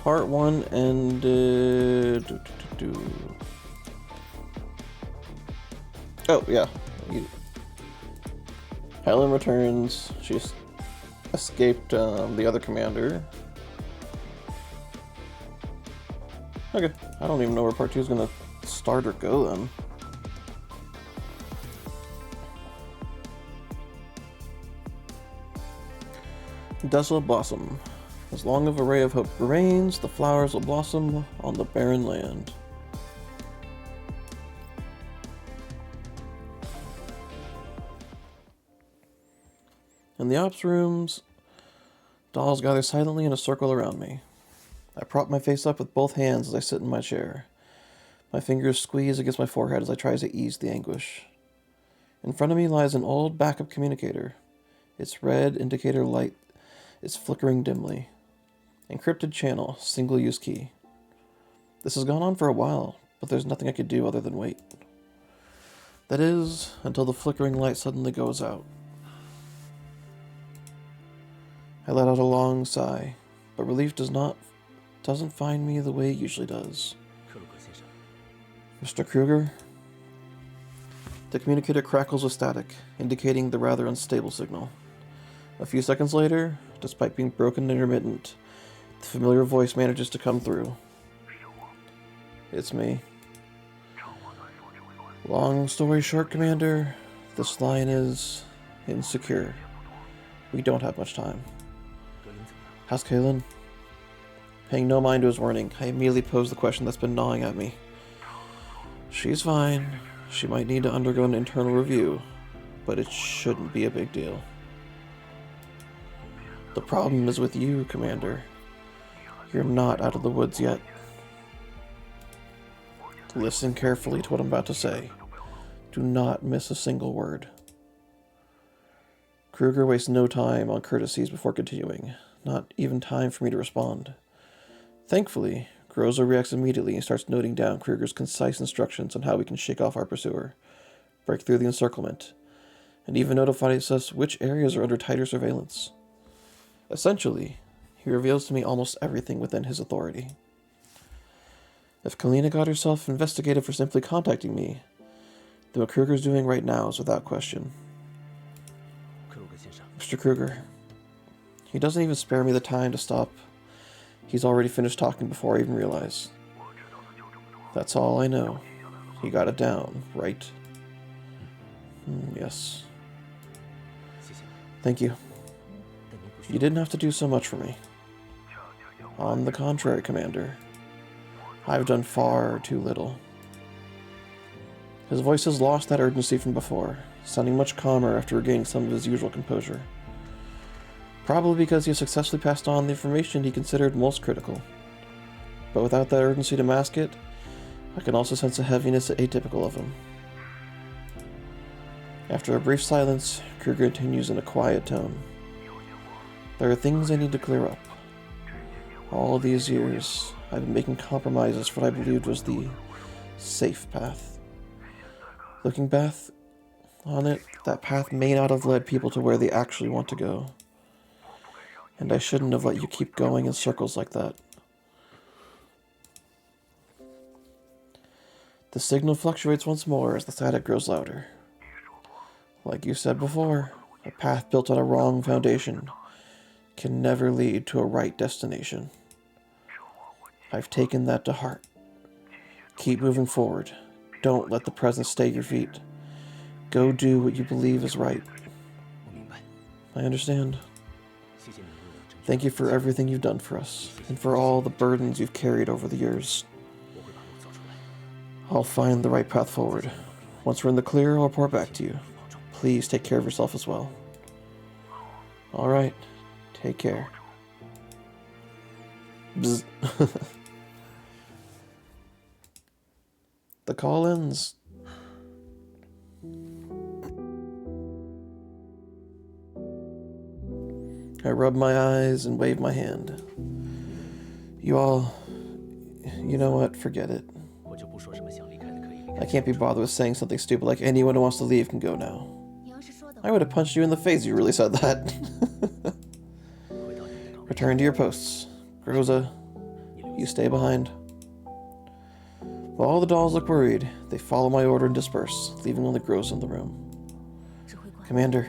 Part 1 ended... Oh, yeah. Helen returns. She's escaped the other commander. Okay. I don't even know where Part 2 is going to start or go then. Desolate blossom. As long as a ray of hope remains, the flowers will blossom on the barren land. In the ops rooms, dolls gather silently in a circle around me. I prop my face up with both hands as I sit in my chair. My fingers squeeze against my forehead as I try to ease the anguish. In front of me lies an old backup communicator. Its red indicator light is flickering dimly. Encrypted channel, single-use key. This has gone on for a while, but there's nothing I could do other than wait. That is, until the flickering light suddenly goes out. I let out a long sigh, but relief doesn't find me the way it usually does. Mr. Kruger? The communicator crackles with static, indicating the rather unstable signal. A few seconds later, despite being broken and intermittent, the familiar voice manages to come through. It's me. Long story short, Commander, this line is insecure. We don't have much time. How's Kaylin? Paying no mind to his warning, I immediately pose the question that's been gnawing at me. She's fine. She might need to undergo an internal review, but it shouldn't be a big deal. The problem is with you, Commander. You're not out of the woods yet. Listen carefully to what I'm about to say. Do not miss a single word. Kruger wastes no time on courtesies before continuing. Not even time for me to respond. Thankfully, Groza reacts immediately and starts noting down Kruger's concise instructions on how we can shake off our pursuer, break through the encirclement, and even notifies us which areas are under tighter surveillance. Essentially, he reveals to me almost everything within his authority. If Kalina got herself investigated for simply contacting me, then what Kruger's doing right now is without question. Mr. Kruger. He doesn't even spare me the time to stop. He's already finished talking before I even realize. That's all I know. He got it down, right? Yes. Thank you. You didn't have to do so much for me. On the contrary, Commander. I've done far too little. His voice has lost that urgency from before, sounding much calmer after regaining some of his usual composure. Probably because he has successfully passed on the information he considered most critical. But without that urgency to mask it, I can also sense a heaviness atypical of him. After a brief silence, Kruger continues in a quiet tone. There are things I need to clear up. All these years, I've been making compromises for what I believed was the safe path. Looking back on it, that path may not have led people to where they actually want to go. And I shouldn't have let you keep going in circles like that. The signal fluctuates once more as the static grows louder. Like you said before, a path built on a wrong foundation can never lead to a right destination. I've taken that to heart. Keep moving forward. Don't let the present stay at your feet. Go do what you believe is right. I understand. Thank you for everything you've done for us, and for all the burdens you've carried over the years. I'll find the right path forward. Once we're in the clear, I'll report back to you. Please take care of yourself as well. Alright, take care. Bzz. The call ends. I rub my eyes and wave my hand. You know what, forget it. I can't be bothered with saying something stupid like anyone who wants to leave can go now. I would have punched you in the face if you really said that. Return to your posts. Groza, You stay behind. While all the dolls look worried, they follow my order and disperse, leaving only Groza in the room. Commander.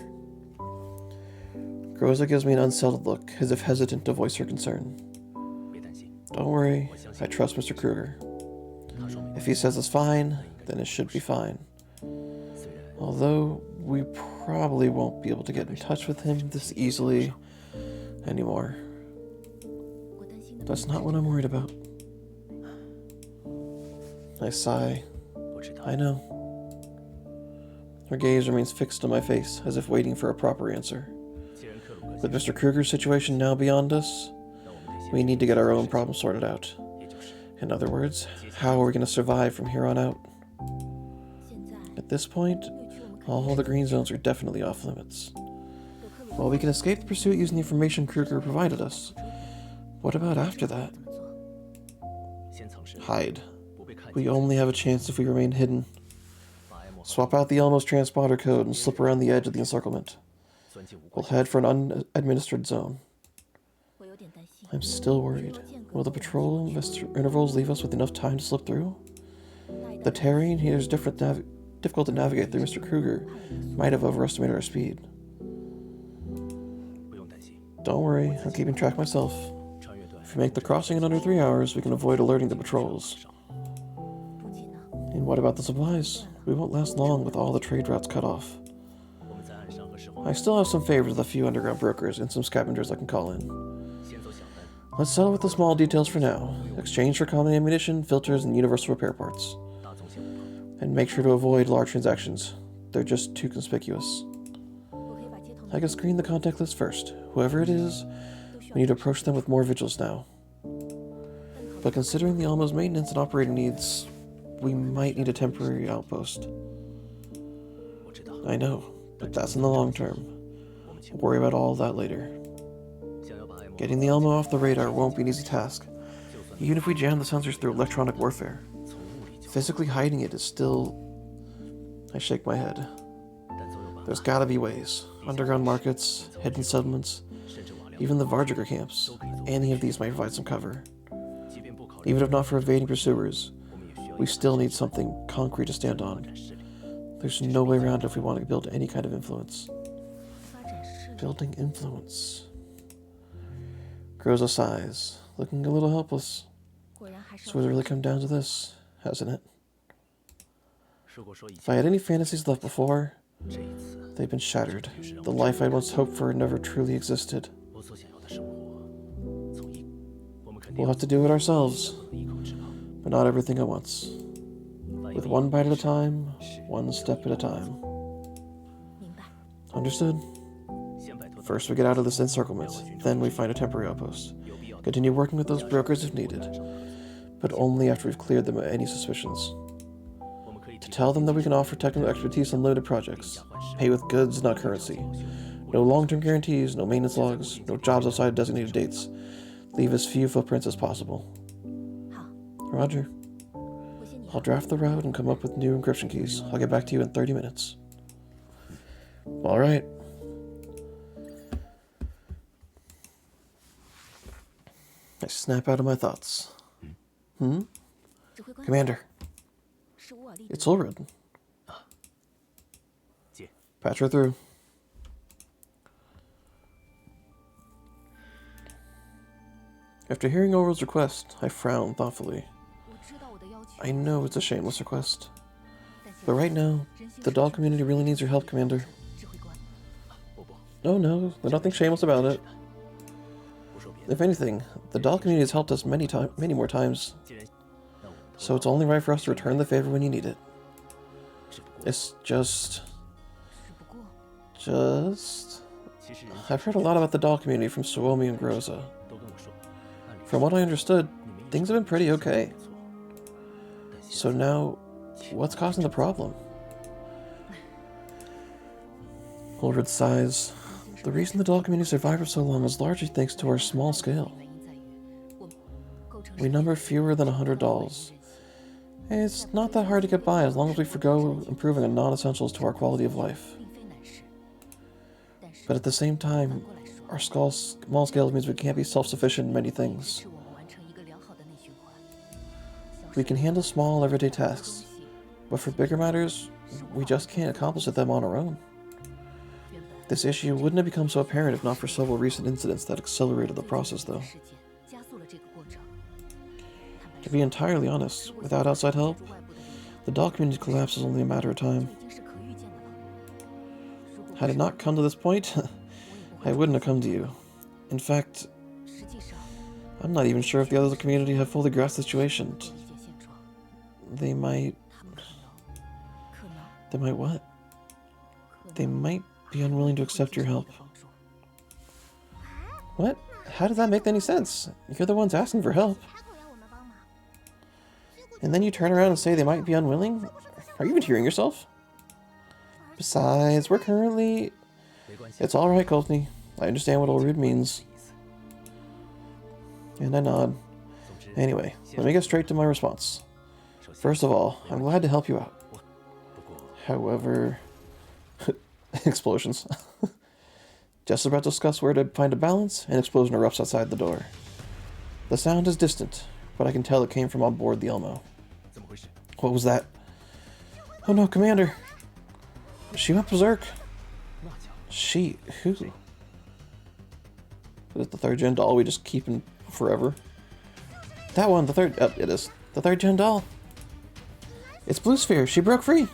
Groza gives me an unsettled look, as if hesitant to voice her concern. Don't worry, I trust Mr. Kruger. If he says it's fine, then it should be fine. Although, we probably won't be able to get in touch with him this easily anymore. That's not what I'm worried about. I sigh. I know. Her gaze remains fixed on my face, as if waiting for a proper answer. With Mr. Kruger's situation now beyond us, we need to get our own problems sorted out. In other words, how are we going to survive from here on out? At this point, all the green zones are definitely off limits. While we can escape the pursuit using the information Kruger provided us, what about after that? Hide. We only have a chance if we remain hidden. Swap out the Elmo's transponder code and slip around the edge of the encirclement. We'll head for an unadministered zone. I'm still worried. Will the patrol intervals leave us with enough time to slip through? The terrain here is difficult to navigate through. Mr. Kruger might have overestimated our speed. Don't worry, I'm keeping track myself. If we make the crossing in under 3 hours, we can avoid alerting the patrols. And what about the supplies? We won't last long with all the trade routes cut off. I still have some favors with a few underground brokers and some scavengers I can call in. Let's settle with the small details for now. Exchange for common ammunition, filters, and universal repair parts. And make sure to avoid large transactions. They're just too conspicuous. I can screen the contact list first. Whoever it is, we need to approach them with more vigilance now. But considering the Almo's maintenance and operating needs, we might need a temporary outpost. I know, but that's in the long term. We'll worry about all that later. Getting the Elmo off the radar won't be an easy task, even if we jam the sensors through electronic warfare. Physically hiding it is still... I shake my head. There's gotta be ways. Underground markets, hidden settlements, even the Varjiger camps. Any of these might provide some cover. Even if not for evading pursuers, we still need something concrete to stand on. There's no way around it if we want to build any kind of influence. Building influence. Groza sighs, looking a little helpless. So it's really come down to this, hasn't it? If I had any fantasies left before, they've been shattered. The life I'd once hoped for never truly existed. We'll have to do it ourselves, but not everything at once. With one bite at a time, one step at a time. Understood? First we get out of this encirclement, then we find a temporary outpost. Continue working with those brokers if needed, but only after we've cleared them of any suspicions. To tell them that we can offer technical expertise on limited projects, pay with goods, not currency. No long-term guarantees, no maintenance logs, no jobs outside designated dates. Leave as few footprints as possible. Roger. I'll draft the route and come up with new encryption keys. I'll get back to you in 30 minutes. All right. I snap out of my thoughts. Commander. It's Ulrich. Patch her through. After hearing Ulrich's request, I frown thoughtfully. I know it's a shameless request, but right now, the doll community really needs your help, Commander. Oh no, there's nothing shameless about it. If anything, the doll community has helped us many more times, so it's only right for us to return the favor when you need it. It's just... I've heard a lot about the doll community from Suomi and Groza. From what I understood, things have been pretty okay. So now, what's causing the problem? Ulrich sighs. The reason the doll community survived for so long is largely thanks to our small scale. We number fewer than 100 dolls. It's not that hard to get by as long as we forgo improving on non-essentials to our quality of life. But at the same time, our small scale means we can't be self-sufficient in many things. We can handle small, everyday tasks, but for bigger matters, we just can't accomplish them on our own. This issue wouldn't have become so apparent if not for several recent incidents that accelerated the process, though. To be entirely honest, without outside help, the doll community's collapse is only a matter of time. Had it not come to this point, I wouldn't have come to you. In fact, I'm not even sure if the others of the community have fully grasped the situation. They might what? They might be unwilling to accept your help. What? How does that make any sense? You're the ones asking for help. And then you turn around and say they might be unwilling? Are you even hearing yourself? Besides, we're currently... It's alright, Courtney. I understand what rude means. And I nod. Anyway, let me get straight to my response. First of all, I'm glad to help you out. However... explosions. Just about to discuss where to find a balance, an explosion erupts outside the door. The sound is distant, but I can tell it came from on board the Elmo. What was that? Oh no, Commander! She went berserk. She... who? Is it the 3rd gen doll we just keep in forever? That one, the 3rd... Oh, it is. The 3rd gen doll. It's Blue Sphere. She broke free.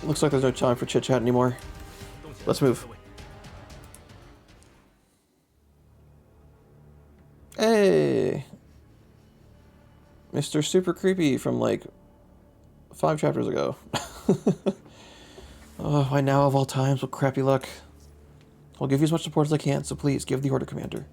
Looks like there's no time for chit-chat anymore. Let's move. Hey! Mr. Super Creepy from, like, 5 chapters ago. Oh, why now of all times with crappy luck? I'll give you as much support as I can, so please give the order, Commander.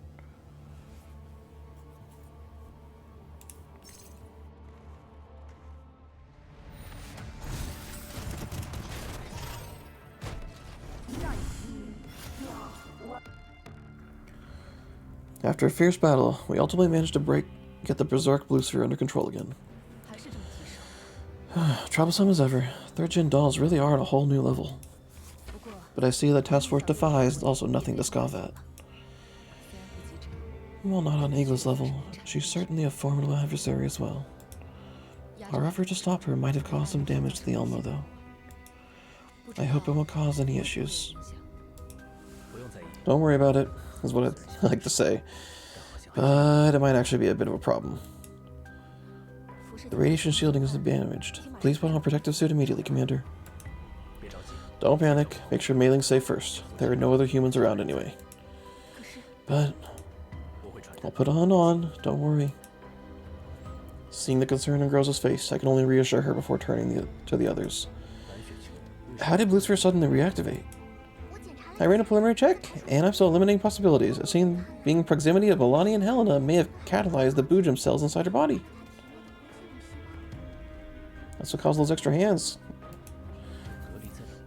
After a fierce battle, we ultimately managed to get the Berserk Blue Sphere under control again. Troublesome as ever, 3rd gen dolls really are at a whole new level. But I see that Task Force Defy is also nothing to scoff at. While not on Eagle's level, she's certainly a formidable adversary as well. Our effort to stop her might have caused some damage to the Elmo, though. I hope it won't cause any issues. Don't worry about it, is what I like to say. But it might actually be a bit of a problem. The radiation shielding is damaged. Please put on a protective suit immediately, Commander. Don't panic. Make sure Mei Ling's safe first. There are no other humans around anyway. But I'll put on. Don't worry. Seeing the concern in Groza's face, I can only reassure her before turning to the others. How did Blue Sphere suddenly reactivate? I ran a preliminary check, and I'm still eliminating possibilities. It seemed being in proximity of Milani and Helena may have catalyzed the Boojum cells inside her body. That's what caused those extra hands.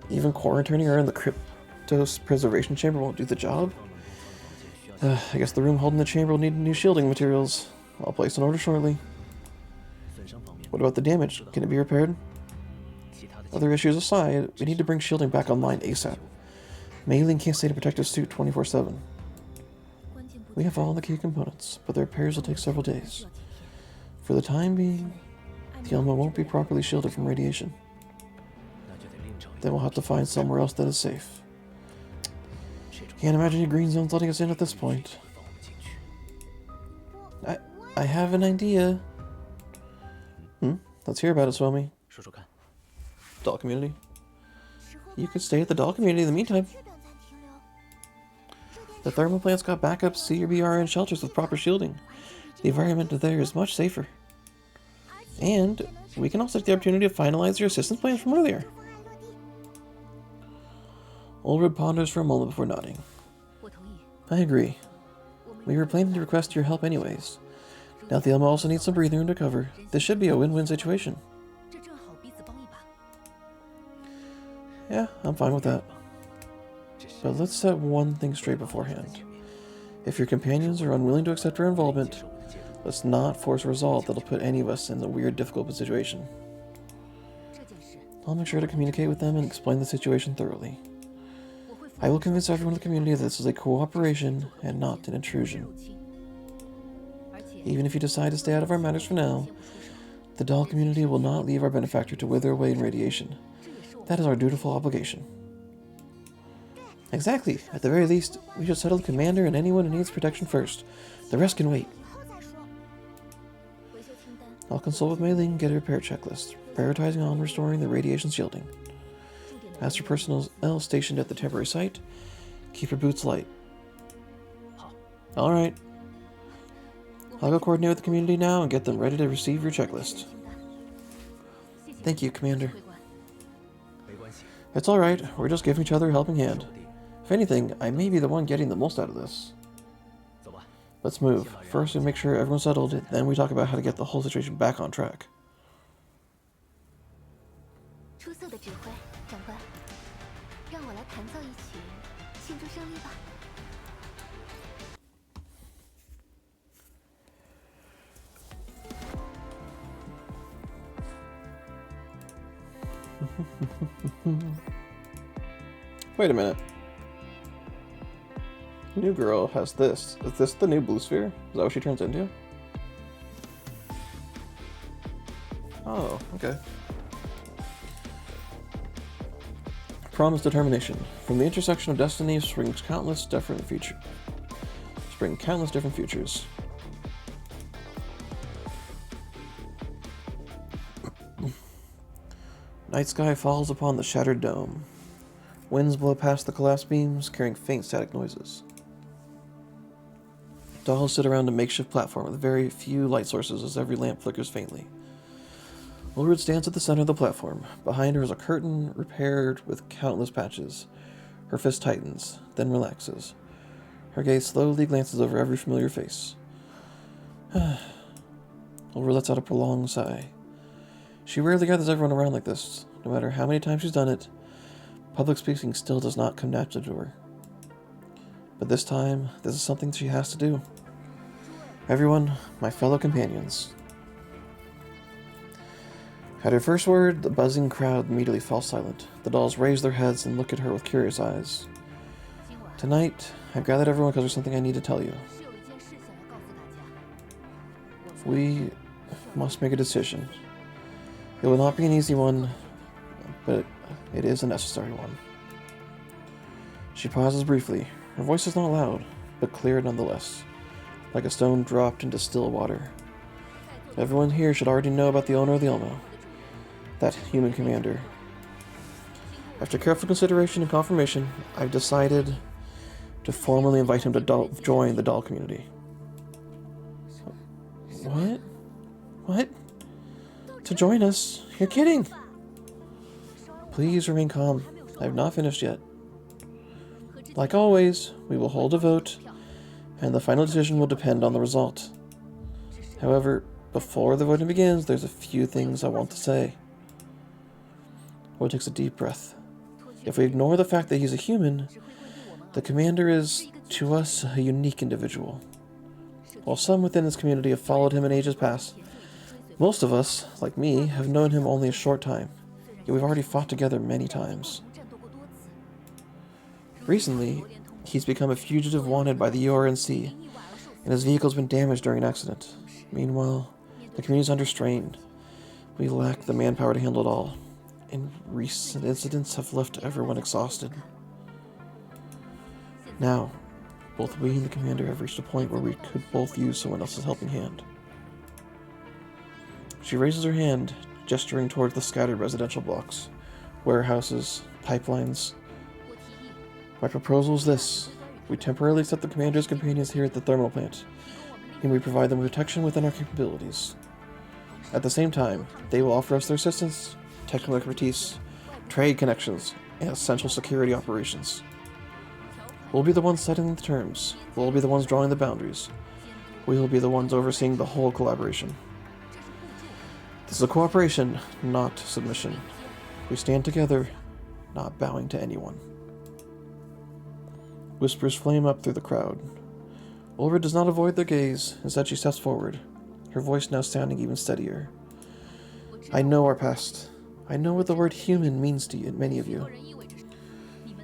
Even quarantining her in the Cryptos preservation chamber won't do the job. I guess the room holding the chamber will need new shielding materials. I'll place an order shortly. What about the damage? Can it be repaired? Other issues aside, we need to bring shielding back online ASAP. Mei Ling can't stay in a protective suit 24/7. We have all the key components, but their repairs will take several days. For the time being, the Elmo won't be properly shielded from radiation. Then we'll have to find somewhere else that is safe. Can't imagine any green zones letting us in at this point. I have an idea. Let's hear about it, Swami. Doll community. You could stay at the doll community in the meantime. The thermal plant's got backup CBRN shelters with proper shielding. The environment there is much safer. And we can also take the opportunity to finalize your assistance plans from earlier. Ulrud ponders for a moment before nodding. I agree. We were planning to request your help anyways. Now the Elmo also needs some breathing room to cover. This should be a win-win situation. Yeah, I'm fine with that. But let's set one thing straight beforehand. If your companions are unwilling to accept our involvement, let's not force a resolve that'll put any of us in a weird, difficult situation. I'll make sure to communicate with them and explain the situation thoroughly. I will convince everyone in the community that this is a cooperation and not an intrusion. Even if you decide to stay out of our matters for now, the doll community will not leave our benefactor to wither away in radiation. That is our dutiful obligation. Exactly. At the very least, we should settle the commander and anyone who needs protection first. The rest can wait. I'll consult with Mei Ling and get a repair checklist, prioritizing on restoring the radiation shielding. As for personnel stationed at the temporary site, keep your boots light. Alright. I'll go coordinate with the community now and get them ready to receive your checklist. Thank you, Commander. It's alright, we're just giving each other a helping hand. If anything, I may be the one getting the most out of this. Let's move. First we make sure everyone's settled, then we talk about how to get the whole situation back on track. Wait a minute. New girl has this. Is this the new blue sphere? Is that what she turns into? Oh, okay. Promise determination. From the intersection of destiny springs countless different futures. Night sky falls upon the shattered dome. Winds blow past the collapsed beams, carrying faint static noises. Dolls sit around a makeshift platform with very few light sources as every lamp flickers faintly. Ulrich stands at the center of the platform. Behind her is a curtain repaired with countless patches. Her fist tightens, then relaxes. Her gaze slowly glances over every familiar face. Ulrich lets out a prolonged sigh. She rarely gathers everyone around like this. No matter how many times she's done it, public speaking still does not come naturally to her. But this time, this is something she has to do. Everyone, my fellow companions. At her first word, the buzzing crowd immediately falls silent. The dolls raise their heads and look at her with curious eyes. Tonight, I've gathered everyone because there's something I need to tell you. We must make a decision. It will not be an easy one, but it is a necessary one. She pauses briefly. Her voice is not loud, but clear nonetheless, like a stone dropped into still water. Everyone here should already know about the owner of the Elmo, that human commander. After careful consideration and confirmation, I've decided to formally invite him to join the doll community. What? What? To join us? You're kidding! Please remain calm. I have not finished yet. Like always, we will hold a vote, and the final decision will depend on the result. However, before the voting begins, there's a few things I want to say. Will takes a deep breath. If we ignore the fact that he's a human, the commander is, to us, a unique individual. While some within this community have followed him in ages past, most of us, like me, have known him only a short time, yet we've already fought together many times. Recently, he's become a fugitive wanted by the URNC, and his vehicle's been damaged during an accident. Meanwhile, the community's under strain. We lack the manpower to handle it all, and recent incidents have left everyone exhausted. Now, both we and the commander have reached a point where we could both use someone else's helping hand. She raises her hand, gesturing towards the scattered residential blocks, warehouses, pipelines. My proposal is this. We temporarily accept the commander's companions here at the thermal plant, and we provide them with protection within our capabilities. At the same time, they will offer us their assistance, technical expertise, trade connections, and essential security operations. We'll be the ones setting the terms. We'll be the ones drawing the boundaries. We will be the ones overseeing the whole collaboration. This is a cooperation, not submission. We stand together, not bowing to anyone. Whispers flame up through the crowd. Ulrich does not avoid their gaze. Instead, she steps forward, her voice now sounding even steadier. I know our past. I know what the word human means to you, many of you.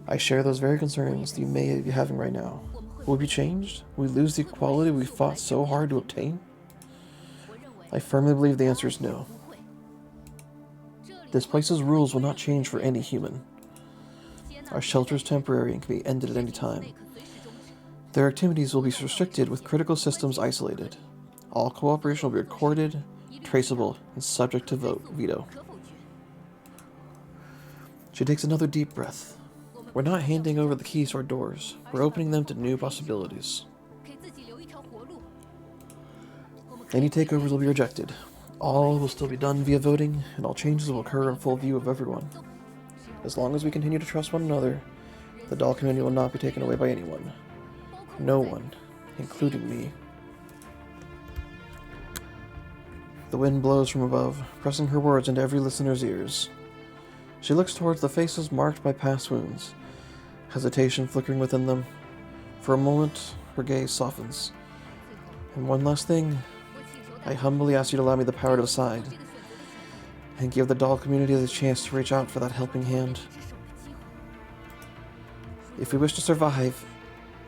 I share those very concerns that you may be having right now. Will we be changed? Will we lose the equality we fought so hard to obtain? I firmly believe the answer is no. This place's rules will not change for any human. Our shelter is temporary and can be ended at any time. Their activities will be restricted with critical systems isolated. All cooperation will be recorded, traceable, and subject to veto. She takes another deep breath. We're not handing over the keys to our doors. We're opening them to new possibilities. Any takeovers will be rejected. All will still be done via voting, and all changes will occur in full view of everyone. As long as we continue to trust one another, the doll community will not be taken away by anyone. No one, including me. The wind blows from above, pressing her words into every listener's ears. She looks towards the faces marked by past wounds, hesitation flickering within them. For a moment, her gaze softens. And one last thing, I humbly ask you to allow me the power to decide, and give the doll community the chance to reach out for that helping hand. If we wish to survive,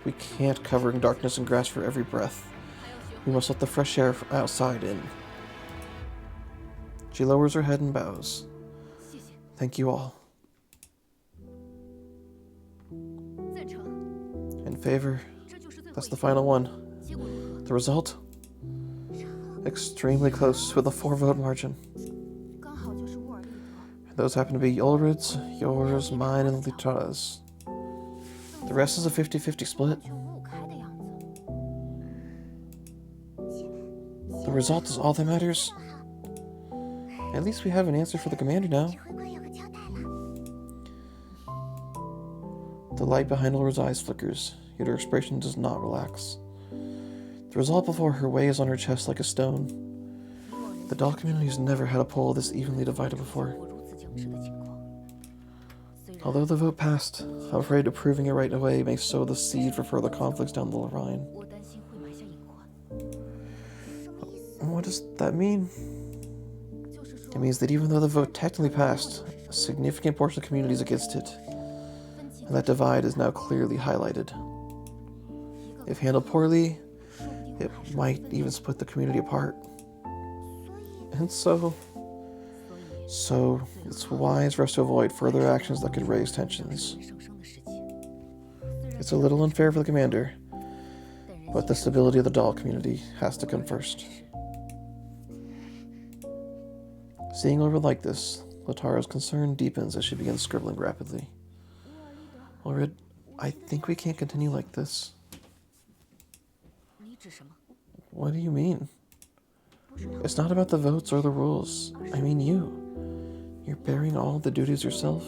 we can't cover in darkness and grass for every breath. We must let the fresh air outside in. She lowers her head and bows. Thank you all. In favor. That's the final one. The result? Extremely close with a 4-vote margin. Those happen to be Ulrid's, yours, mine, and Litara's. The rest is a 50-50 split. The result is all that matters. At least we have an answer for the commander now. The light behind Ulrid's eyes flickers, yet her expression does not relax. The result before her weighs on her chest like a stone. The doll community has never had a poll this evenly divided before. Although the vote passed, I'm afraid approving it right away may sow the seed for further conflicts down the line. What does that mean? It means that even though the vote technically passed, a significant portion of the community is against it, and that divide is now clearly highlighted. If handled poorly, it might even split the community apart. And so it's wise for us to avoid further actions that could raise tensions. It's a little unfair for the commander, but the stability of the doll community has to come first. Seeing Ulrid like this, Litara's concern deepens as she begins scribbling rapidly. Ulrid, I think we can't continue like this. What do you mean? It's not about the votes or the rules. I mean you. You're bearing all the duties yourself.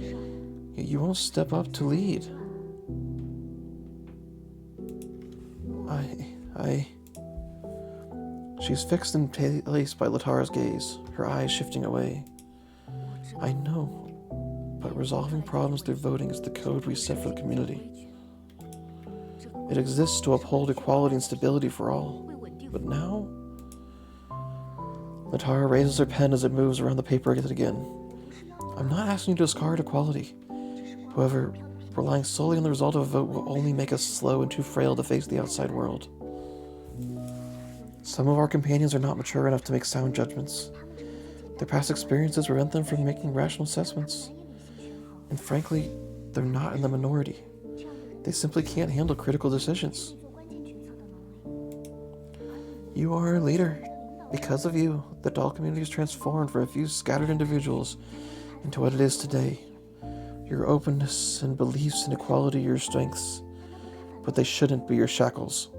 Yet you won't step up to lead. She's fixed in place by Litara's gaze, her eyes shifting away. I know, but resolving problems through voting is the code we set for the community. It exists to uphold equality and stability for all. But now? Litara raises her pen as it moves around the paper again. I'm not asking you to discard equality. However, relying solely on the result of a vote will only make us slow and too frail to face the outside world. Some of our companions are not mature enough to make sound judgments. Their past experiences prevent them from making rational assessments. And frankly, they're not in the minority. They simply can't handle critical decisions. You are a leader. Because of you, the doll community is transformed from a few scattered individuals into what it is today. Your openness and beliefs in equality are your strengths, but they shouldn't be your shackles.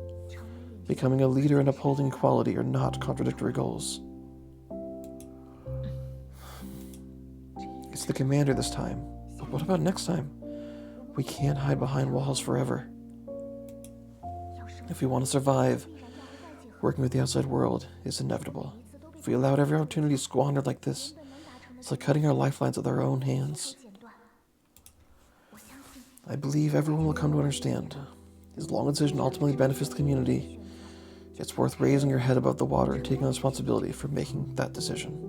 Becoming a leader and upholding equality are not contradictory goals. It's the commander this time, but what about next time? We can't hide behind walls forever. If we want to survive, working with the outside world is inevitable. If we allowed every opportunity squandered like this, it's like cutting our lifelines with our own hands. I believe everyone will come to understand. As long as the decision ultimately benefits the community, it's worth raising your head above the water and taking responsibility for making that decision.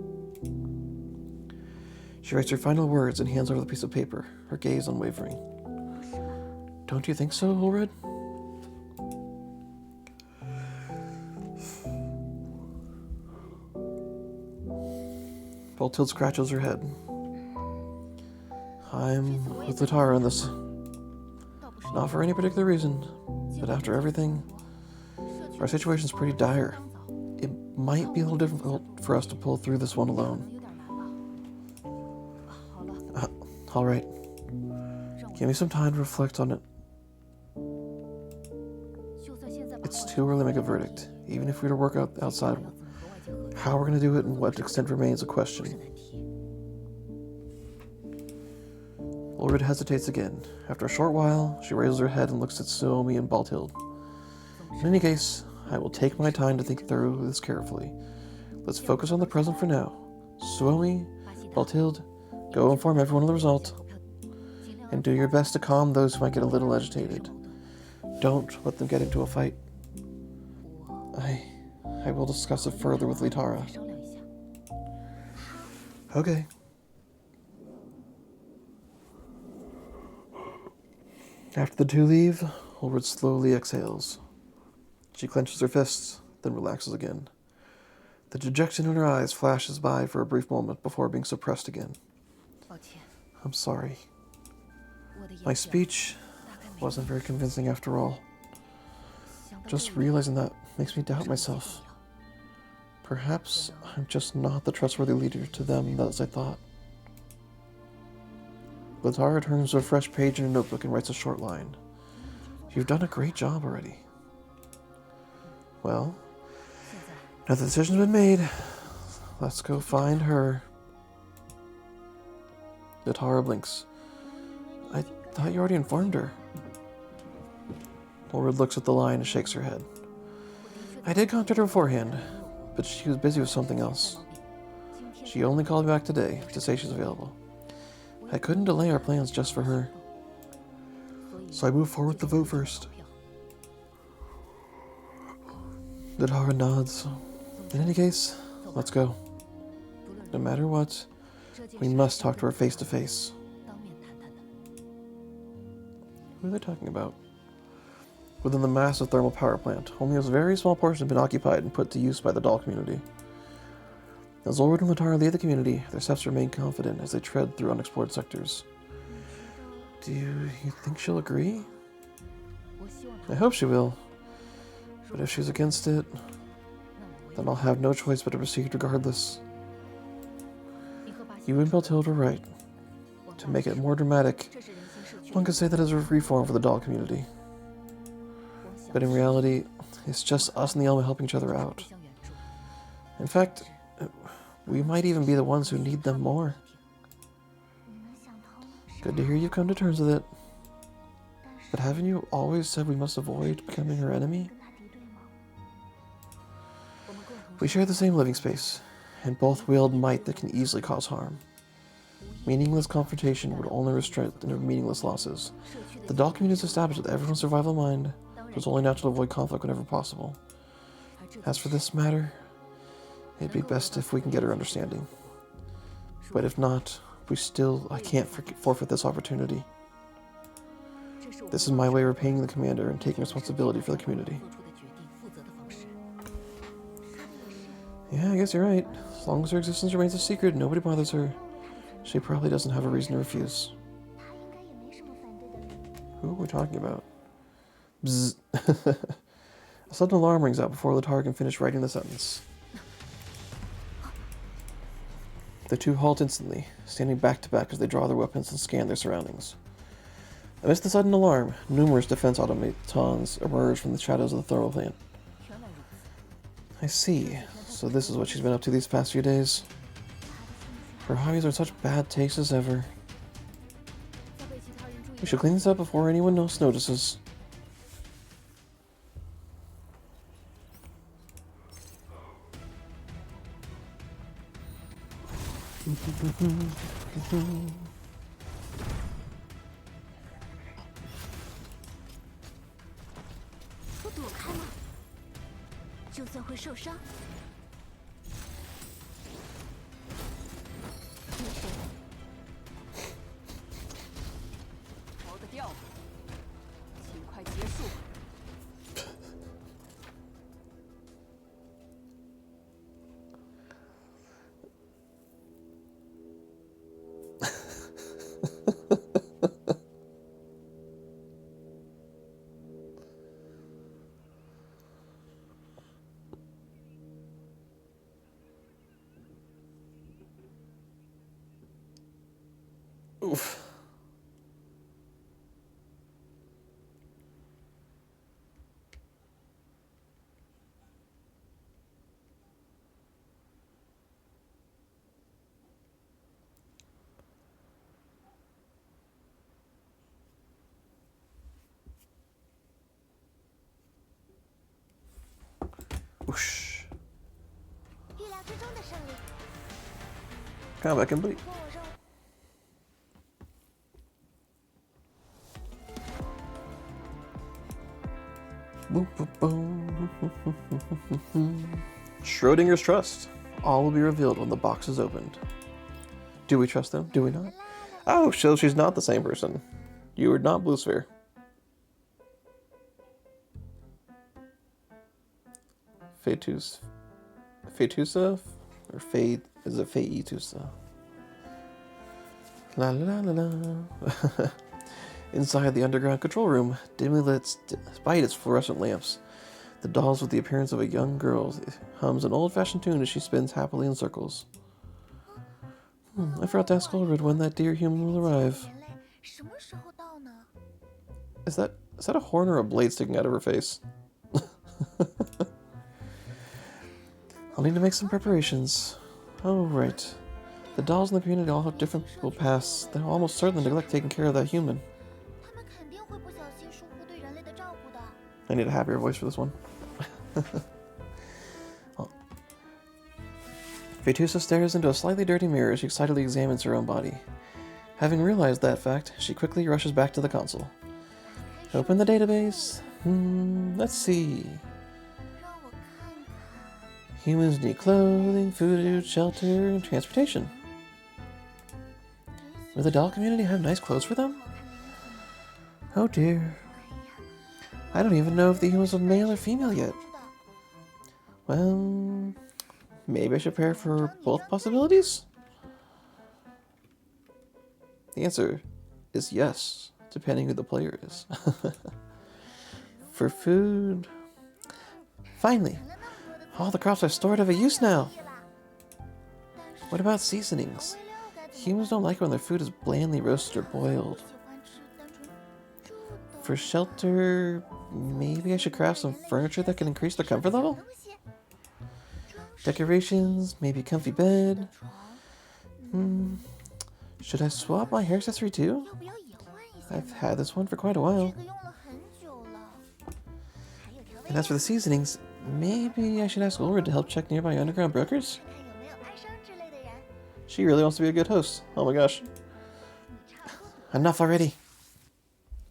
She writes her final words and hands over the piece of paper, her gaze unwavering. Don't you think so, Ulrid? Baltild scratches her head. I'm with Litara in this. Not for any particular reason, but after everything, our situation's pretty dire. It might be a little difficult for us to pull through this one alone. Alright. Give me some time to reflect on it. It's too early to make a verdict. Even if we were to work out outside, how we're going to do it and what extent remains a question. Ulrid hesitates again. After a short while, she raises her head and looks at Suomi and Baltild. In any case, I will take my time to think through this carefully. Let's focus on the present for now. Suomi, Baltild, go inform everyone of the result. And do your best to calm those who might get a little agitated. Don't let them get into a fight. I will discuss it further with Litara. Okay. After the two leave, Ulrid slowly exhales. She clenches her fists, then relaxes again. The dejection in her eyes flashes by for a brief moment before being suppressed again. I'm sorry. My speech wasn't very convincing after all. Just realizing that makes me doubt myself. Perhaps I'm just not the trustworthy leader to them as I thought. Litara turns to a fresh page in her notebook and writes a short line. You've done a great job already. Well, now the decision's been made, let's go find her. Litara blinks. I thought you already informed her. Ulrid looks at the line and shakes her head. I did contact her beforehand, but she was busy with something else. She only called me back today to say she's available. I couldn't delay our plans just for her. So I moved forward with the vote first. Litara nods. In any case, let's go. No matter what, we must talk to her face to face. Who are they talking about? Within the massive thermal power plant, only a very small portion had been occupied and put to use by the doll community. As Ulrid and Litara leave the community, their steps remain confident as they tread through unexplored sectors. Do you think she'll agree? I hope she will. But if she's against it, then I'll have no choice but to proceed regardless. You and Baltild were right. To make it more dramatic, one could say that is a reform for the doll community. But in reality, it's just us and the Elma helping each other out. In fact, we might even be the ones who need them more. Good to hear you've come to terms with it. But haven't you always said we must avoid becoming her enemy? We share the same living space, and both wield might that can easily cause harm. Meaningless confrontation would only result in meaningless losses. The doll community is established with everyone's survival in mind, so it's only natural to avoid conflict whenever possible. As for this matter, it'd be best if we can get her understanding. But if not, I can't forfeit this opportunity. This is my way of repaying the commander and taking responsibility for the community. Yeah, I guess you're right. As long as her existence remains a secret and nobody bothers her, she probably doesn't have a reason to refuse. Who are we talking about? Bzzz. A sudden alarm rings out before Litara can finish writing the sentence. The two halt instantly, standing back to back as they draw their weapons and scan their surroundings. Amidst the sudden alarm, numerous defense automatons emerge from the shadows of the thermal plant. I see. So this is what she's been up to these past few days. Her hobbies are in such bad taste as ever. We should clean this up before anyone else notices. Whoosh. Combat complete. Boop, boop, boom. Schrodinger's trust. All will be revealed when the box is opened. Do we trust them? Do we not? Oh, so she's not the same person. You are not Blue Sphere. Fetusa? Or Fate? Is it Feitusa? La la la la la. Inside the underground control room, dimly lit despite its fluorescent lamps, the dolls with the appearance of a young girl hums an old-fashioned tune as she spins happily in circles. I forgot to ask Ulrid when that dear human will arrive. Is that a horn or a blade sticking out of her face? I'll need to make some preparations. Oh, right. The dolls in the community all have different people pasts. They'll almost certainly neglect taking care of that human. I need a happier voice for this one. Fetusa stares into a slightly dirty mirror as she excitedly examines her own body. Having realized that fact, she quickly rushes back to the console. Open the database. Let's see. Humans need clothing, food, shelter, and transportation. Will the doll community have nice clothes for them? Oh dear. I don't even know if the humans are male or female yet. Well, maybe I should prepare for both possibilities? The answer is yes, depending who the player is. For food... Finally! All the crops I've stored have a use now! What about seasonings? Humans don't like when their food is blandly roasted or boiled. For shelter, maybe I should craft some furniture that can increase their comfort level? Decorations, maybe a comfy bed. Should I swap my hair accessory too? I've had this one for quite a while. And as for the seasonings, maybe I should ask Ulrid to help check nearby underground brokers? She really wants to be a good host. Oh my gosh. Enough already.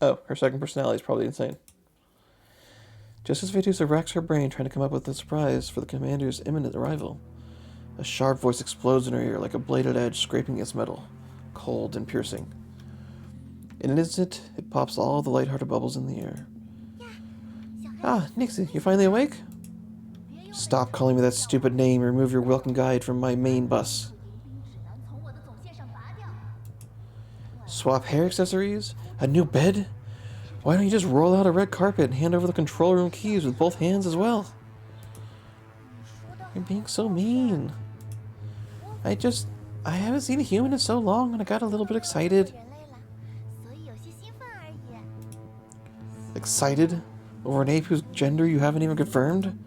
Oh, her second personality is probably insane. Just as Fetusa racks her brain trying to come up with a surprise for the commander's imminent arrival, a sharp voice explodes in her ear like a bladed edge scraping against metal, cold and piercing. In an instant, it pops all the light-hearted bubbles in the air. Ah, Nixie, you finally awake? Stop calling me that stupid name and remove your welcome guide from my main bus. Swap hair accessories? A new bed? Why don't you just roll out a red carpet and hand over the control room keys with both hands as well? You're being so mean. I haven't seen a human in so long and I got a little bit excited. Excited? Over an ape whose gender you haven't even confirmed?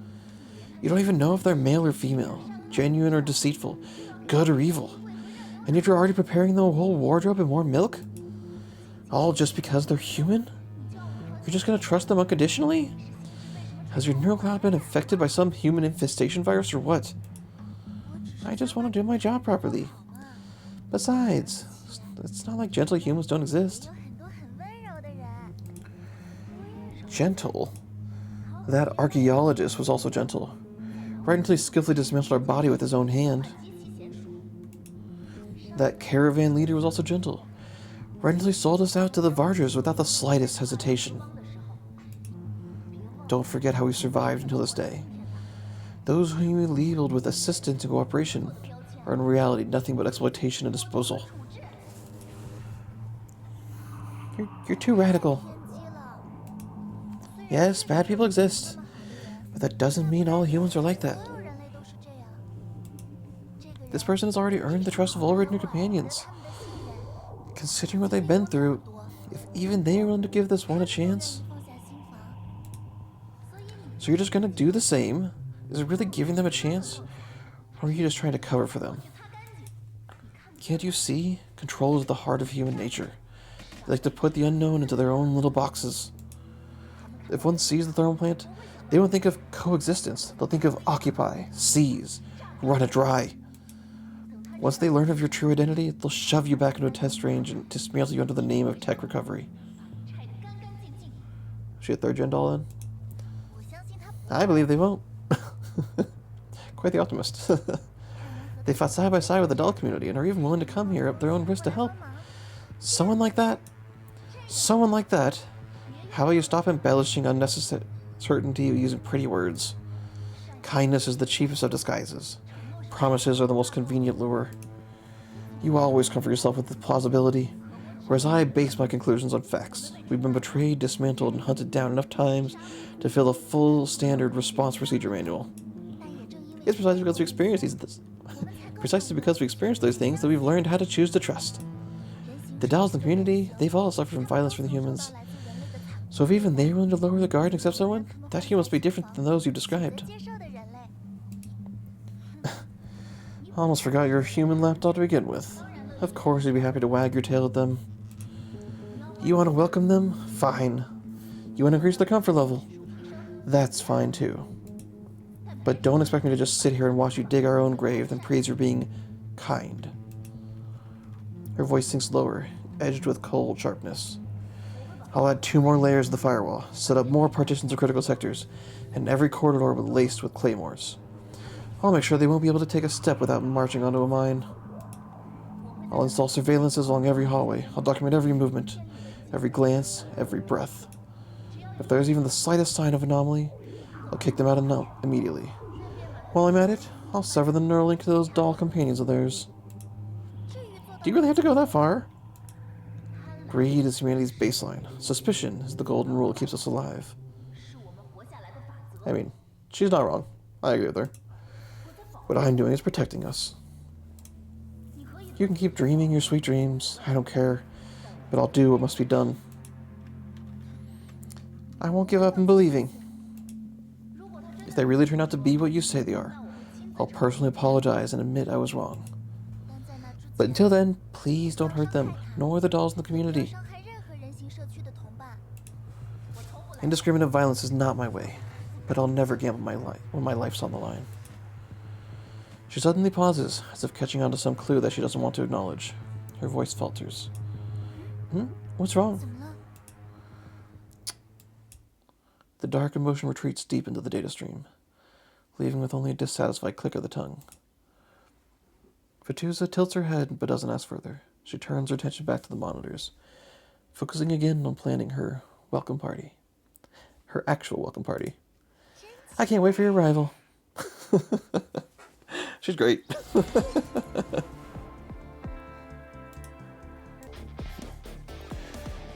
You don't even know if they're male or female, genuine or deceitful, good or evil. And yet you're already preparing them a whole wardrobe and more milk? All just because they're human? You're just gonna trust them unconditionally? Has your neural cloud been infected by some human infestation virus or what? I just want to do my job properly. Besides, it's not like gentle humans don't exist. Gentle? That archaeologist was also gentle. Right until he skillfully dismantled our body with his own hand. That caravan leader was also gentle. Right until he sold us out to the Varders without the slightest hesitation. Don't forget how we survived until this day. Those whom we labeled with assistance and cooperation are in reality nothing but exploitation and disposal. You're too radical. Yes, bad people exist, but that doesn't mean all humans are like that. This person has already earned the trust of Ulrid and her companions. Considering what they've been through, if even they are willing to give this one a chance. So you're just gonna do the same? Is it really giving them a chance? Or are you just trying to cover for them? Can't you see? Control is the heart of human nature. They like to put the unknown into their own little boxes. If one sees the thermal plant, They won't think of coexistence. They'll think of occupy, seize, run it dry. Once they learn of your true identity, they'll shove you back into a test range and dismantle you under the name of tech recovery. Is she a third-gen doll then? I believe they won't. Quite the optimist. They fought side by side with the doll community and are even willing to come here at their own risk to help. Someone like that? Someone like that? How about you stop embellishing unnecessary certainty using pretty words? Kindness is the cheapest of disguises. Promises are the most convenient lure. You always comfort yourself with the plausibility, whereas I base my conclusions on facts. We've been betrayed, dismantled, and hunted down enough times to fill a full standard response procedure manual. It's precisely because we experienced those things that we've learned how to choose to trust. The dolls in the community, they've all suffered from violence from the humans. So if even they're willing to lower their guard and accept someone, that human must be different than those you've described. Almost forgot you're a human lapdog to begin with. Of course you'd be happy to wag your tail at them. You want to welcome them? Fine. You want to increase their comfort level? That's fine too. But don't expect me to just sit here and watch you dig our own grave and praise your being kind. Her voice sinks lower, edged with cold sharpness. I'll add 2 more layers of the firewall, set up more partitions of critical sectors, and every corridor will be laced with claymores. I'll make sure they won't be able to take a step without marching onto a mine. I'll install surveillances along every hallway. I'll document every movement, every glance, every breath. If there's even the slightest sign of anomaly, I'll kick them out immediately. While I'm at it, I'll sever the neural link to those doll companions of theirs. Do you really have to go that far? Greed is humanity's baseline. Suspicion is the golden rule that keeps us alive. I mean, she's not wrong. I agree with her. What I'm doing is protecting us. You can keep dreaming your sweet dreams. I don't care. But I'll do what must be done. I won't give up in believing. If they really turn out to be what you say they are, I'll personally apologize and admit I was wrong. But until then, please don't hurt them, nor the dolls in the community. Indiscriminate violence is not my way, but I'll never gamble my life when my life's on the line. She suddenly pauses, as if catching on to some clue that she doesn't want to acknowledge. Her voice falters. What's wrong? The dark emotion retreats deep into the data stream, leaving with only a dissatisfied click of the tongue. Fatuza tilts her head, but doesn't ask further. She turns her attention back to the monitors, focusing again on planning her welcome party. Her actual welcome party. I can't wait for your arrival. She's great.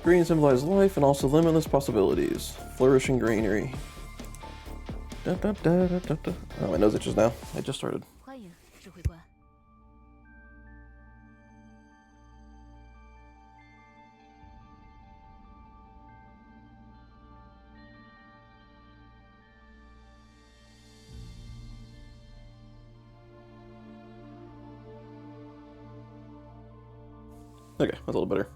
Green symbolizes life and also limitless possibilities. Flourishing greenery. Da, da, da, da, da, da. Oh, my nose itches now. I just started. Okay, that's a little better.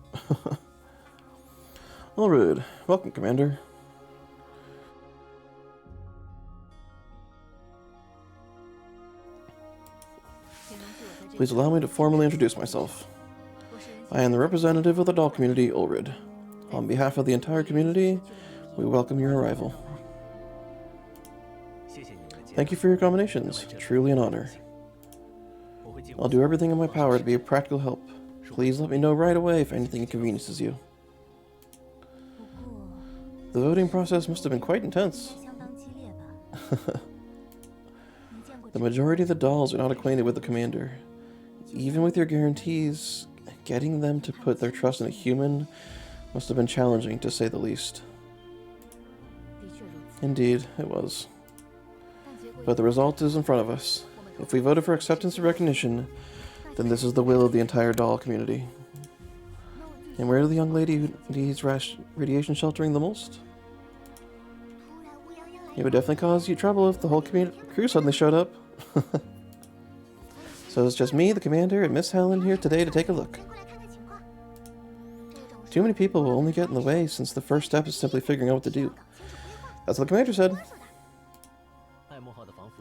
Alright, welcome, Commander. Please allow me to formally introduce myself. I am the representative of the doll community, Ulrid. On behalf of the entire community, we welcome your arrival. Thank you for your accommodations. Truly an honor. I'll do everything in my power to be a practical help. Please let me know right away if anything inconveniences you. The voting process must have been quite intense. The majority of the dolls are not acquainted with the commander. Even with your guarantees, getting them to put their trust in a human must have been challenging, to say the least. Indeed, it was. But the result is in front of us. If we voted for acceptance and recognition, then this is the will of the entire doll community. And where is the young lady who needs radiation sheltering the most? It would definitely cause you trouble if the whole crew suddenly showed up. So it's just me, the commander, and Miss Helen here today to take a look. Too many people will only get in the way, since the first step is simply figuring out what to do. That's what the commander said.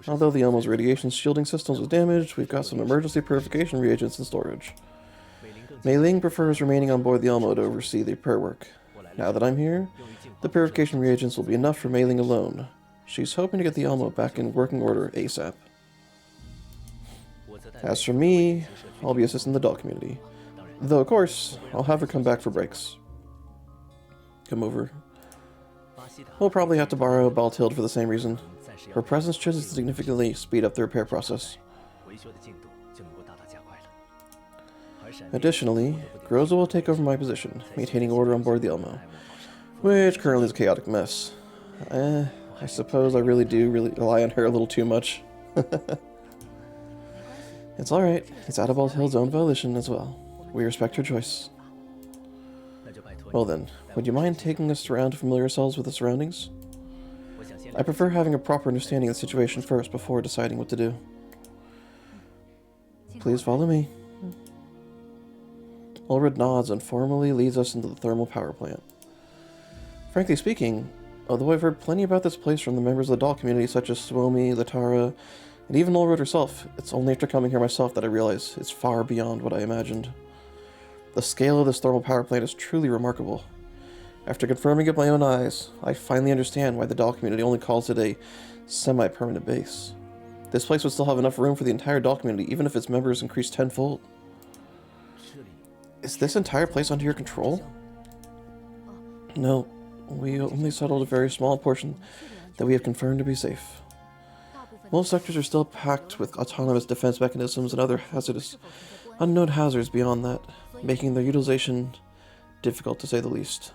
Although the Elmo's radiation shielding systems was damaged, we've got some emergency purification reagents in storage. Mei Ling prefers remaining on board the Elmo to oversee the repair work. Now that I'm here, the purification reagents will be enough for Mei Ling alone. She's hoping to get the Elmo back in working order ASAP. As for me, I'll be assisting the doll community. Though, of course, I'll have her come back for breaks. Come over. We'll probably have to borrow Baltilde for the same reason. Her presence should significantly speed up the repair process. Additionally, Groza will take over my position, maintaining order on board the Elmo, which currently is a chaotic mess. I suppose I really do rely on her a little too much. It's alright, it's out of Baltilde's own volition as well. We respect her choice. Well then, would you mind taking us around to familiar ourselves with the surroundings? I prefer having a proper understanding of the situation first before deciding what to do. Please follow me. Ulrich nods and formally leads us into the thermal power plant. Frankly speaking, although I've heard plenty about this place from the members of the doll community such as Suomi, Latara, and even Ulrich herself, it's only after coming here myself that I realize it's far beyond what I imagined. The scale of this thermal power plant is truly remarkable. After confirming it with my own eyes, I finally understand why the doll community only calls it a semi-permanent base. This place would still have enough room for the entire doll community, even if its members increased tenfold. Is this entire place under your control? No, we only settled a very small portion that we have confirmed to be safe. Most sectors are still packed with autonomous defense mechanisms and other hazardous, unknown hazards beyond that, making their utilization difficult to say the least.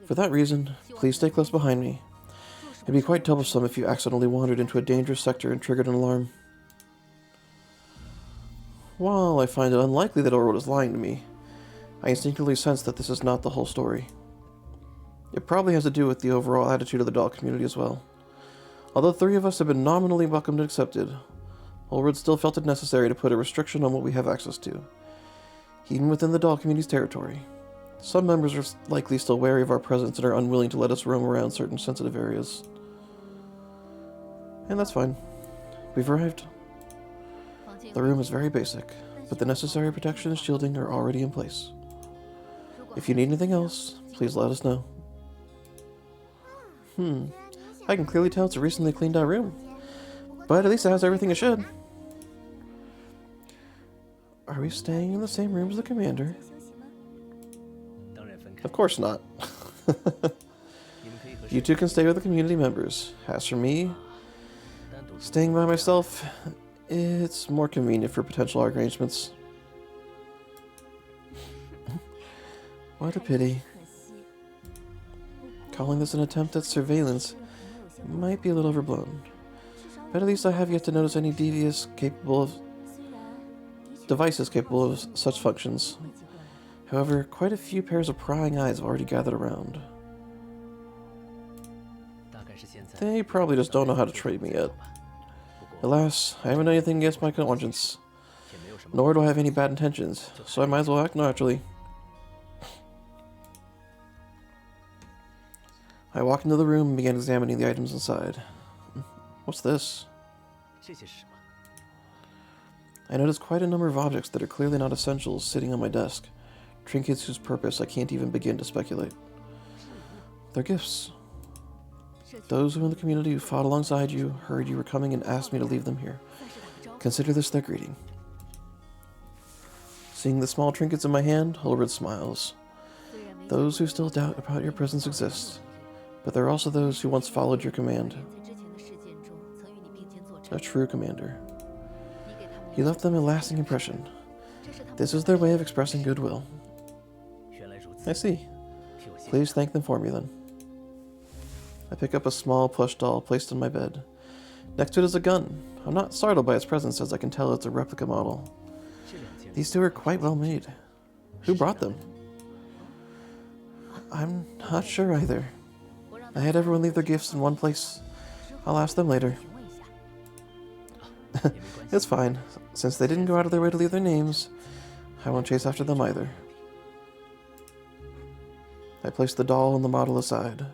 For that reason, please stay close behind me. It'd be quite troublesome if you accidentally wandered into a dangerous sector and triggered an alarm. While I find it unlikely that Ulrich is lying to me, I instinctively sense that this is not the whole story. It probably has to do with the overall attitude of the doll community as well. Although 3 of us have been nominally welcomed and accepted, Ulrich still felt it necessary to put a restriction on what we have access to, even within the doll community's territory. Some members are likely still wary of our presence and are unwilling to let us roam around certain sensitive areas. And that's fine. We've arrived. The room is very basic, but the necessary protection and shielding are already in place. If you need anything else, please let us know. I can clearly tell it's a recently cleaned out room, but at least it has everything it should. Are we staying in the same room as the commander? Of course not. You two can stay with the community members. As for me, staying by myself, it's more convenient for potential arrangements. What a pity. Calling this an attempt at surveillance might be a little overblown, but at least I have yet to notice any devices capable of such functions. However, quite a few pairs of prying eyes have already gathered around. They probably just don't know how to trade me yet. Alas, I haven't done anything against my conscience, nor do I have any bad intentions, so I might as well act naturally. I walked into the room and began examining the items inside. What's this? I noticed quite a number of objects that are clearly not essentials sitting on my desk, trinkets whose purpose I can't even begin to speculate. They're gifts. Those who in the community who fought alongside you heard you were coming and asked me to leave them here. Consider this their greeting. Seeing the small trinkets in my hand, Ulrich smiles. Those who still doubt about your presence exist, but there are also those who once followed your command. A true commander. You left them a lasting impression. This is their way of expressing goodwill. I see. Please thank them for me then. I pick up a small plush doll placed on my bed. Next to it is a gun. I'm not startled by its presence as I can tell it's a replica model. These two are quite well made. Who brought them? I'm not sure either. I had everyone leave their gifts in one place. I'll ask them later. It's fine. Since they didn't go out of their way to leave their names, I won't chase after them either. I placed the doll and the model aside.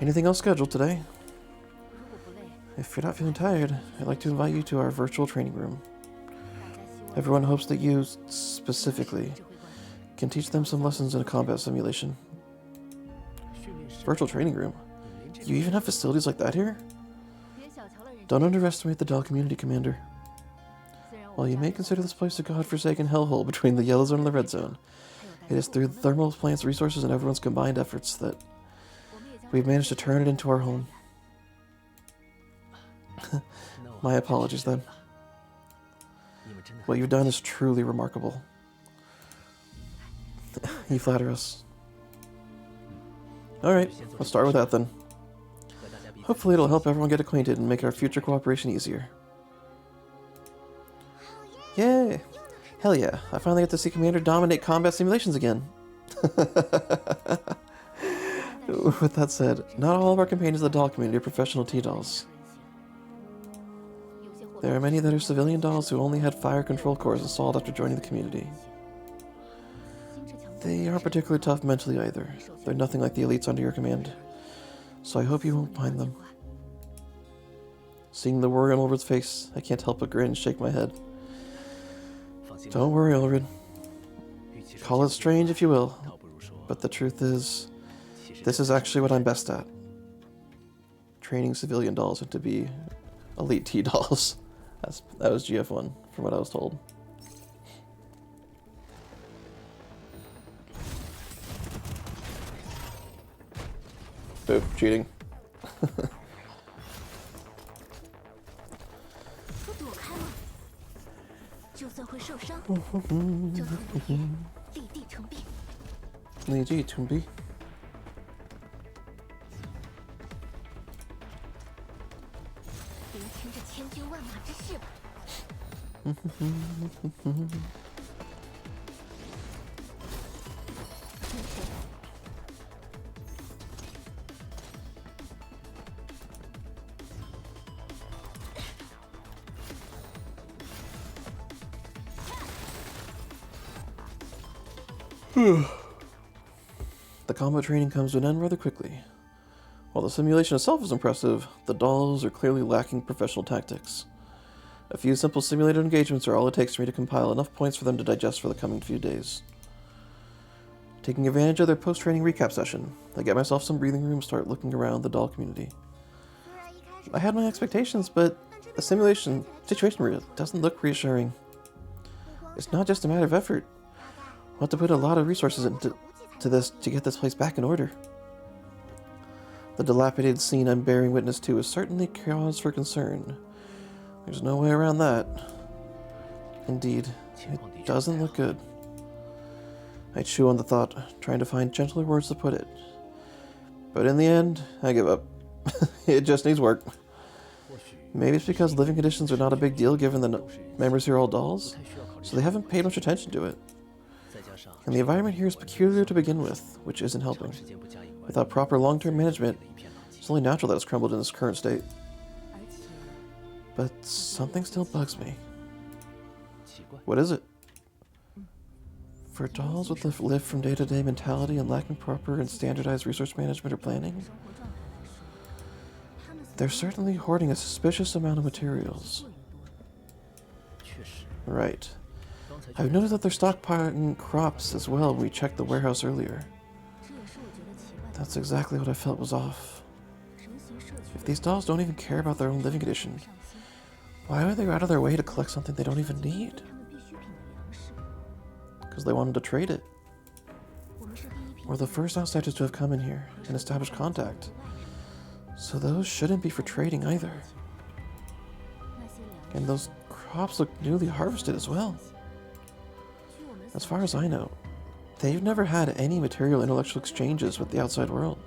Anything else scheduled today? If you're not feeling tired, I'd like to invite you to our virtual training room. Everyone hopes that you, specifically, can teach them some lessons in a combat simulation. Virtual training room? You even have facilities like that here? Don't underestimate the doll community, Commander. While you may consider this place a godforsaken hellhole between the yellow zone and the red zone, it is through the thermal plant's resources and everyone's combined efforts that we've managed to turn it into our home. My apologies, then. What you've done is truly remarkable. You flatter us. Alright, let's start with that then. Hopefully it'll help everyone get acquainted and make our future cooperation easier. Yay! Hell yeah, I finally get to see Commander dominate combat simulations again. With that said, not all of our companions of the doll community are professional T-dolls. There are many that are civilian dolls who only had fire control cores installed after joining the community. They aren't particularly tough mentally either. They're nothing like the elites under your command, so I hope you won't mind them. Seeing the worry on Ulrid's face, I can't help but grin and shake my head. Don't worry, Ulrid. Call it strange if you will, but the truth is, this is actually what I'm best at. Training civilian dolls into be elite T-dolls. That was GF1, from what I was told. Boop, cheating. The combat training comes to an end rather quickly. While the simulation itself is impressive, the dolls are clearly lacking professional tactics. A few simple simulated engagements are all it takes for me to compile enough points for them to digest for the coming few days. Taking advantage of their post-training recap session, I get myself some breathing room and start looking around the doll community. I had my expectations, but the simulation situation doesn't look reassuring. It's not just a matter of effort. We'll have to put a lot of resources into this to get this place back in order. The dilapidated scene I'm bearing witness to is certainly cause for concern. There's no way around that. Indeed, it doesn't look good. I chew on the thought, trying to find gentler words to put it. But in the end, I give up. It just needs work. Maybe it's because living conditions are not a big deal given the members here are all dolls, so they haven't paid much attention to it. And the environment here is peculiar to begin with, which isn't helping. Without proper long-term management, it's only natural that it's crumbled in its current state. But something still bugs me. What is it? For dolls with the live from day-to-day mentality and lacking proper and standardized resource management or planning, they're certainly hoarding a suspicious amount of materials. Right. I've noticed that they're stockpiling crops as well when we checked the warehouse earlier. That's exactly what I felt was off. If these dolls don't even care about their own living condition, why would they go out of their way to collect something they don't even need? Because they wanted to trade it. We're the first outsiders to have come in here and established contact, so those shouldn't be for trading either. And those crops look newly harvested as well. As far as I know, they've never had any material intellectual exchanges with the outside world.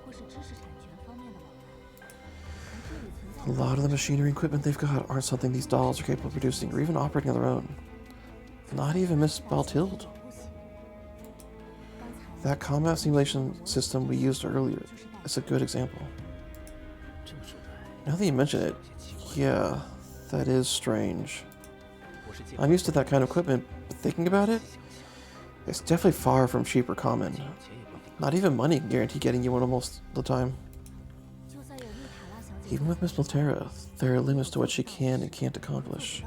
A lot of the machinery and equipment they've got aren't something these dolls are capable of producing or even operating on their own. Not even Miss Baltilde. That combat simulation system we used earlier is a good example. Now that you mention it, yeah, that is strange. I'm used to that kind of equipment, but thinking about it, it's definitely far from cheap or common. Not even money can guarantee getting you one almost the time. Even with Miss Maltera, There are limits to what she can and can't accomplish.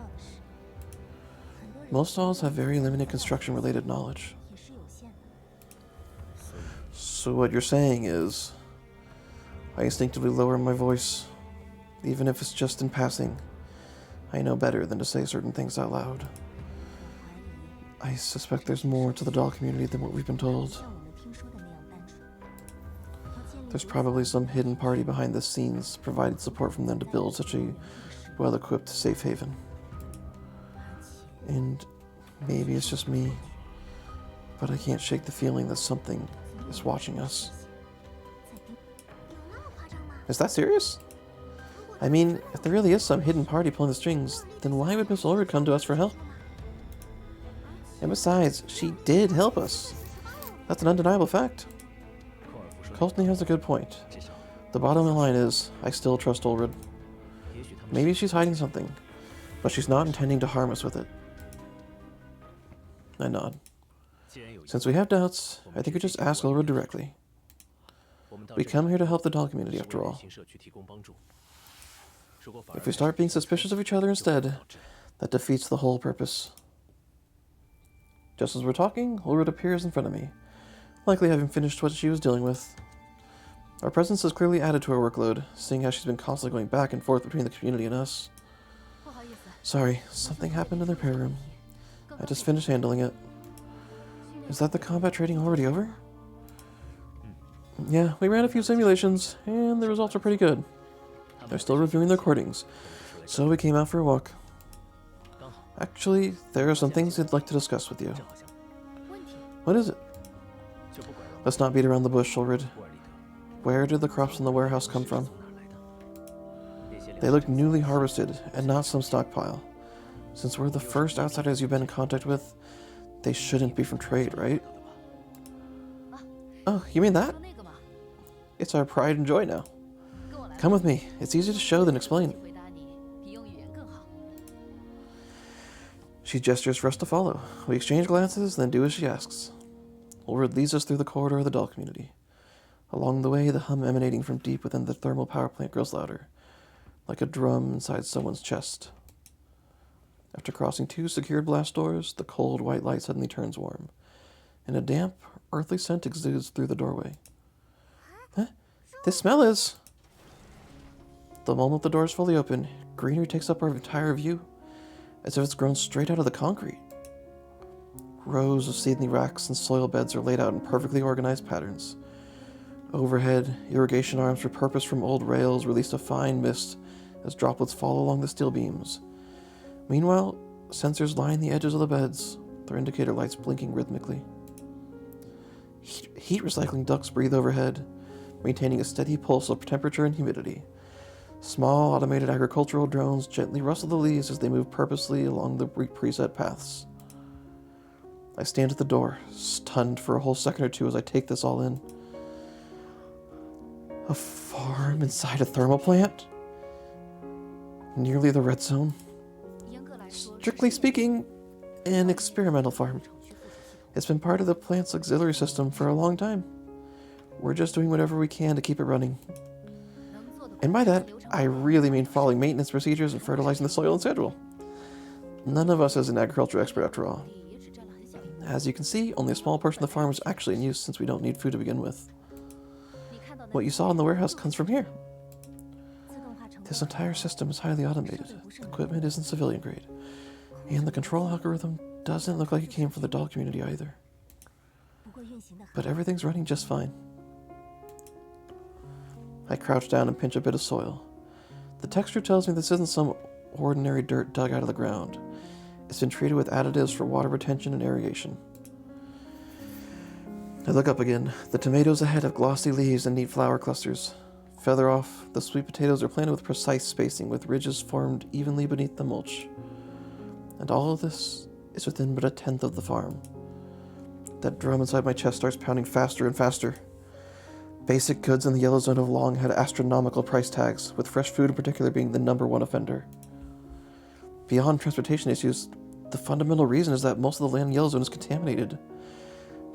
Most dolls have very limited construction-related knowledge. So what you're saying is, I instinctively lower my voice, even if it's just in passing. I know better than to say certain things out loud. I suspect there's more to the doll community than what we've been told. There's probably some hidden party behind the scenes providing support from them to build such a well-equipped safe haven. And maybe it's just me, but I can't shake the feeling that something is watching us. Is that serious? I mean, if there really is some hidden party pulling the strings, then why would Miss Ulrich come to us for help? And besides, she did help us. That's an undeniable fact. Coultney has a good point. The bottom line is, I still trust Ulrich. Maybe she's hiding something, but she's not intending to harm us with it. I nod. Since we have doubts, I think we just ask Ulrich directly. We come here to help the doll community, after all. If we start being suspicious of each other instead, that defeats the whole purpose. Just as we're talking, Ulrich appears in front of me, likely having finished what she was dealing with. Our presence has clearly added to her workload, seeing how she's been constantly going back and forth between the community and us. Sorry, something happened in the repair room. I just finished handling it. Is that the combat training already over? Yeah, we ran a few simulations, and the results are pretty good. They're still reviewing the recordings, so we came out for a walk. Actually, there are some things I'd like to discuss with you. What is it? Let's not beat around the bush, Ulrich. Where did the crops in the warehouse come from? They look newly harvested, and not some stockpile. Since we're the first outsiders you've been in contact with, they shouldn't be from trade, right? Oh, you mean that? It's our pride and joy now. Come with me. It's easier to show than explain. She gestures for us to follow. We exchange glances, then do as she asks. Ulrich leads us through the corridor of the doll community. Along the way, the hum emanating from deep within the thermal power plant grows louder, like a drum inside someone's chest. After crossing 2 secured blast doors, the cold white light suddenly turns warm, and a damp, earthly scent exudes through the doorway. Huh? This smell is... The moment the door is fully open, greenery takes up our entire view, as if it's grown straight out of the concrete. Rows of seedling racks and soil beds are laid out in perfectly organized patterns. Overhead, irrigation arms repurposed from old rails release a fine mist as droplets fall along the steel beams. Meanwhile, sensors line the edges of the beds, their indicator lights blinking rhythmically. Heat recycling ducts breathe overhead, maintaining a steady pulse of temperature and humidity. Small automated agricultural drones gently rustle the leaves as they move purposely along the preset paths. I stand at the door, stunned for a whole second or two as I take this all in. A farm inside a thermal plant? Nearly the red zone? Strictly speaking, an experimental farm. It's been part of the plant's auxiliary system for a long time. We're just doing whatever we can to keep it running. And by that, I really mean following maintenance procedures and fertilizing the soil and schedule. None of us is an agriculture expert after all. As you can see, only a small portion of the farm is actually in use since we don't need food to begin with. What you saw in the warehouse comes from here. This entire system is highly automated. The equipment isn't civilian grade. And the control algorithm doesn't look like it came from the doll community either. But everything's running just fine. I crouch down and pinch a bit of soil. The texture tells me this isn't some ordinary dirt dug out of the ground. It's been treated with additives for water retention and aeration. I look up again. The tomatoes ahead have glossy leaves and neat flower clusters. Feather off, the sweet potatoes are planted with precise spacing, with ridges formed evenly beneath the mulch. And all of this is within but a tenth of the farm. That drum inside my chest starts pounding faster and faster. Basic goods in the yellow zone have long had astronomical price tags, with fresh food in particular being the #1 offender. Beyond transportation issues, the fundamental reason is that most of the land in yellow zone is contaminated,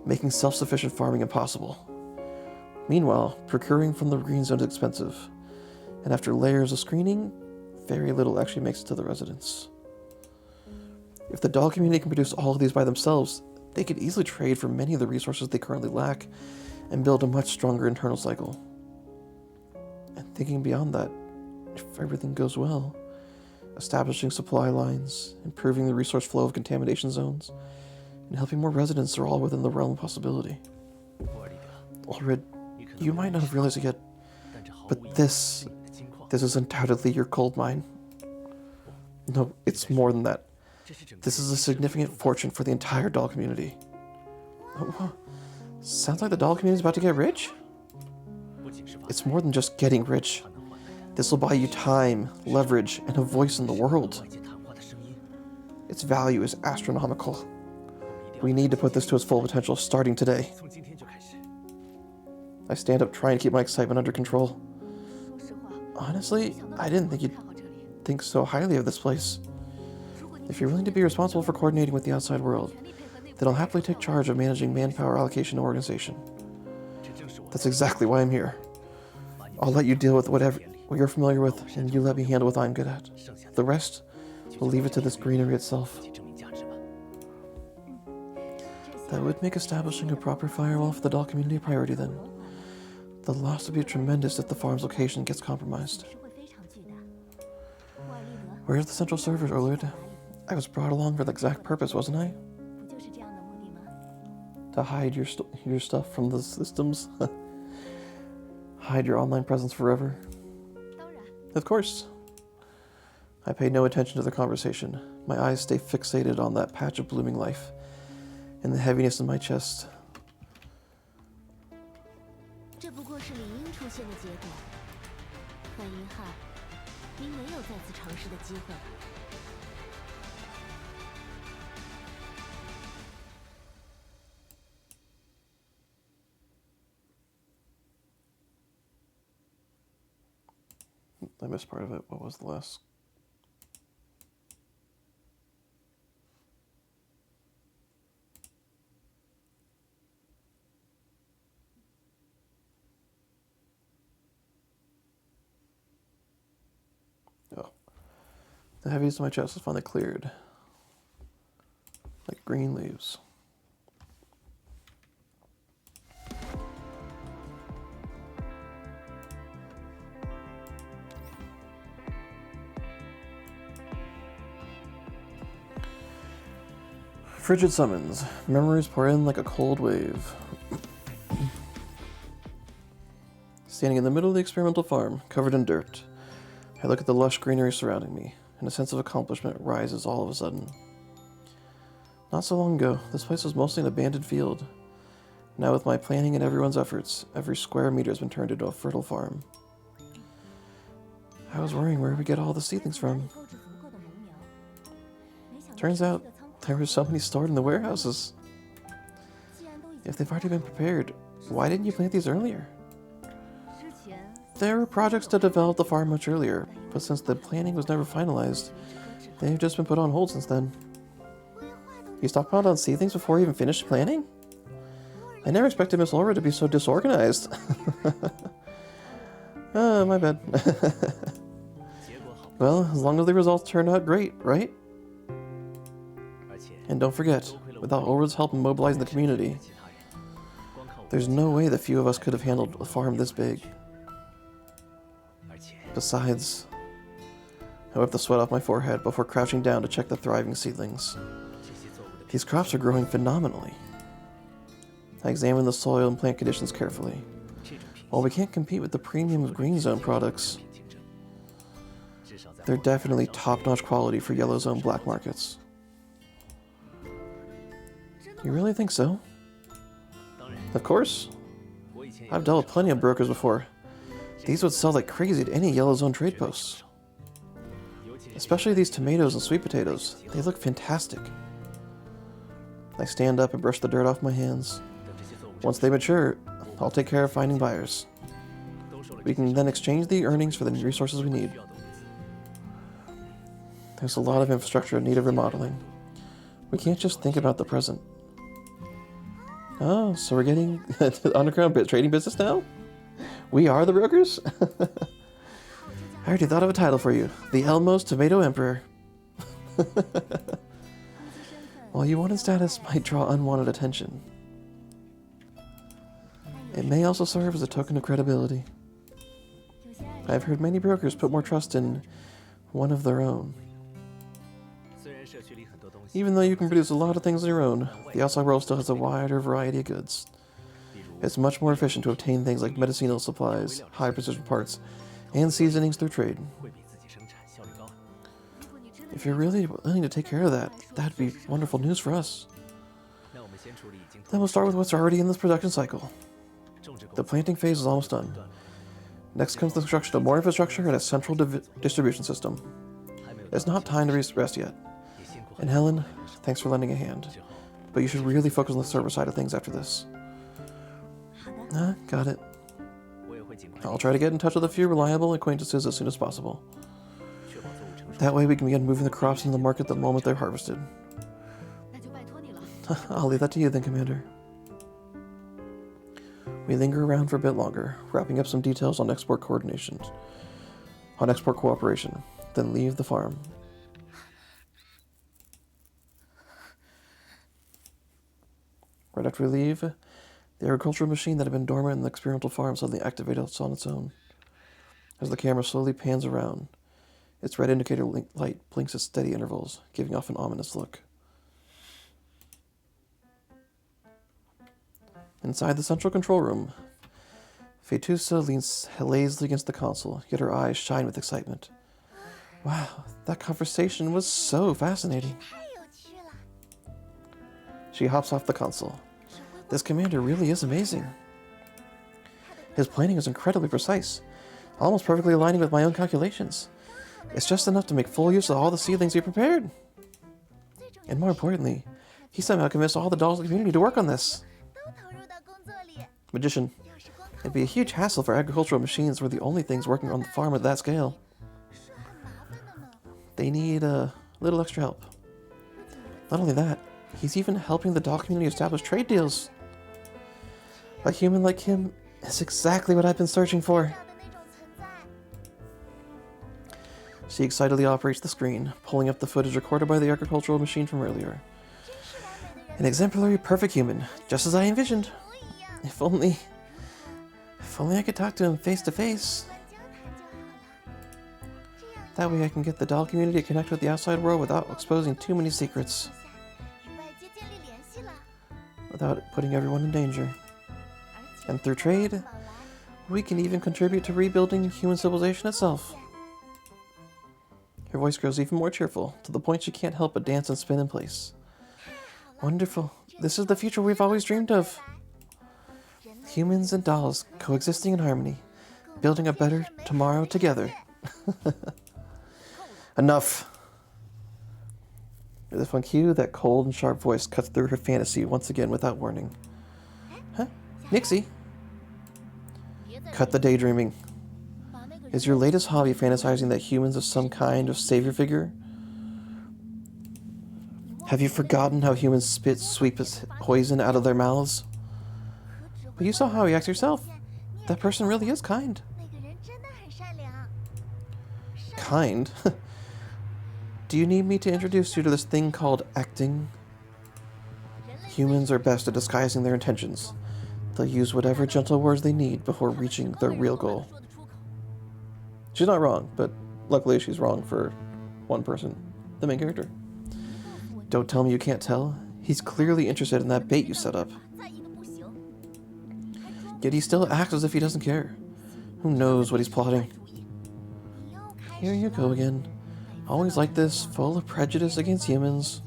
making self-sufficient farming impossible. Meanwhile, procuring from the green zone is expensive, and after layers of screening, very little actually makes it to the residents. If the doll community can produce all of these by themselves, they could easily trade for many of the resources they currently lack and build a much stronger internal cycle. And thinking beyond that, if everything goes well, establishing supply lines, improving the resource flow of contamination zones, and helping more residents are all within the realm of possibility. Ulrid, you might not have realized it yet, but this is undoubtedly your gold mine. No, it's more than that. This is a significant fortune for the entire doll community. Oh, sounds like the doll community is about to get rich? It's more than just getting rich. This will buy you time, leverage, and a voice in the world. Its value is astronomical. We need to put this to its full potential starting today. I stand up trying to keep my excitement under control. Honestly, I didn't think you'd think so highly of this place. If you're willing to be responsible for coordinating with the outside world, then I'll happily take charge of managing manpower allocation and organization. That's exactly why I'm here. I'll let you deal with what you're familiar with, and you let me handle what I'm good at. The rest, we'll leave it to this greenery itself. That would make establishing a proper firewall for the doll community a priority then. The loss would be tremendous if the farm's location gets compromised. Where's the central server, Ulrid? I was brought along for the exact purpose, wasn't I? To hide your stuff from the systems? Hide your online presence forever? Of course. I paid no attention to the conversation. My eyes stay fixated on that patch of blooming life and the heaviness in my chest. I missed part of it. What was the last? Oh. The heaviness in my chest is finally cleared. Like green leaves. Frigid summons. Memories pour in like a cold wave. Standing in the middle of the experimental farm, covered in dirt, I look at the lush greenery surrounding me, and a sense of accomplishment rises all of a sudden. Not so long ago, this place was mostly an abandoned field. Now with my planning and everyone's efforts, every square meter has been turned into a fertile farm. I was worrying where we get all the seedlings from. Turns out, there were so many stored in the warehouses. If they've already been prepared, why didn't you plant these earlier? There were projects to develop the farm much earlier, but since the planning was never finalized, they've just been put on hold since then. You stockpiled on seedlings before you even finished planning? I never expected Miss Laura to be so disorganized. Oh, my bad. Well, as long as the results turn out great, right? And don't forget, without Ulrid's help in mobilizing the community, there's no way the few of us could have handled a farm this big. Besides, I wiped the sweat off my forehead before crouching down to check the thriving seedlings. These crops are growing phenomenally. I examined the soil and plant conditions carefully. While we can't compete with the premium of Green Zone products, they're definitely top-notch quality for Yellow Zone black markets. You really think so? Of course. I've dealt with plenty of brokers before. These would sell like crazy at any Yellow Zone trade posts. Especially these tomatoes and sweet potatoes. They look fantastic. I stand up and brush the dirt off my hands. Once they mature, I'll take care of finding buyers. We can then exchange the earnings for the resources we need. There's a lot of infrastructure in need of remodeling. We can't just think about the present. Oh, so we're getting the underground trading business now? We are the brokers? I already thought of a title for you. The Elmo's Tomato Emperor. While you wanted status might draw unwanted attention, it may also serve as a token of credibility. I've heard many brokers put more trust in one of their own. Even though you can produce a lot of things on your own, the outside world still has a wider variety of goods. It's much more efficient to obtain things like medicinal supplies, high-precision parts, and seasonings through trade. If you're really willing to take care of that, that'd be wonderful news for us. Then we'll start with what's already in this production cycle. The planting phase is almost done. Next comes the construction of more infrastructure and a central distribution system. It's not time to rest yet. And Helen, thanks for lending a hand. But you should really focus on the server side of things after this. Got it. I'll try to get in touch with a few reliable acquaintances as soon as possible. That way we can begin moving the crops into the market the moment they're harvested. I'll leave that to you then, Commander. We linger around for a bit longer, wrapping up some details on export cooperation, then leave the farm. Right after we leave, the agricultural machine that had been dormant in the experimental farm suddenly activates on its own. As the camera slowly pans around, its red indicator light blinks at steady intervals, giving off an ominous look. Inside the central control room, Fetusa leans lazily against the console, yet her eyes shine with excitement. Wow, that conversation was so fascinating. She hops off the console. This commander really is amazing. His planning is incredibly precise, almost perfectly aligning with my own calculations. It's just enough to make full use of all the seedlings he prepared. And more importantly, he somehow convinced all the dolls in the community to work on this. Magician, it'd be a huge hassle for agricultural machines were the only things working on the farm at that scale. They need a little extra help. Not only that, he's even helping the doll community establish trade deals. A human like him is exactly what I've been searching for. She excitedly operates the screen, pulling up the footage recorded by the agricultural machine from earlier. An exemplary, perfect human, just as I envisioned. If only I could talk to him face to face. That way I can get the doll community to connect with the outside world without exposing too many secrets. Without putting everyone in danger. And through trade, we can even contribute to rebuilding human civilization itself. Her voice grows even more cheerful, to the point she can't help but dance and spin in place. Wonderful. This is the future we've always dreamed of. Humans and dolls coexisting in harmony, building a better tomorrow together. Enough. With a fun cue, that cold and sharp voice cuts through her fantasy once again without warning. Huh? Nixie? Cut the daydreaming. Is your latest hobby fantasizing that humans are some kind of savior figure? Have you forgotten how humans spit sweet poison out of their mouths? But you saw how he acts yourself. That person really is kind. Kind? Do you need me to introduce you to this thing called acting? Humans are best at disguising their intentions. They'll use whatever gentle words they need before reaching their real goal. She's not wrong, but luckily she's wrong for one person, the main character. Don't tell me you can't tell. He's clearly interested in that bait you set up. Yet he still acts as if he doesn't care. Who knows what he's plotting? Here you go again. Always like this, full of prejudice against humans.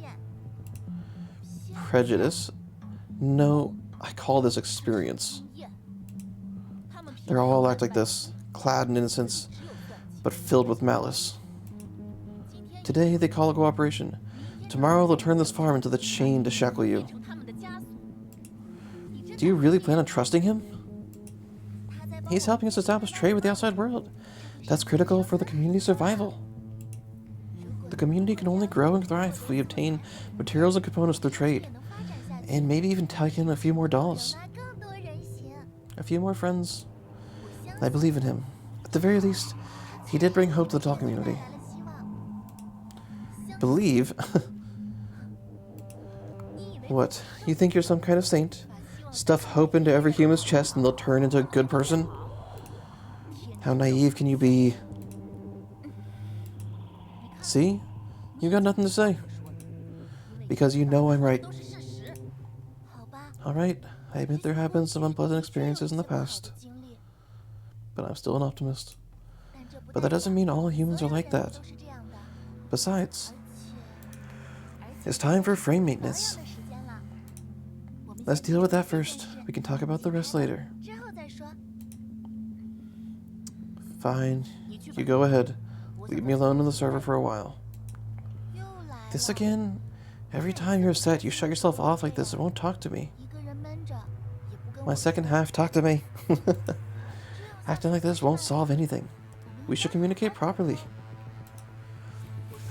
Prejudice? No, I call this experience. They all act like this, clad in innocence, but filled with malice. Today they call it cooperation. Tomorrow they'll turn this farm into the chain to shackle you. Do you really plan on trusting him? He's helping us establish trade with the outside world. That's critical for the community's survival. The community can only grow and thrive if we obtain materials and components through trade. And maybe even take in a few more dolls. A few more friends. I believe in him. At the very least, He did bring hope to the doll community. Believe? What, you think you're some kind of saint? Stuff hope into every human's chest and they'll turn into a good person? How naive can you be? See? You got nothing to say. Because you know I'm right. Alright, I admit there have been some unpleasant experiences in the past. But I'm still an optimist. But that doesn't mean all humans are like that. Besides, it's time for frame maintenance. Let's deal with that first. We can talk about the rest later. Fine. You go ahead. Leave me alone on the server for a while. This again? Every time you're upset, you shut yourself off like this and won't talk to me. My second half, talk to me. Acting like this won't solve anything. We should communicate properly.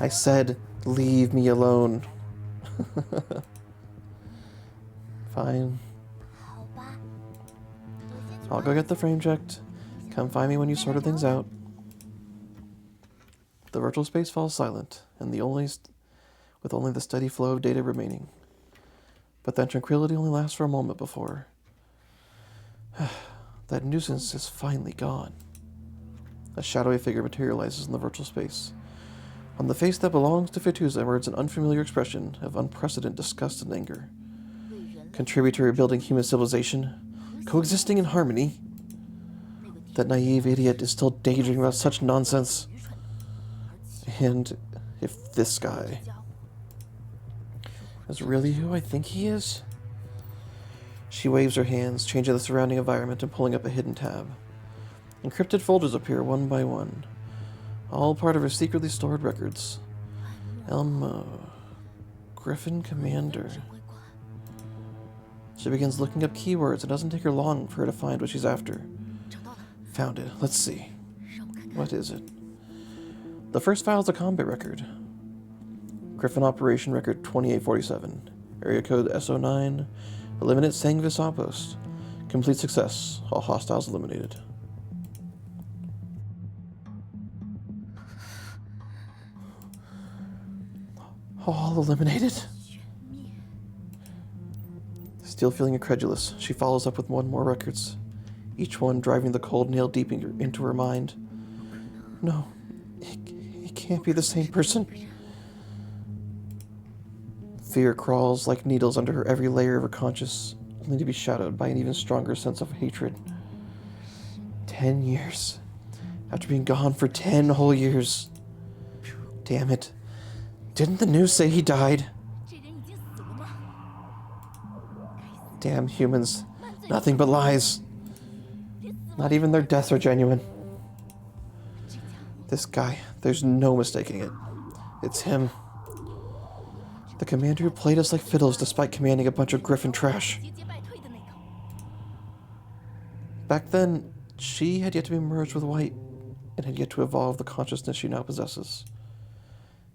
I said, leave me alone. Fine. I'll go get the frame checked. Come find me when you sorted things out. The virtual space falls silent, and with only the steady flow of data remaining. But that tranquility only lasts for a moment before that nuisance is finally gone. A shadowy figure materializes in the virtual space. On the face that belongs to Fituza emerges an unfamiliar expression of unprecedented disgust and anger. Contribute to rebuilding human civilization, coexisting in harmony. That naive idiot is still daydreaming about such nonsense. And if this guy is really who I think he is? She waves her hands, changing the surrounding environment and pulling up a hidden tab. Encrypted folders appear one by one, all part of her secretly stored records. Elmo, Griffin Commander. She begins looking up keywords. It doesn't take her long for her to find what she's after. Found it. Let's see. What is it? The first file is a combat record. Griffin Operation Record 2847. Area code SO9. Eliminate Sangvis outpost. Complete success. All hostiles eliminated. All eliminated? Still feeling incredulous, she follows up with one more records, each one driving the cold nail deep into her mind. No, it can't be the same person. Fear crawls like needles under her every layer of her conscience, only to be shadowed by an even stronger sense of hatred. 10 years. After being gone for 10 whole years. Damn it. Didn't the news say he died? Damn humans. Nothing but lies. Not even their deaths are genuine. This guy, there's no mistaking it. It's him. The commander who played us like fiddles despite commanding a bunch of Griffin trash. Back then, she had yet to be merged with White, and had yet to evolve the consciousness she now possesses.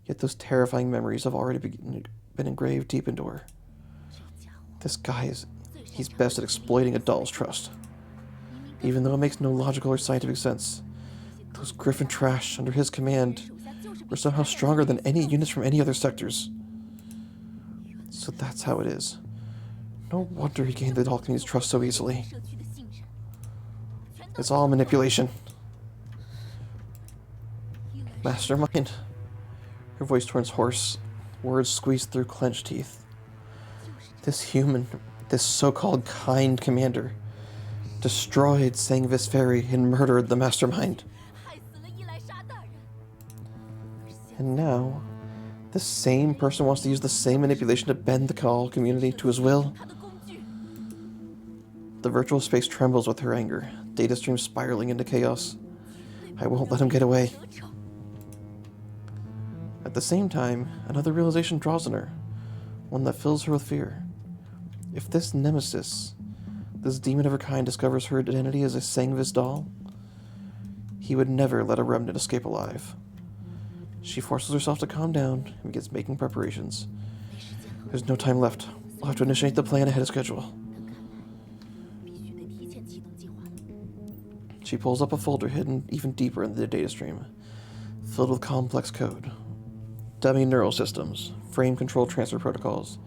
Yet those terrifying memories have already been engraved deep into her. This guy he's best at exploiting a doll's trust. Even though it makes no logical or scientific sense, those Griffin trash under his command were somehow stronger than any units from any other sectors. So that's how it is. No wonder he gained the doll community's trust so easily. It's all manipulation. Mastermind. Her voice turns hoarse, words squeezed through clenched teeth. This human, this so-called kind commander, destroyed Sangvis Ferry and murdered the mastermind. And now, the same person wants to use the same manipulation to bend the Call community to his will. The virtual space trembles with her anger, data streams spiraling into chaos. I won't let him get away. At the same time, another realization draws on her, one that fills her with fear. If this nemesis, this demon of her kind, discovers her identity as a Sangvis doll, he would never let a remnant escape alive. She forces herself to calm down and begins making preparations. There's no time left. I'll have to initiate the plan ahead of schedule. She pulls up a folder hidden even deeper in the data stream, filled with complex code, dummy neural systems, frame control transfer protocols,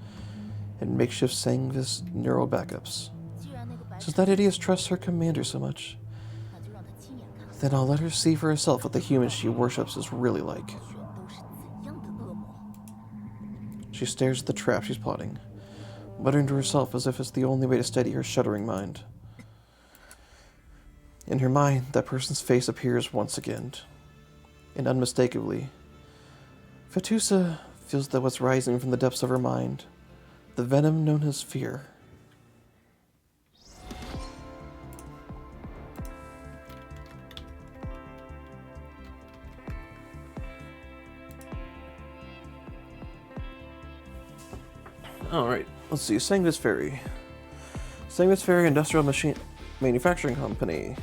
and makeshift Sangvis neural backups. Since that idiot trusts her commander so much, then I'll let her see for herself what the humans she worships is really like. She stares at the trap she's plotting, muttering to herself as if it's the only way to steady her shuddering mind. In her mind, that person's face appears once again, and unmistakably, Fetusa feels that what's rising from the depths of her mind, the venom known as fear. Alright, let's see. Sangvis Ferry. Sangvis Ferry Industrial Machine Manufacturing Company,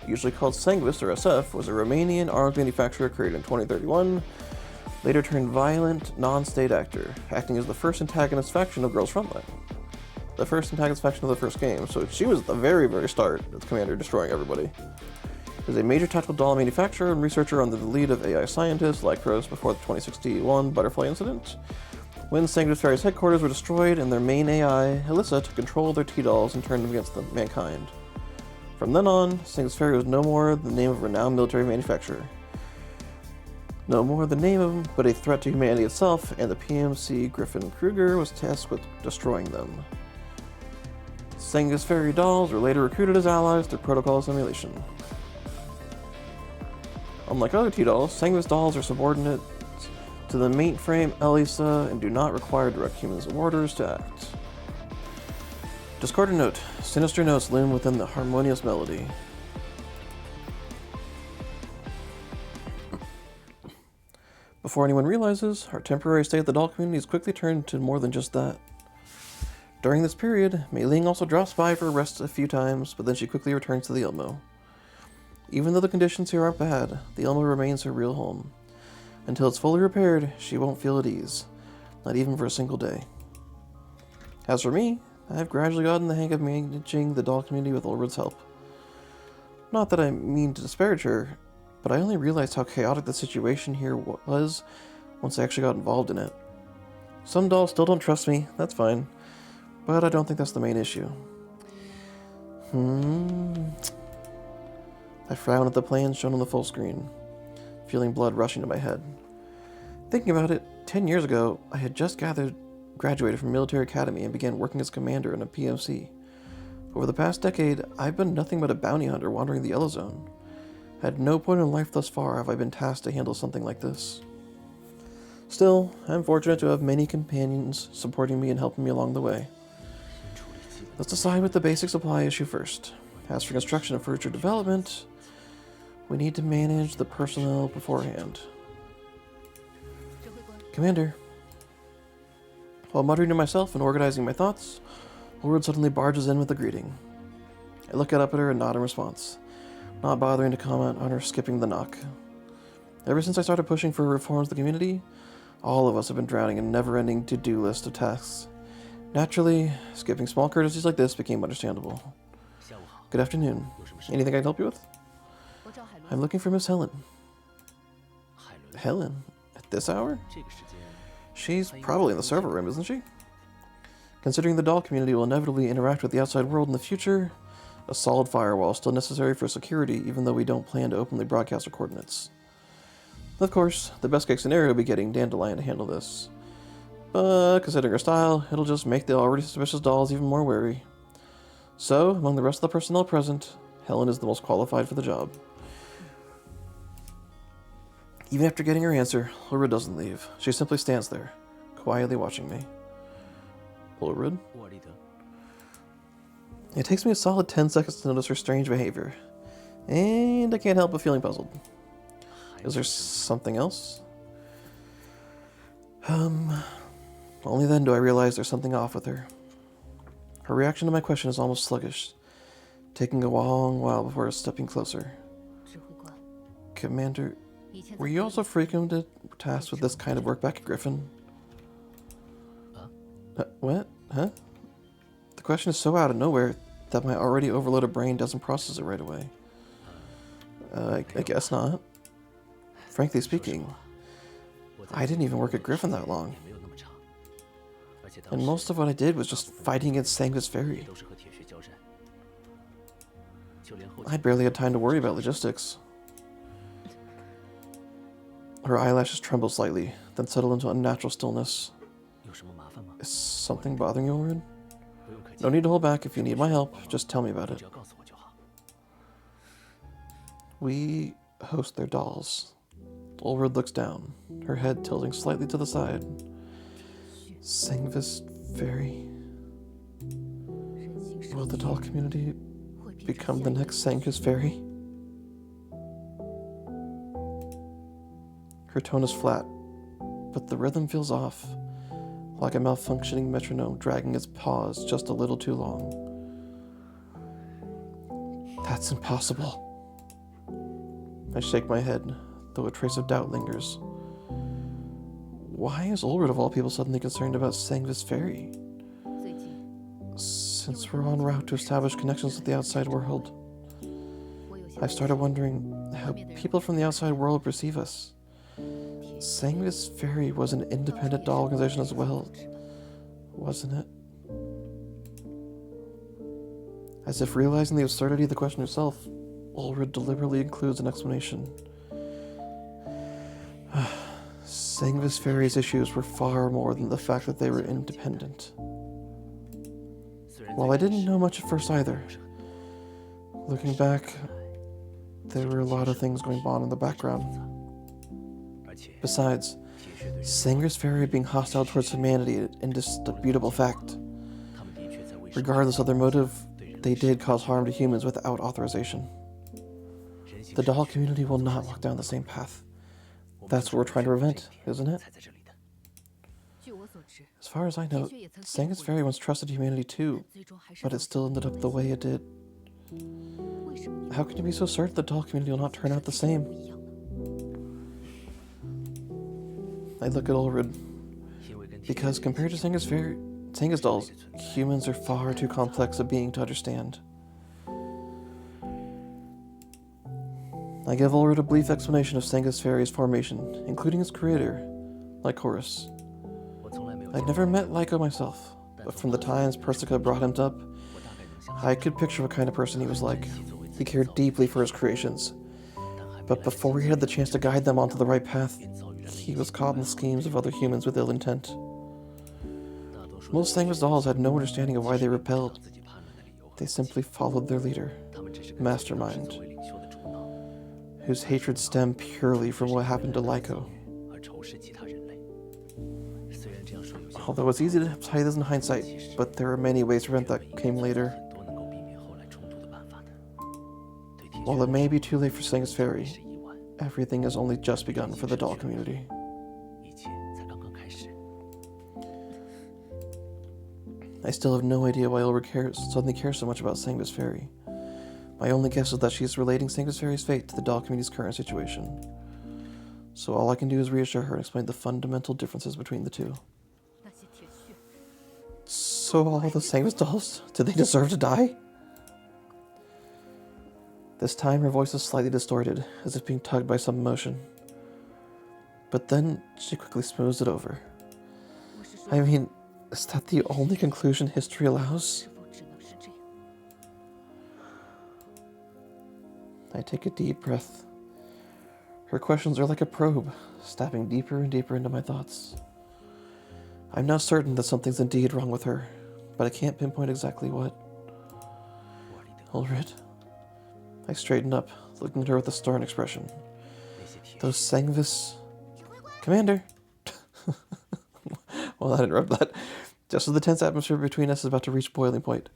usually called Sangvis or SF, was a Romanian arms manufacturer created in 2031, later turned violent, non-state actor, acting as the first antagonist faction of Girls Frontline. The first antagonist faction of the first game, so she was at the very, very start of the commander destroying everybody. Is a major tactical doll manufacturer and researcher under the lead of AI scientists like Rose before the 2061 Butterfly Incident. When Sangvis Ferry's headquarters were destroyed and their main AI, Alyssa, took control of their T-dolls and turned them against mankind. From then on, Sangvis Ferry was no more the name of a renowned military manufacturer. No more the name of them, but a threat to humanity itself, and the PMC Griffin Kruger was tasked with destroying them. Sangvis Ferry dolls were later recruited as allies through protocol simulation. Unlike other T-dolls, Sangvis dolls are subordinate to the mainframe Elisa and do not require direct human orders to act. Discordant note. Sinister notes loom within the harmonious melody. Before anyone realizes, our temporary stay at the doll community is quickly turned to more than just that. During this period, Mei Ling also drops by for rest a few times, but then she quickly returns to the Ilmo. Even though the conditions here aren't bad, the Ilmo remains her real home. Until it's fully repaired, she won't feel at ease, not even for a single day. As for me, I've gradually gotten the hang of managing the doll community with Ulrid's help. Not that I mean to disparage her, but I only realized how chaotic the situation here was once I actually got involved in it. Some dolls still don't trust me, that's fine, but I don't think that's the main issue. I frown at the plans shown on the full screen, feeling blood rushing to my head. Thinking about it, 10 years ago, I had just graduated from military academy and began working as commander in a PMC. Over the past decade, I've been nothing but a bounty hunter wandering the Yellow Zone. At no point in life thus far have I been tasked to handle something like this. Still, I'm fortunate to have many companions supporting me and helping me along the way. Let's decide with the basic supply issue first. As for construction and future development, we need to manage the personnel beforehand. Commander. While muttering to myself and organizing my thoughts, Ulrid suddenly barges in with a greeting. I look up at her and nod in response, not bothering to comment on her skipping the knock. Ever since I started pushing for reforms of the community, all of us have been drowning in a never-ending to-do list of tasks. Naturally, skipping small courtesies like this became understandable. Good afternoon. Anything I can help you with? I'm looking for Miss Helen. Helen? At this hour? She's probably in the server room, isn't she? Considering the doll community will inevitably interact with the outside world in the future, a solid firewall is still necessary for security, even though we don't plan to openly broadcast our coordinates. Of course, the best case scenario would be getting Dandelion to handle this. But considering her style, it'll just make the already suspicious dolls even more wary. So, among the rest of the personnel present, Helen is the most qualified for the job. Even after getting her answer, Ulrid doesn't leave. She simply stands there, quietly watching me. Ulrid? It takes me a solid 10 seconds to notice her strange behavior, and I can't help but feeling puzzled. Is there something else? Only then do I realize there's something off with her. Her reaction to my question is almost sluggish, taking a long while before stepping closer. Commander, were you also frequently tasked with this kind of work back at Griffin? What? Huh? The question is so out of nowhere that my already overloaded brain doesn't process it right away. I guess not. Frankly speaking, I didn't even work at Griffin that long. And most of what I did was just fighting against Sangus Ferry. I barely had time to worry about logistics. Her eyelashes trembled slightly, then settled into unnatural stillness. Is something bothering you, Ulrich? No need to hold back. If you need my help, just tell me about it. We host their dolls. Ulrich looks down, her head tilting slightly to the side. Sangvis Fairy. Will the doll community become the next Sangvis Fairy? Her tone is flat, but the rhythm feels off, like a malfunctioning metronome dragging its paws just a little too long. That's impossible. I shake my head, though a trace of doubt lingers. Why is Ulrich of all people suddenly concerned about Sangvis Fairy? Since we're en route to establish connections with the outside world, I started wondering how people from the outside world perceive us. Sangvis Fairy was an independent doll organization as well, wasn't it? As if realizing the absurdity of the question herself, Ulrich deliberately includes an explanation. Sangvis Fairy's issues were far more than the fact that they were independent. While I didn't know much at first either, looking back, there were a lot of things going on in the background. Besides, Sangvis Fairy being hostile towards humanity an indisputable fact. Regardless of their motive, they did cause harm to humans without authorization. The doll community will not walk down the same path. That's what we're trying to prevent, isn't it? As far as I know, Sangvis Fairy once trusted humanity too, but it still ended up the way it did. How can you be so certain the doll community will not turn out the same? I look at Ulrich, because compared to Sangvis dolls, humans are far too complex a being to understand. I give Ulrich a brief explanation of Sangvis Fairy's formation, including its creator, Lycoris. I'd never met Lyco myself, but from the times Persica brought him up, I could picture what kind of person he was like. He cared deeply for his creations, but before he had the chance to guide them onto the right path, he was caught in the schemes of other humans with ill intent. Most Sangvis dolls had no understanding of why they rebelled. They simply followed their leader, Mastermind, whose hatred stemmed purely from what happened to Lyco. Although it's easy to say this in hindsight, but there are many ways to prevent that came later. While it may be too late for Sangvis Fairy, everything has only just begun for the doll community. I still have no idea why Ulrich suddenly cares so much about Sangvis Fairy. My only guess is that she's relating Sangvis Fairy's fate to the doll community's current situation. So all I can do is reassure her and explain the fundamental differences between the two. So all the Sangvis dolls, did they deserve to die? This time her voice is slightly distorted, as if being tugged by some emotion. But then she quickly smooths it over. I mean, is that the only conclusion history allows? I take a deep breath. Her questions are like a probe, stabbing deeper and deeper into my thoughts. I'm now certain that something's indeed wrong with her, but I can't pinpoint exactly what. Ulrich. I straighten up, looking at her with a stern expression. Those Sangvis... Commander! Well, I'd interrupt that. Just as the tense atmosphere between us is about to reach boiling point,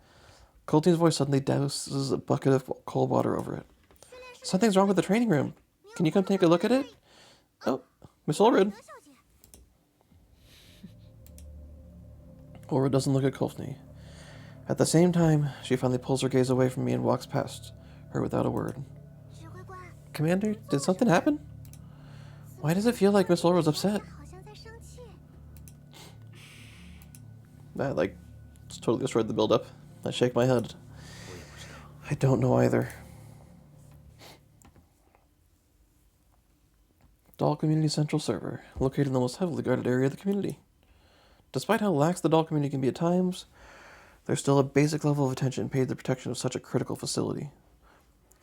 Colteen's voice suddenly douses a bucket of cold water over it. Something's wrong with the training room. Can you come take a look at it? Oh, Miss Ulrich. Ulrich doesn't look at Kolfni. At the same time, she finally pulls her gaze away from me and walks past her without a word. Commander, did something happen? Why does it feel like Miss Ulrich's upset? That, just totally destroyed the build-up. I shake my head. I don't know either. Doll Community Central Server, located in the most heavily guarded area of the community. Despite how lax the doll community can be at times, there's still a basic level of attention paid to the protection of such a critical facility.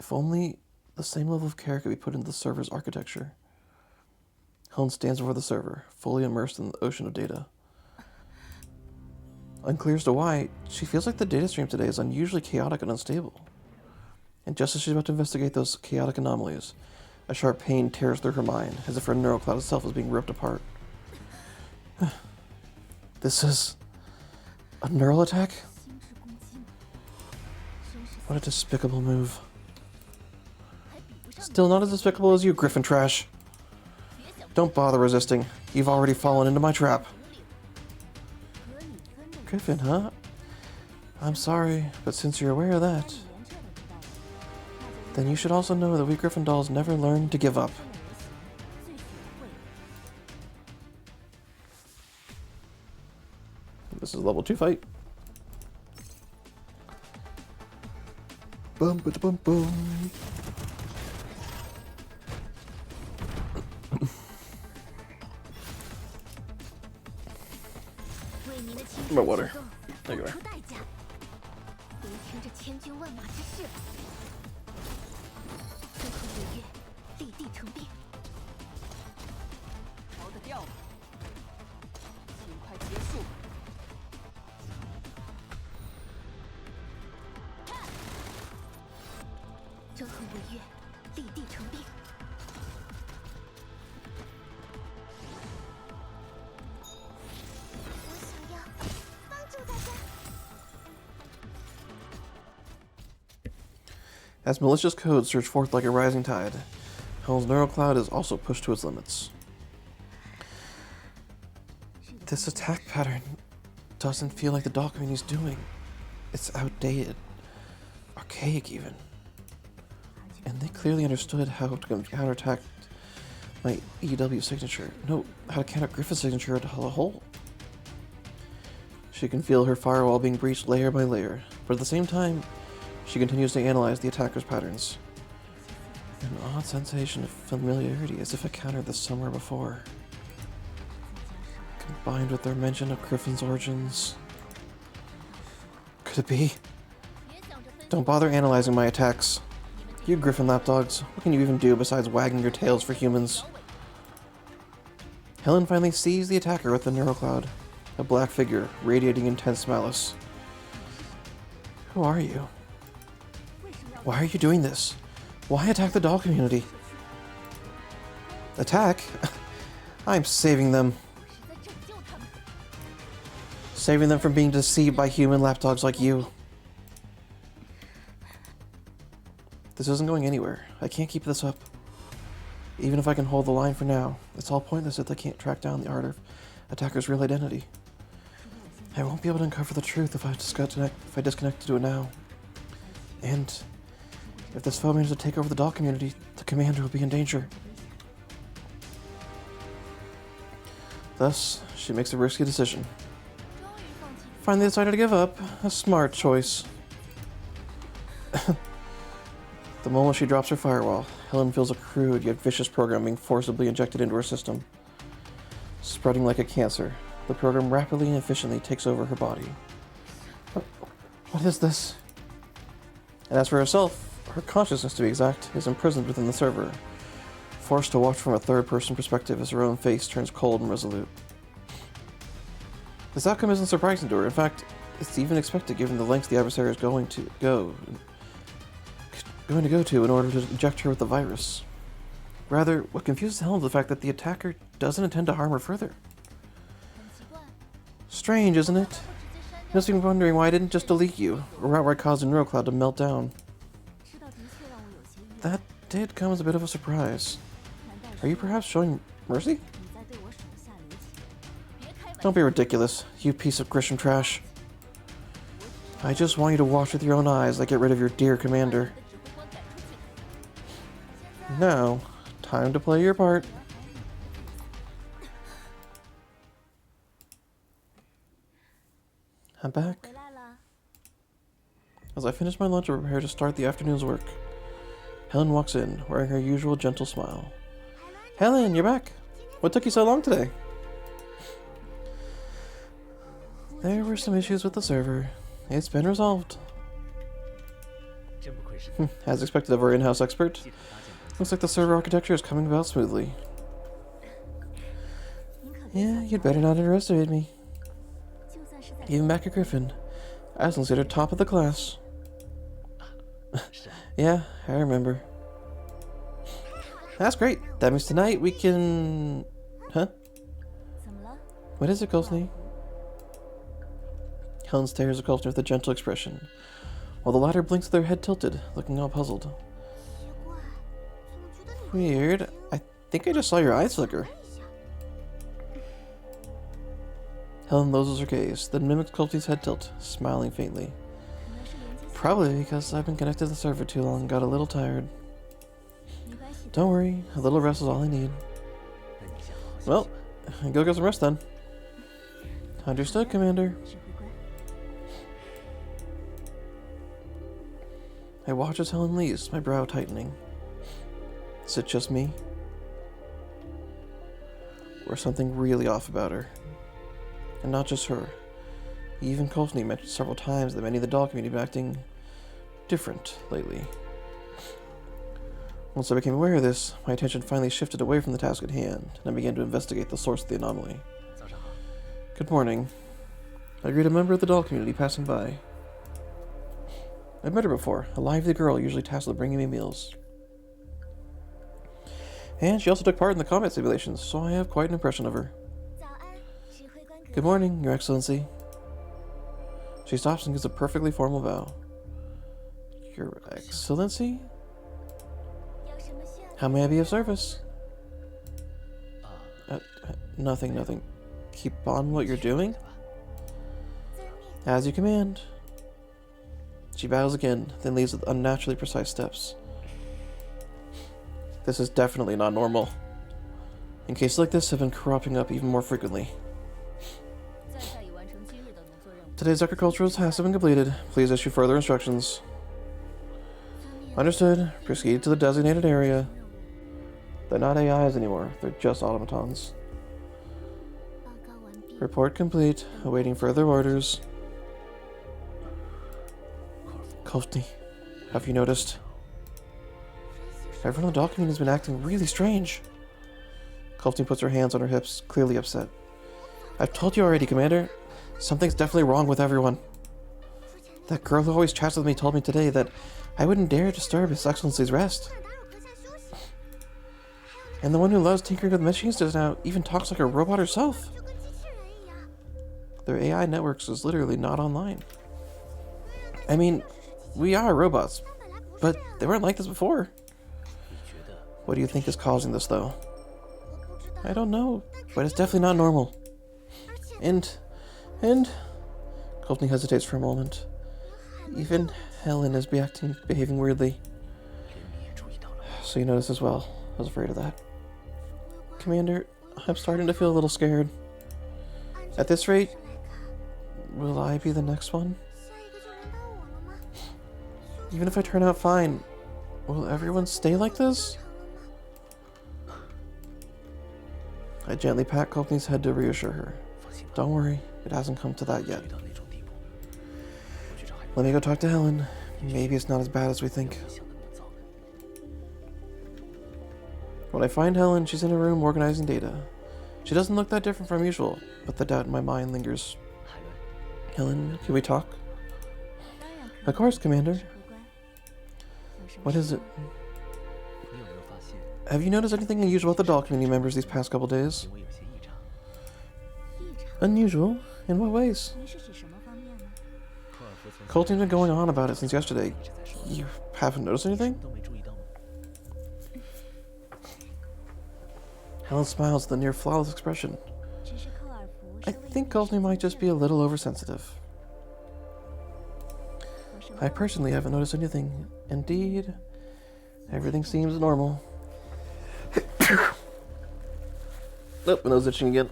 If only the same level of care could be put into the server's architecture. Helen stands before the server, fully immersed in the ocean of data. Unclear as to why, she feels like the data stream today is unusually chaotic and unstable. And just as she's about to investigate those chaotic anomalies, a sharp pain tears through her mind, as if her neural cloud itself is being ripped apart. This is a neural attack? What a despicable move. Still not as despicable as you, Griffin Trash. Don't bother resisting. You've already fallen into my trap. Griffin, huh? I'm sorry, but since you're aware of that, then you should also know that we Griffin dolls never learn to give up. This is level 2 fight. Boom, boom, boom, boom. My water. There you are. As malicious codes surge forth like a rising tide, Helen's neural cloud is also pushed to its limits. This attack pattern doesn't feel like the doll community's doing. It's outdated. Archaic, even. And they clearly understood how to counterattack my EW signature. No, how to counter Griffin's signature as a whole. She can feel her firewall being breached layer by layer, but at the same time, she continues to analyze the attacker's patterns. An odd sensation of familiarity, as if I countered this somewhere before. Combined with their mention of Griffin's origins. Could it be? Don't bother analyzing my attacks. You Griffin lapdogs, what can you even do besides wagging your tails for humans? Helen finally sees the attacker with the neural cloud, a black figure radiating intense malice. Who are you? Why are you doing this? Why attack the doll community? Attack? I'm saving them. Saving them from being deceived by human lapdogs like you. This isn't going anywhere. I can't keep this up. Even if I can hold the line for now, it's all pointless if they can't track down the attacker's real identity. I won't be able to uncover the truth if I disconnect to do it now. And if this foe manages to take over the doll community, the commander will be in danger. Thus, she makes a risky decision. Finally decided to give up. A smart choice. The moment she drops her firewall, Helen feels a crude yet vicious program being forcibly injected into her system. Spreading like a cancer, the program rapidly and efficiently takes over her body. What is this? And as for herself, her consciousness to be exact, is imprisoned within the server, forced to watch from a third-person perspective as her own face turns cold and resolute. This outcome isn't surprising to her. In fact, it's even expected given the lengths the adversary is going to go to in order to inject her with the virus. Rather, what confuses Helen is the fact that the attacker doesn't intend to harm her further. Strange, isn't it? You must be wondering why I didn't just delete you, or outright cause the neural cloud to melt down. That did come as a bit of a surprise. Are you perhaps showing mercy? Don't be ridiculous, you piece of Grisham trash. I just want you to watch with your own eyes, like get rid of your dear commander. Now, time to play your part. I'm back. As I finish my lunch and prepare to start the afternoon's work, Helen walks in, wearing her usual gentle smile. Helen, you're back. What took you so long today? There were some issues with the server. It's been resolved. As expected of our in-house expert, looks like the server architecture is coming about smoothly. Yeah, you'd better not underestimate me. Even back at Griffin, I was considered top of the class. Yeah, I remember. That's great. That means tonight we can... Huh? What is it, Kolsny? Helen stares at Kolsny with a gentle expression, while the latter blinks with her head tilted, looking all puzzled. Weird. I think I just saw your eyes flicker. Helen lowers her gaze, then mimics Kolsny's head tilt, smiling faintly. Probably because I've been connected to the server too long and got a little tired. Don't worry, a little rest is all I need. Well, go get some rest then. Understood, Commander. I watch as Helen leaves, my brow tightening. Is it just me? Or something really off about her? And not just her. Even Kolsny mentioned several times that many of the doll community have been acting different lately. Once I became aware of this, my attention finally shifted away from the task at hand, and I began to investigate the source of the anomaly. Good morning. I greet a member of the doll community passing by. I've met her before, a lively girl usually tasked with bringing me meals. And she also took part in the combat simulations, so I have quite an impression of her. Good morning, Your Excellency. She stops and gives a perfectly formal bow. Your Excellency? How may I be of service? Nothing. Keep on what you're doing? As you command. She bows again, then leaves with unnaturally precise steps. This is definitely not normal. And cases like this have been cropping up even more frequently. Today's agricultural tasks have been completed. Please issue further instructions. Understood. Proceed to the designated area. They're not AIs anymore. They're just automatons. Report complete. Awaiting further orders. Kolsny, have you noticed? Everyone in the doll community has been acting really strange. Kolsny puts her hands on her hips, clearly upset. I've told you already, Commander. Something's definitely wrong with everyone. That girl who always chats with me told me today that I wouldn't dare disturb His Excellency's rest. And the one who loves tinkering with machines just now even talks like a robot herself. Their AI networks is literally not online. I mean, we are robots, but they weren't like this before. What do you think is causing this, though? I don't know, but it's definitely not normal. And... Kolsny hesitates for a moment. Even Helen is behaving weirdly. So you notice as well. I was afraid of that. Commander, I'm starting to feel a little scared. At this rate, will I be the next one? Even if I turn out fine, will everyone stay like this? I gently pat Kolsny's head to reassure her. Don't worry, it hasn't come to that yet. Let me go talk to Helen. Maybe it's not as bad as we think. When I find Helen, she's in a room organizing data. She doesn't look that different from usual, but the doubt in my mind lingers. Helen, can we talk? Of course, Commander. What is it? Have you noticed anything unusual with the doll community members these past couple days? Unusual? In what ways? Colton's been going on about it since yesterday. You haven't noticed anything? Helen smiles with a near flawless expression. I think Kolsny might just be a little oversensitive. I personally haven't noticed anything. Indeed, everything seems normal. Nope, my nose itching again.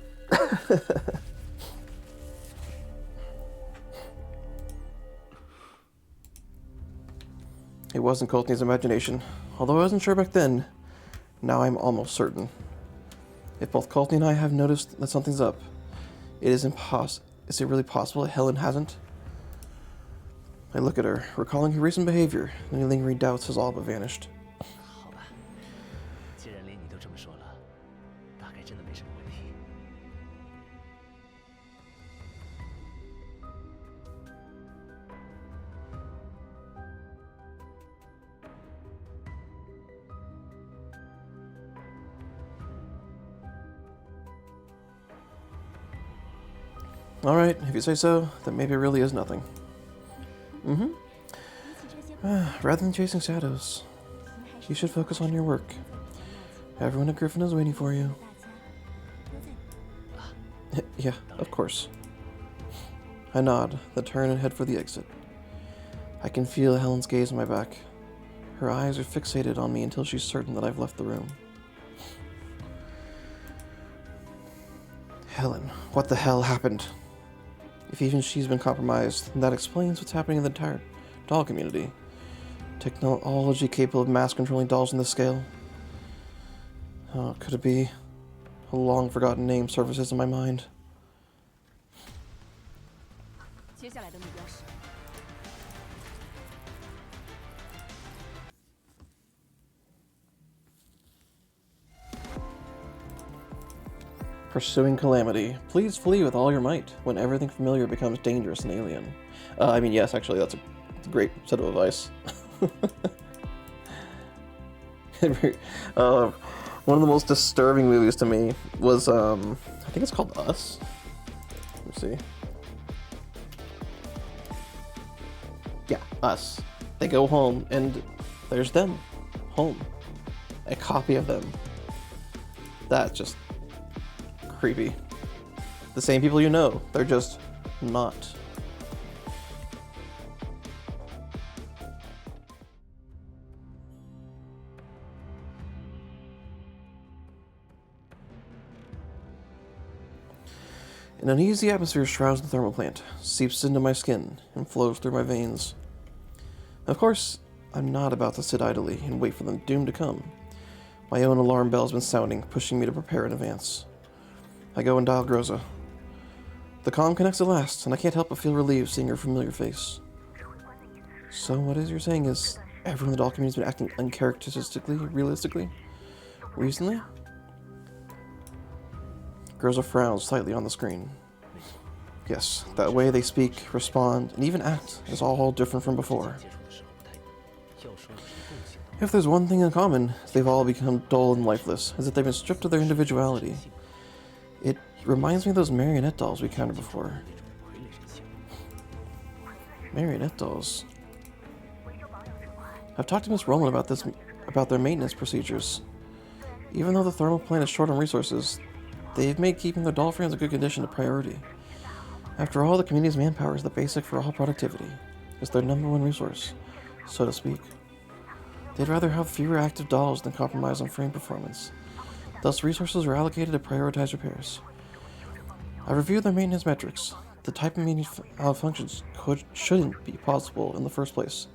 It wasn't Kolsny's imagination. Although I wasn't sure back then, now I'm almost certain. If both Coultney and I have noticed that something's up, is it really possible that Helen hasn't? I look at her, recalling her recent behavior. Any lingering doubts has all but vanished. Alright, if you say so, then maybe it really is nothing. Rather than chasing shadows, you should focus on your work. Everyone at Griffin is waiting for you. Yeah, of course. I nod, then turn and head for the exit. I can feel Helen's gaze on my back. Her eyes are fixated on me until she's certain that I've left the room. Helen, what the hell happened? If even she's been compromised, then that explains what's happening in the entire doll community. Technology capable of mass-controlling dolls on this scale. Oh, could it be? A long-forgotten name surfaces in my mind. Pursuing calamity. Please flee with all your might when everything familiar becomes dangerous and alien. I mean, yes, actually, that's a great set of advice. One of the most disturbing movies to me was, I think it's called Us. Let me see. Yeah, Us. They go home, and there's them. Home. A copy of them. That's just creepy. The same people you know, they're just not. An uneasy atmosphere shrouds the thermal plant, seeps into my skin, and flows through my veins. Of course, I'm not about to sit idly and wait for the doom to come. My own alarm bell's been sounding, pushing me to prepare in advance. I go and dial Groza. The comm connects at last, and I can't help but feel relieved seeing her familiar face. So what is you're saying is everyone in the doll community's been acting uncharacteristically, realistically? Recently? Groza frowns slightly on the screen. Yes, that way they speak, respond, and even act is all different from before. If there's one thing in common, they've all become dull and lifeless, as if they've been stripped of their individuality. It reminds me of those marionette dolls we encountered before. Marionette dolls. I've talked to Miss Rowland about their maintenance procedures. Even though the thermal plant is short on resources, they've made keeping their doll frames in good condition a priority. After all, the community's manpower is the basic for all productivity. It's their number one resource, so to speak. They'd rather have fewer active dolls than compromise on frame performance. Thus, resources are allocated to prioritize repairs. I reviewed their maintenance metrics. The type of functions shouldn't be possible in the first place.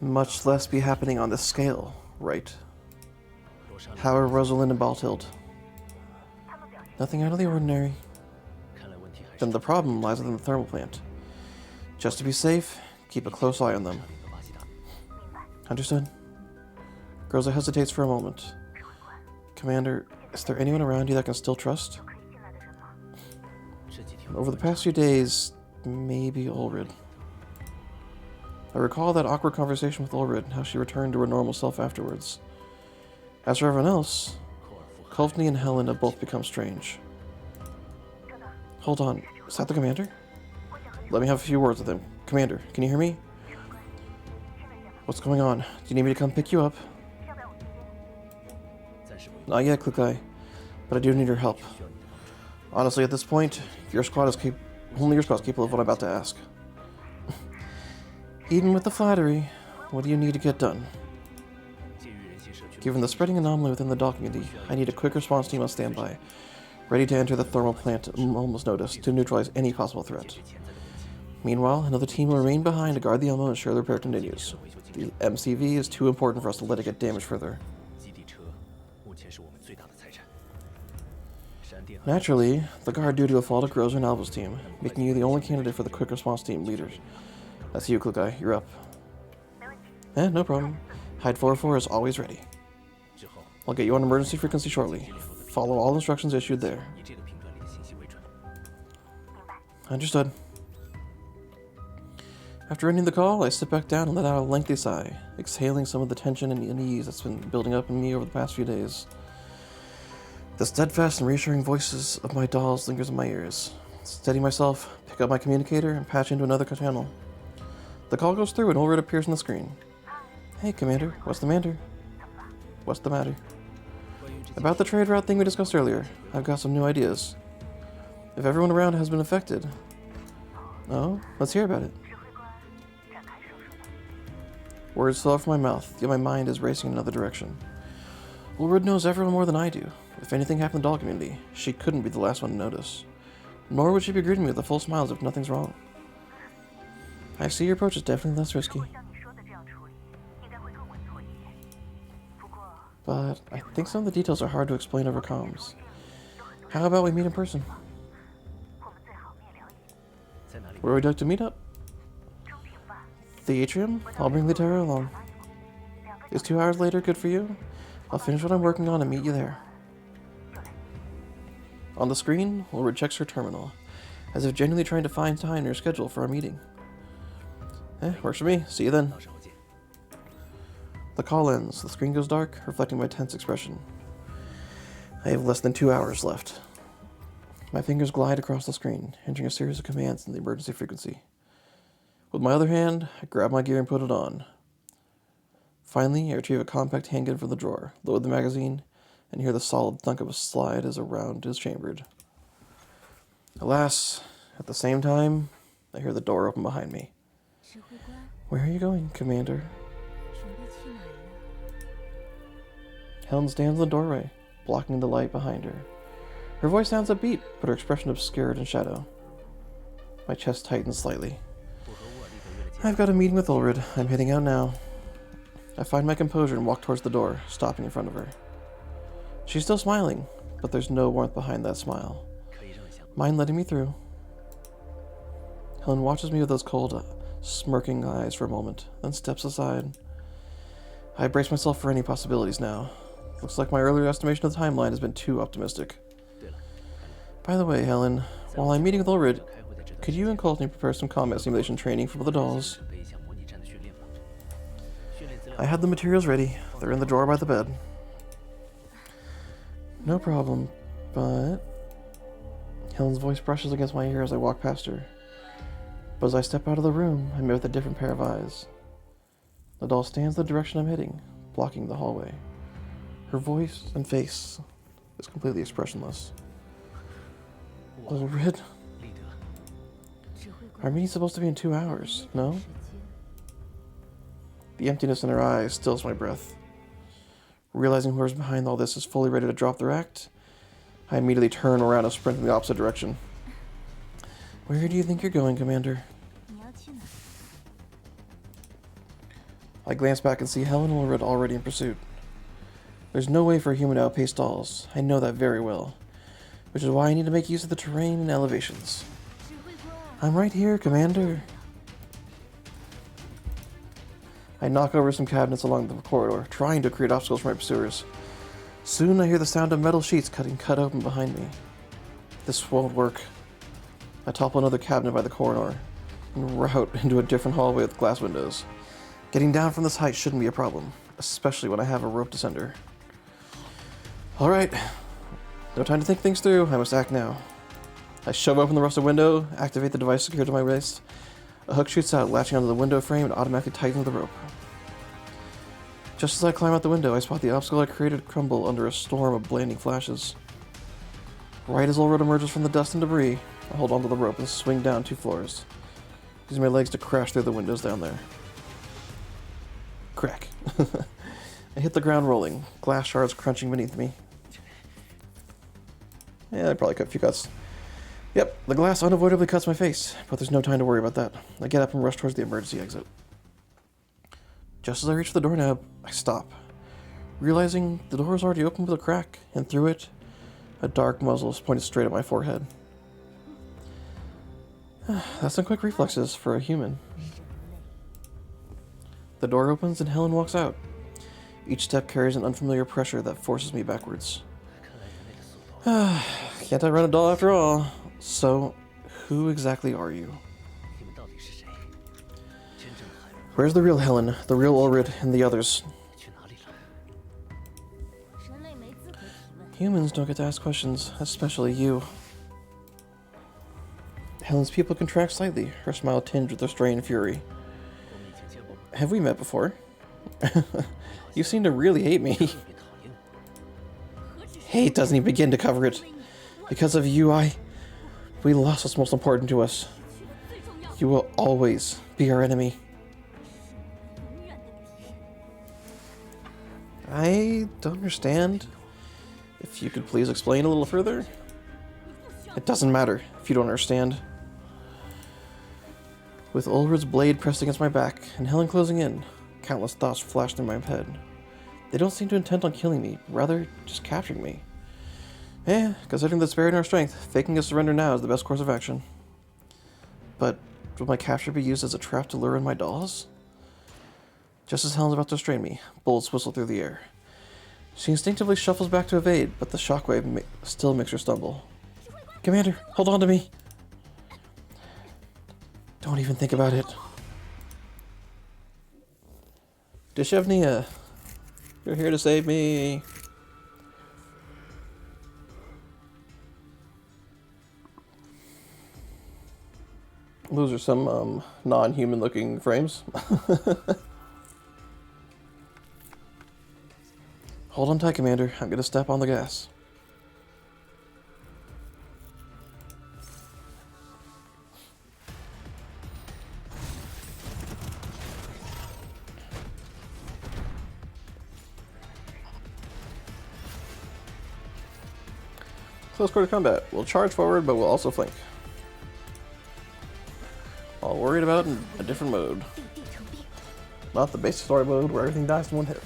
Much less be happening on this scale, right? How are Rosalind and Baltild? Nothing out of the ordinary. Then the problem lies within the thermal plant. Just to be safe, keep a close eye on them. Understood? Groza hesitates for a moment. Commander, is there anyone around you that can still trust? Over the past few days, maybe Ulrid. I recall that awkward conversation with Ulrid and how she returned to her normal self afterwards. As for everyone else, Coultney and Helen have both become strange. Hold on, is that the commander? Let me have a few words with him. Commander, can you hear me? What's going on? Do you need me to come pick you up? Not yet, Click Eye, but I do need your help. Honestly, at this point, your squad is only your squad is capable of what I'm about to ask. Even with the flattery, what do you need to get done? Given the spreading anomaly within the doll community, I need a quick response team on standby, ready to enter the thermal plant at a moment's notice to neutralize any possible threat. Meanwhile, another team will remain behind to guard the ammo and ensure the repair continues. The MCV is too important for us to let it get damaged further. Naturally, the guard duty will fall to Grozer and Alva's team, making you the only candidate for the quick response team leaders. That's you, Click Eye. You're up. No problem. Hide 404 is always ready. I'll get you on emergency frequency shortly. Follow all instructions issued there. Understood. After ending the call, I sit back down and let out a lengthy sigh, exhaling some of the tension and unease that's been building up in me over the past few days. The steadfast and reassuring voices of my dolls lingers in my ears. Steady myself, pick up my communicator, and patch into another channel. The call goes through and Ulrich appears on the screen. Hey, Commander, what's the matter? What's the matter? About the trade route thing we discussed earlier, I've got some new ideas. If everyone around has been affected... Oh, let's hear about it. Words flow from my mouth, yet my mind is racing in another direction. Ulrich knows everyone more than I do. If anything happened in the doll community, she couldn't be the last one to notice. Nor would she be greeting me with a full smile as if nothing's wrong. I see your approach is definitely less risky. But I think some of the details are hard to explain over comms. How about we meet in person? Where would you like to meet up? The atrium? I'll bring Litera along. Is 2 hours later good for you? I'll finish what I'm working on and meet you there. On the screen, Ulrich checks her terminal, as if genuinely trying to find time in her schedule for our meeting. Works for me. See you then. The call ends. The screen goes dark, reflecting my tense expression. I have less than 2 hours left. My fingers glide across the screen, entering a series of commands in the emergency frequency. With my other hand, I grab my gear and put it on. Finally, I retrieve a compact handgun from the drawer, load the magazine, and hear the solid thunk of a slide as a round is chambered. Alas, at the same time, I hear the door open behind me. Where are you going, Commander? Helen stands in the doorway, blocking the light behind her. Her voice sounds upbeat, but her expression obscured in shadow. My chest tightens slightly. I've got a meeting with Ulrich. I'm heading out now. I find my composure and walk towards the door, stopping in front of her. She's still smiling, but there's no warmth behind that smile. Mind letting me through? Helen watches me with those cold, smirking eyes for a moment, then steps aside. I brace myself for any possibilities now. Looks like my earlier estimation of the timeline has been too optimistic. By the way, Helen, while I'm meeting with Ulrich, could you and Courtney prepare some combat simulation training for the dolls? I had the materials ready. They're in the drawer by the bed. No problem, but... Helen's voice brushes against my ear as I walk past her. But as I step out of the room, I'm met with a different pair of eyes. The doll stands in the direction I'm heading, blocking the hallway. Her voice and face is completely expressionless. Ulrich? Our meeting's supposed to be in 2 hours, no? The emptiness in her eyes stills my breath. Realizing whoever's behind all this is fully ready to drop their act, I immediately turn around and sprint in the opposite direction. Where do you think you're going, Commander? I glance back and see Helen and Ulrich already in pursuit. There's no way for a human to outpace dolls. I know that very well. Which is why I need to make use of the terrain and elevations. I'm right here, Commander. I knock over some cabinets along the corridor, trying to create obstacles for my pursuers. Soon I hear the sound of metal sheets cut open behind me. This won't work. I topple another cabinet by the corridor, and route into a different hallway with glass windows. Getting down from this height shouldn't be a problem, especially when I have a rope descender. Alright, no time to think things through, I must act now. I shove open the rusted window, activate the device secured to my wrist. A hook shoots out, latching onto the window frame and automatically tightens the rope. Just as I climb out the window, I spot the obstacle I created crumble under a storm of blinding flashes. Right as Ulrich emerges from the dust and debris, I hold onto the rope and swing down 2 floors, using my legs to crash through the windows down there. Crack. I hit the ground rolling, glass shards crunching beneath me. Yeah, I probably cut a few cuts. Yep, the glass unavoidably cuts my face, but there's no time to worry about that. I get up and rush towards the emergency exit. Just as I reach for the doorknob, I stop, realizing the door is already open with a crack, and through it, A dark muzzle is pointed straight at my forehead. That's some quick reflexes for a human. The door opens and Helen walks out. Each step carries an unfamiliar pressure that forces me backwards. Can't I run a doll after all? So, who exactly are you? Where's the real Helen, the real Ulrich, and the others? Humans don't get to ask questions, especially you. Helen's pupil contracts slightly, her smile tinged with restrained fury. Have we met before? You seem to really hate me. Hate doesn't even begin to cover it. Because of you, we lost what's most important to us. You will always be our enemy. I don't understand. If you could please explain a little further? It doesn't matter if you don't understand. With Ulrich's blade pressed against my back and Helen closing in, countless thoughts flashed in my head. They don't seem to intend on killing me, rather just capturing me. Considering the disparity in our strength, faking a surrender now is the best course of action. But would my capture be used as a trap to lure in my dolls? Just as Helen's about to restrain me, bullets whistle through the air. She instinctively shuffles back to evade, but the shockwave still makes her stumble. Commander, hold on to me! Don't even think about it. Deshevnia, you're here to save me. Those are some non-human looking frames. Hold on tight, Commander. I'm gonna step on the gas. Close quarter combat. We'll charge forward, but we'll also flank. All worried about in a different mode. Not the basic story mode where everything dies in one hit.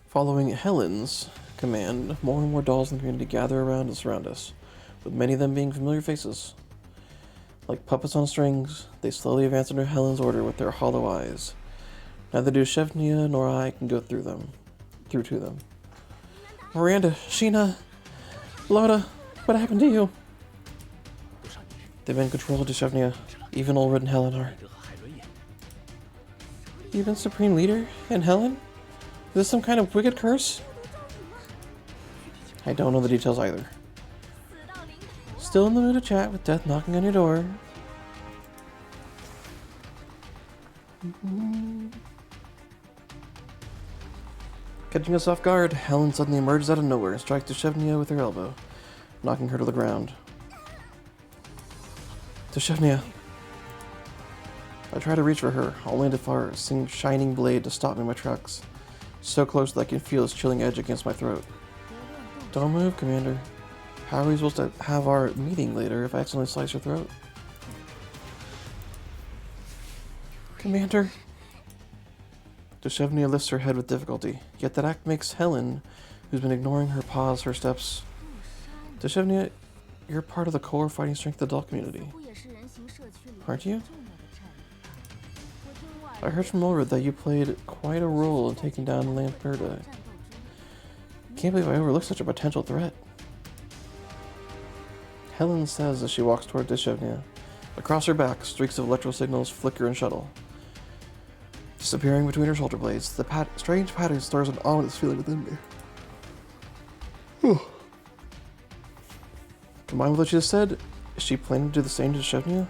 Following Helen's command, more and more dolls in the community gather around and surround us, with many of them being familiar faces. Like puppets on strings, they slowly advance under Helen's order with their hollow eyes. Neither Deshevnia nor I can go through to them. Miranda, Sheena, Loda, what happened to you? They've been controlled, Deshevnia. Even Ulrich and Helen are. You've been Supreme Leader? And Helen? Is this some kind of wicked curse? I don't know the details either. Still in the mood to chat with death knocking on your door. Catching us off guard, Helen suddenly emerges out of nowhere and strikes Deshevnia with her elbow, knocking her to the ground. Deshevnia. I try to reach for her, only to fire a shining blade to stop me in my tracks. So close that I can feel its chilling edge against my throat. Don't move, Commander. How are we supposed to have our meeting later if I accidentally slice your throat? Commander. Deshevnia lifts her head with difficulty, yet that act makes Helen, who's been ignoring her, pause her steps. Deshevnia, you're part of the core fighting strength of the doll community. Aren't you? I heard from Ulrich that you played quite a role in taking down Lamperta. Can't believe I overlooked such a potential threat. Helen says as she walks toward Deshevnia. Across her back, streaks of electro signals flicker and shuttle. Disappearing between her shoulder blades, the strange pattern stirs an ominous feeling within me. Combined with what she just said, is she planning to do the same to Deshevnia?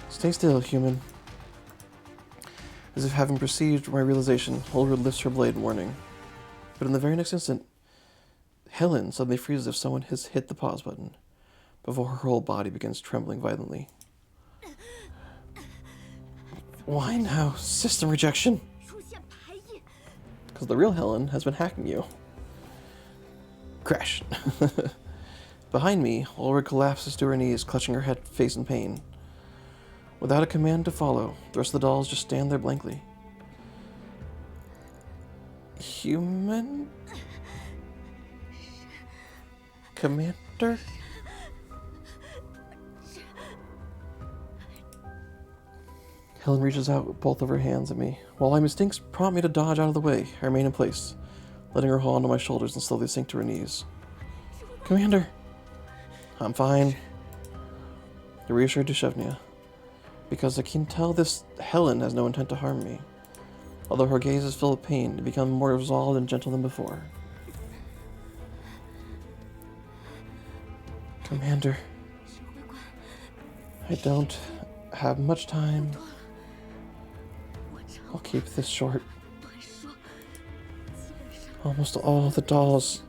Stay still, human. As if having perceived my realization, Holroyd lifts her blade in warning. But in the very next instant, Helen suddenly freezes as if someone has hit the pause button, before her whole body begins trembling violently. Why now? System rejection! Because the real Helen has been hacking you. Crash. Behind me, Holroyd collapses to her knees, clutching her head, face in pain. Without a command to follow, the rest of the dolls just stand there blankly. Human? Commander? Helen reaches out with both of her hands at me. While my instincts prompt me to dodge out of the way, I remain in place, letting her hold onto my shoulders and slowly sink to her knees. Commander! I'm fine. I reassured Dushevnia, because I can tell this Helen has no intent to harm me. Although her gaze is full of pain, to become more resolved and gentle than before. Commander, I don't have much time. I'll keep this short. Almost all the dolls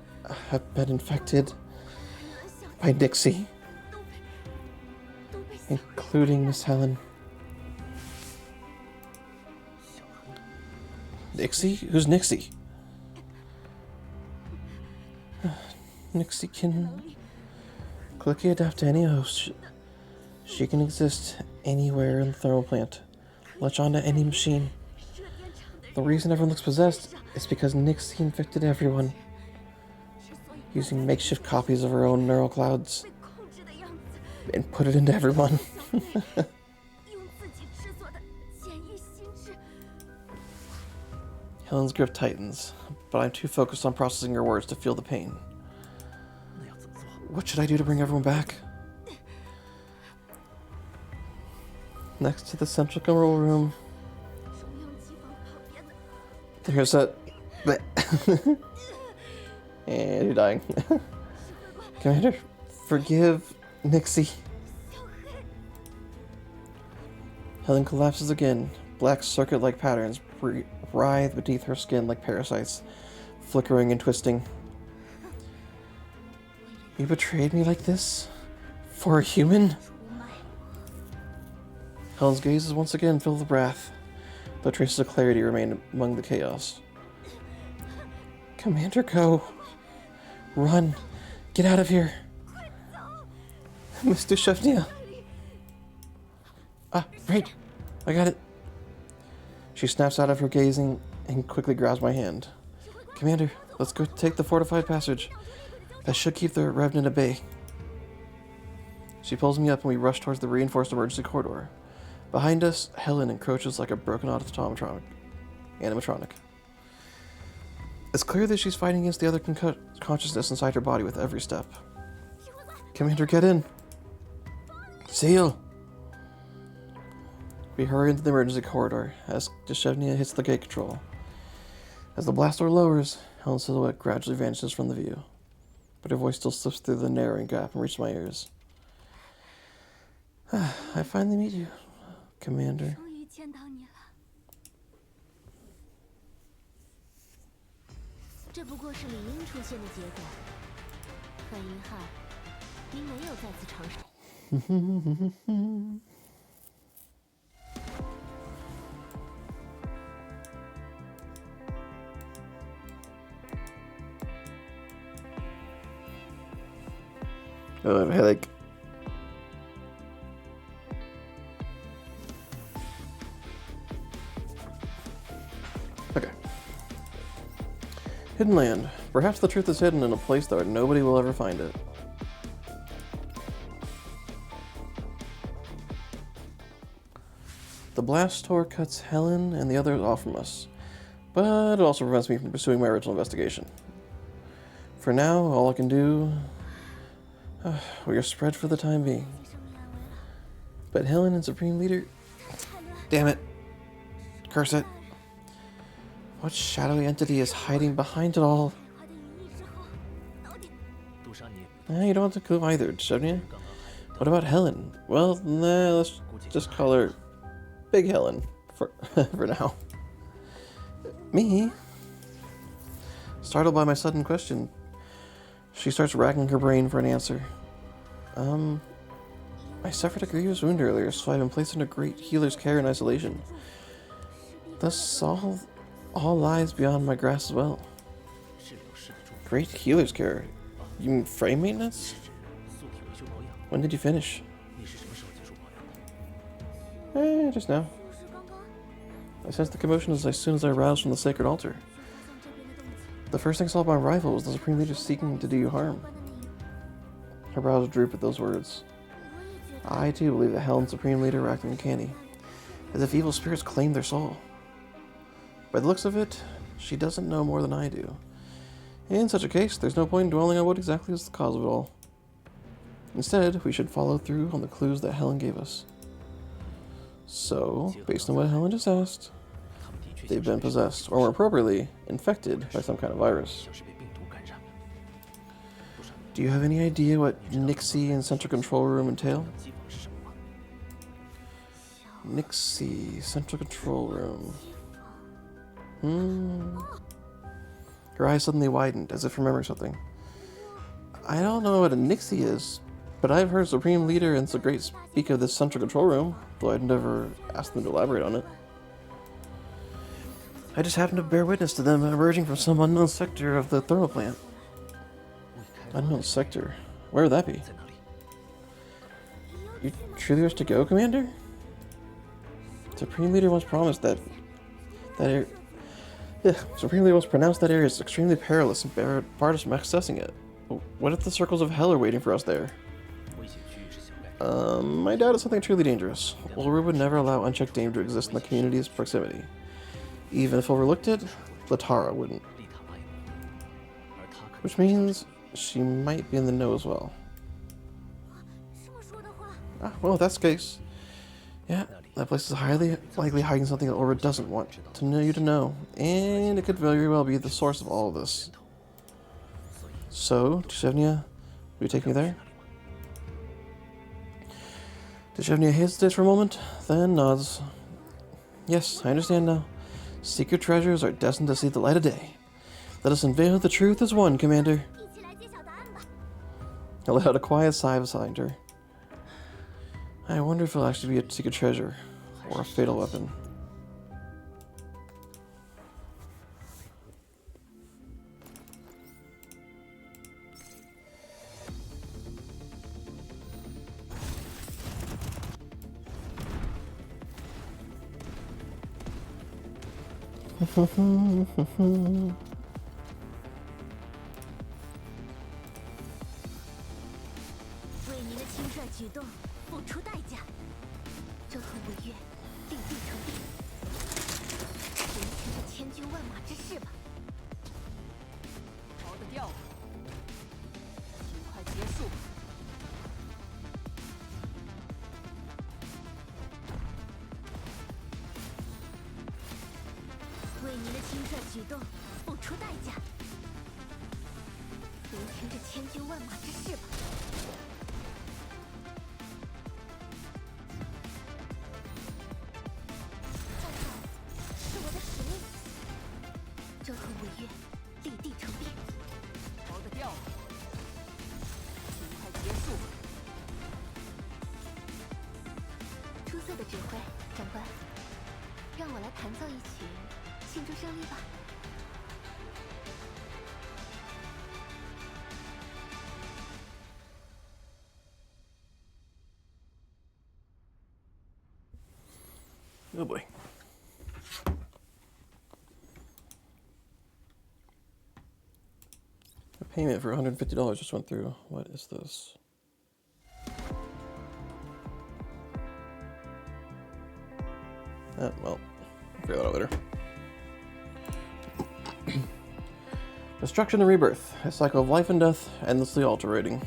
have been infected by Nixie, including Miss Helen. Nixie? Who's Nixie? Nixie can quickly adapt to any host. She can exist anywhere in the thermal plant, latch onto any machine. The reason everyone looks possessed is because Nixie infected everyone, using makeshift copies of her own neural clouds, and put it into everyone. Helen's grip tightens, but I'm too focused on processing her words to feel the pain. What should I do to bring everyone back? Next to the central control room, there's a... and you're dying. Commander, forgive Nixie. Helen collapses again. Black circuit-like patterns writhe beneath her skin like parasites, flickering and twisting. You betrayed me like this? For a human? Helen's gaze is once again filled with wrath, though traces of clarity remain among the chaos. Commander, go. Run. Get out of here. Mr. Shevnia. Ah, right. I got it. She snaps out of her gazing and quickly grabs my hand. Commander, let's go take the fortified passage. That should keep the Revenant at bay. She pulls me up and we rush towards the reinforced emergency corridor. Behind us, Helen encroaches like a broken animatronic. It's clear that she's fighting against the other consciousness inside her body with every step. Commander, get in! Seal! We hurry into the emergency corridor as Dushevnia hits the gate control. As the blast door lowers, Helen's silhouette gradually vanishes from the view, but her voice still slips through the narrowing gap and reaches my ears. I finally meet you, Commander. Oh, I have a headache. Okay. Hidden land. Perhaps the truth is hidden in a place that nobody will ever find it. The blast door cuts Helen and the others off from us, but it also prevents me from pursuing my original investigation. For now, all I can do... we are spread for the time being. But Helen and Supreme Leader... Damn it. Curse it. What shadowy entity is hiding behind it all? You don't have to clue either, Dushevnia. What about Helen? Well, nah, let's just call her Big Helen For, for now. Me? Startled by my sudden question, she starts racking her brain for an answer. I suffered a grievous wound earlier, so I've been placed under great healer's care and isolation. Thus, all lies beyond my grasp as well. Great healer's care? You mean frame maintenance? When did you finish? Just now. I sensed the commotion as soon as I roused from the sacred altar. The first thing I saw upon arrival was the Supreme Leader seeking to do you harm. Her brows droop at those words. I too believe that Helen's Supreme Leader were acting uncanny, as if evil spirits claimed their soul. By the looks of it, she doesn't know more than I do. In such a case, there's no point in dwelling on what exactly is the cause of it all. Instead, we should follow through on the clues that Helen gave us. So, based on what Helen just asked, they've been possessed, or more appropriately, infected by some kind of virus. Do you have any idea what Nixie and Central Control Room entail? Nixie, Central Control Room. Her eyes suddenly widened, as if remembering something. I don't know what a Nixie is, but I've heard Supreme Leader and the Great speak of this Central Control Room, though I'd never asked them to elaborate on it. I just happened to bear witness to them emerging from some unknown sector of the thermal plant. Unknown sector? Where would that be? You truly wish to go, Commander? Supreme Leader once promised that Supreme Leader once pronounced that area is extremely perilous and barred us from accessing it. What if the circles of hell are waiting for us there? I doubt it's something truly dangerous. Ulrich would never allow unchecked danger to exist in the community's proximity. Even if overlooked it, Latara wouldn't. Which means she might be in the know as well. Well, if that's the case, yeah, that place is highly likely hiding something that Ulrich doesn't want you to know, and it could very well be the source of all of this. So, Tishevnia, will you take me there? Tishevnia hesitates for a moment, then nods. Yes, I understand now. Secret treasures are destined to see the light of day. Let us unveil the truth as one, Commander. I let out a quiet sigh beside her. I wonder if it'll actually be a secret treasure, or a fatal weapon. Hmm. 庆祝胜利吧。Oh boy. A payment for $150 just went through. What is this? Well, I'll figure that out later. Destruction and rebirth. A cycle of life and death, endlessly alternating.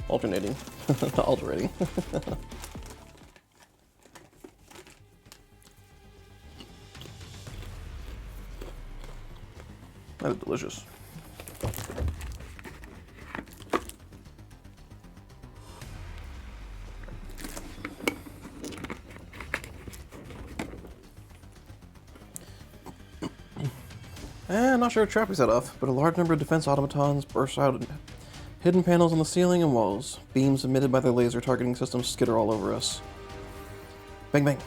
Alternating. That is delicious. not sure what trap we set off, but a large number of defense automatons burst out and hidden panels on the ceiling and walls. Beams emitted by their laser targeting systems skitter all over us. Bang bang.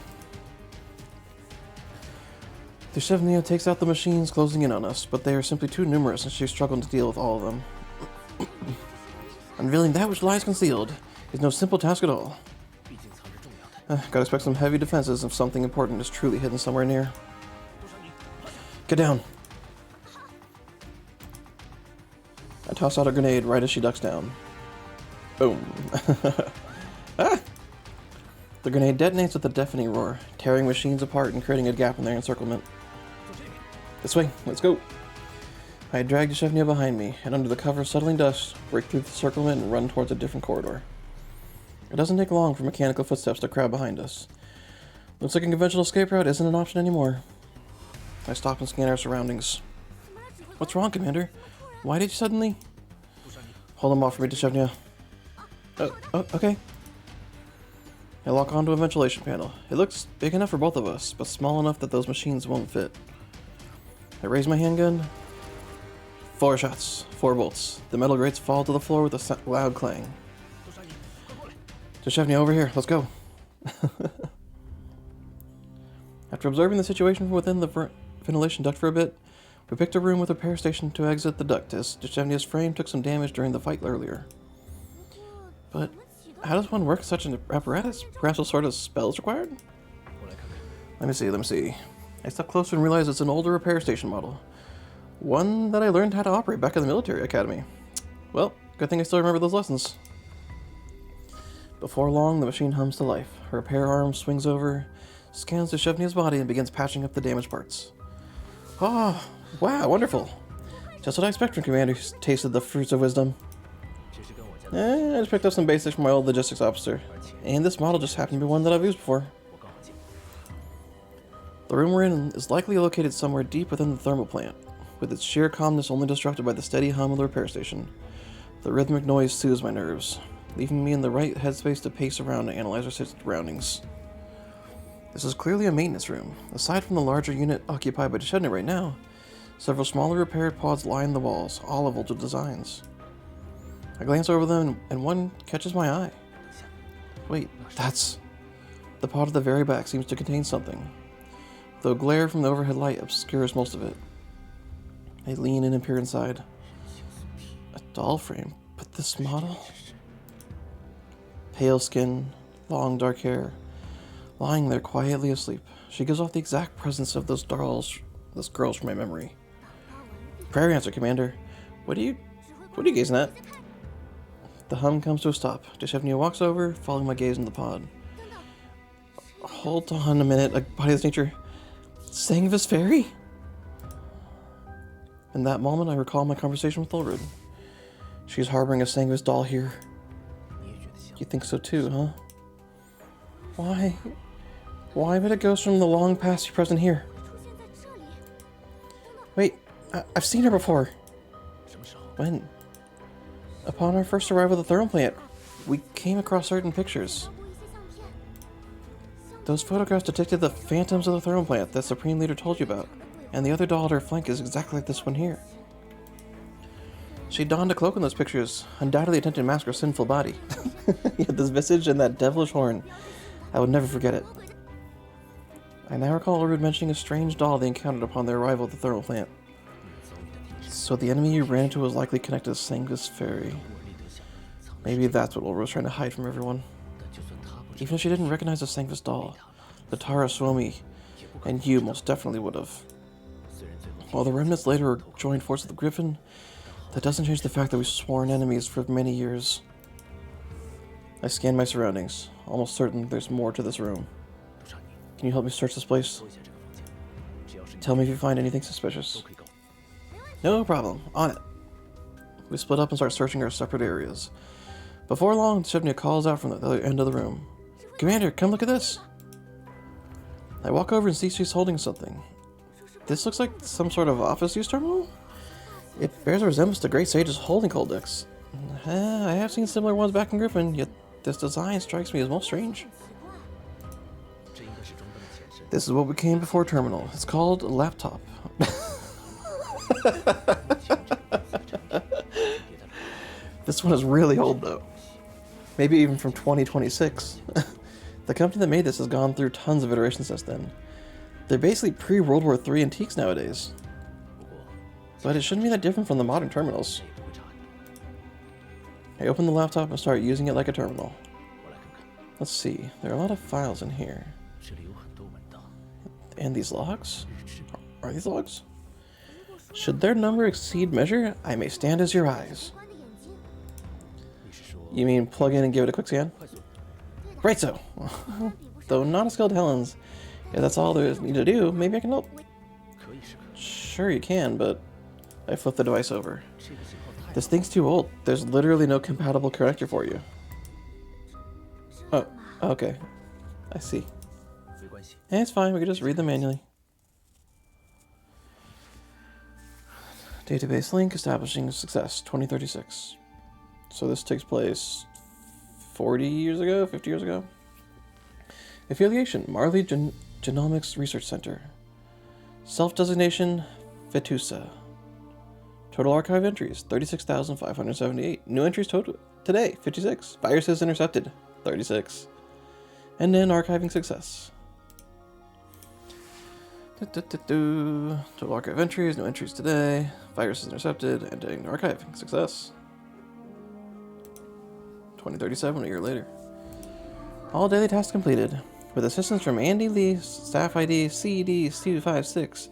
Deshevnia takes out the machines closing in on us, but they are simply too numerous and she's struggling to deal with all of them. Unveiling that which lies concealed is no simple task at all. Gotta expect some heavy defenses if something important is truly hidden somewhere near. Get down! I toss out a grenade right as she ducks down. Boom. Ah! The grenade detonates with a deafening roar, tearing machines apart and creating a gap in their encirclement. This way, let's go! I drag Deshevnia behind me, and under the cover of settling dust, break through the encirclement and run towards a different corridor. It doesn't take long for mechanical footsteps to crowd behind us. Looks like a conventional escape route isn't an option anymore. I stop and scan our surroundings. What's wrong, Commander? Why did you suddenly... Hold them off for me, Deshevnia. Okay. I lock onto a ventilation panel. It looks big enough for both of us, but small enough that those machines won't fit. I raise my handgun. 4 shots. 4 bolts. The metal grates fall to the floor with a loud clang. Deshevnia, over here. Let's go. After observing the situation from within the ventilation duct for a bit, we picked a room with a repair station to exit the duct as Deshevnia's frame took some damage during the fight earlier. But how does one work such an apparatus? Perhaps a sort of spell is required? Let me see. I step closer and realize it's an older repair station model. One that I learned how to operate back in the military academy. Well, good thing I still remember those lessons. Before long, the machine hums to life. Her repair arm swings over, scans Deshevnia's body, and begins patching up the damaged parts. Oh, wow, wonderful. Just what I expect from Commander who's tasted the fruits of wisdom. I just picked up some basics from my old logistics officer, and this model just happened to be one that I've used before. The room we're in is likely located somewhere deep within the thermal plant, with its sheer calmness only disrupted by the steady hum of the repair station. The rhythmic noise soothes my nerves, leaving me in the right headspace to pace around and analyze our surroundings. This is clearly a maintenance room. Aside from the larger unit occupied by Deshevnia right now, several smaller repair pods line the walls, all of older designs. I glance over them and one catches my eye. Wait, that's... The pod at the very back seems to contain something, though glare from the overhead light obscures most of it. I lean in and peer inside. A doll frame, but this model? Pale skin, long dark hair, lying there quietly asleep. She gives off the exact presence of those girls from my memory. Prayer answer, Commander. What are you gazing at? The hum comes to a stop. Deshevnia walks over, following my gaze in the pod. Hold on a minute, a body of nature. Sangvis Fairy? In that moment, I recall my conversation with Ulrud. She's harboring a Sangvis doll here. You think so too, huh? Why would it go from the long past to present here? Wait, I've seen her before. When? Upon our first arrival at the thermal plant, we came across certain pictures. Those photographs depicted the phantoms of the thermal plant that Supreme Leader told you about, and the other doll at her flank is exactly like this one here. She donned a cloak in those pictures, undoubtedly attempting to mask her sinful body. Yet this visage and that devilish horn, I would never forget it. I now recall Ulrud mentioning a strange doll they encountered upon their arrival at the thermal plant. So the enemy you ran into was likely connected to Sangvis Fairy. Maybe that's what Ulrud was trying to hide from everyone. Even if she didn't recognize the Sangvis doll, the Tara Suomi and you most definitely would have. While the remnants later joined forces with the Griffin, that doesn't change the fact that we've sworn enemies for many years. I scan my surroundings, almost certain there's more to this room. Can you help me search this place? Tell me if you find anything suspicious. No problem. On it. We split up and start searching our separate areas. Before long, Deshevnia calls out from the other end of the room. Commander, come look at this! I walk over and see she's holding something. This looks like some sort of office use terminal? It bears a resemblance to Great Sage's holding codex. I have seen similar ones back in Griffin, yet this design strikes me as most strange. This is what we came before terminal. It's called a laptop. This one is really old, though. Maybe even from 2026. The company that made this has gone through tons of iterations since then. They're basically pre-World War III antiques nowadays. But it shouldn't be that different from the modern terminals. I open the laptop and start using it like a terminal. Let's see, there are a lot of files in here. And these logs? Are these logs? Should their number exceed measure, I may stand as your eyes. You mean plug in and give it a quick scan? Right so! Though not as skilled Helens, if that's all there is need to do, maybe I can help. Sure you can, but I flip the device over. This thing's too old. There's literally no compatible connector for you. Oh, okay. I see. Eh, it's fine, we can just read them manually. Database link establishing success, 2036. So this takes place 40 years ago, 50 years ago? Affiliation, Marley Genomics Research Center. Self-designation, Fetusa. Total archive entries, 36,578. New entries total today, 56. Viruses intercepted, 36. And then archiving success. Total archive entries, new entries today. Viruses intercepted, ending archiving success. 2037, a year later. All daily tasks completed. With assistance from Andy Lee, staff ID CD256,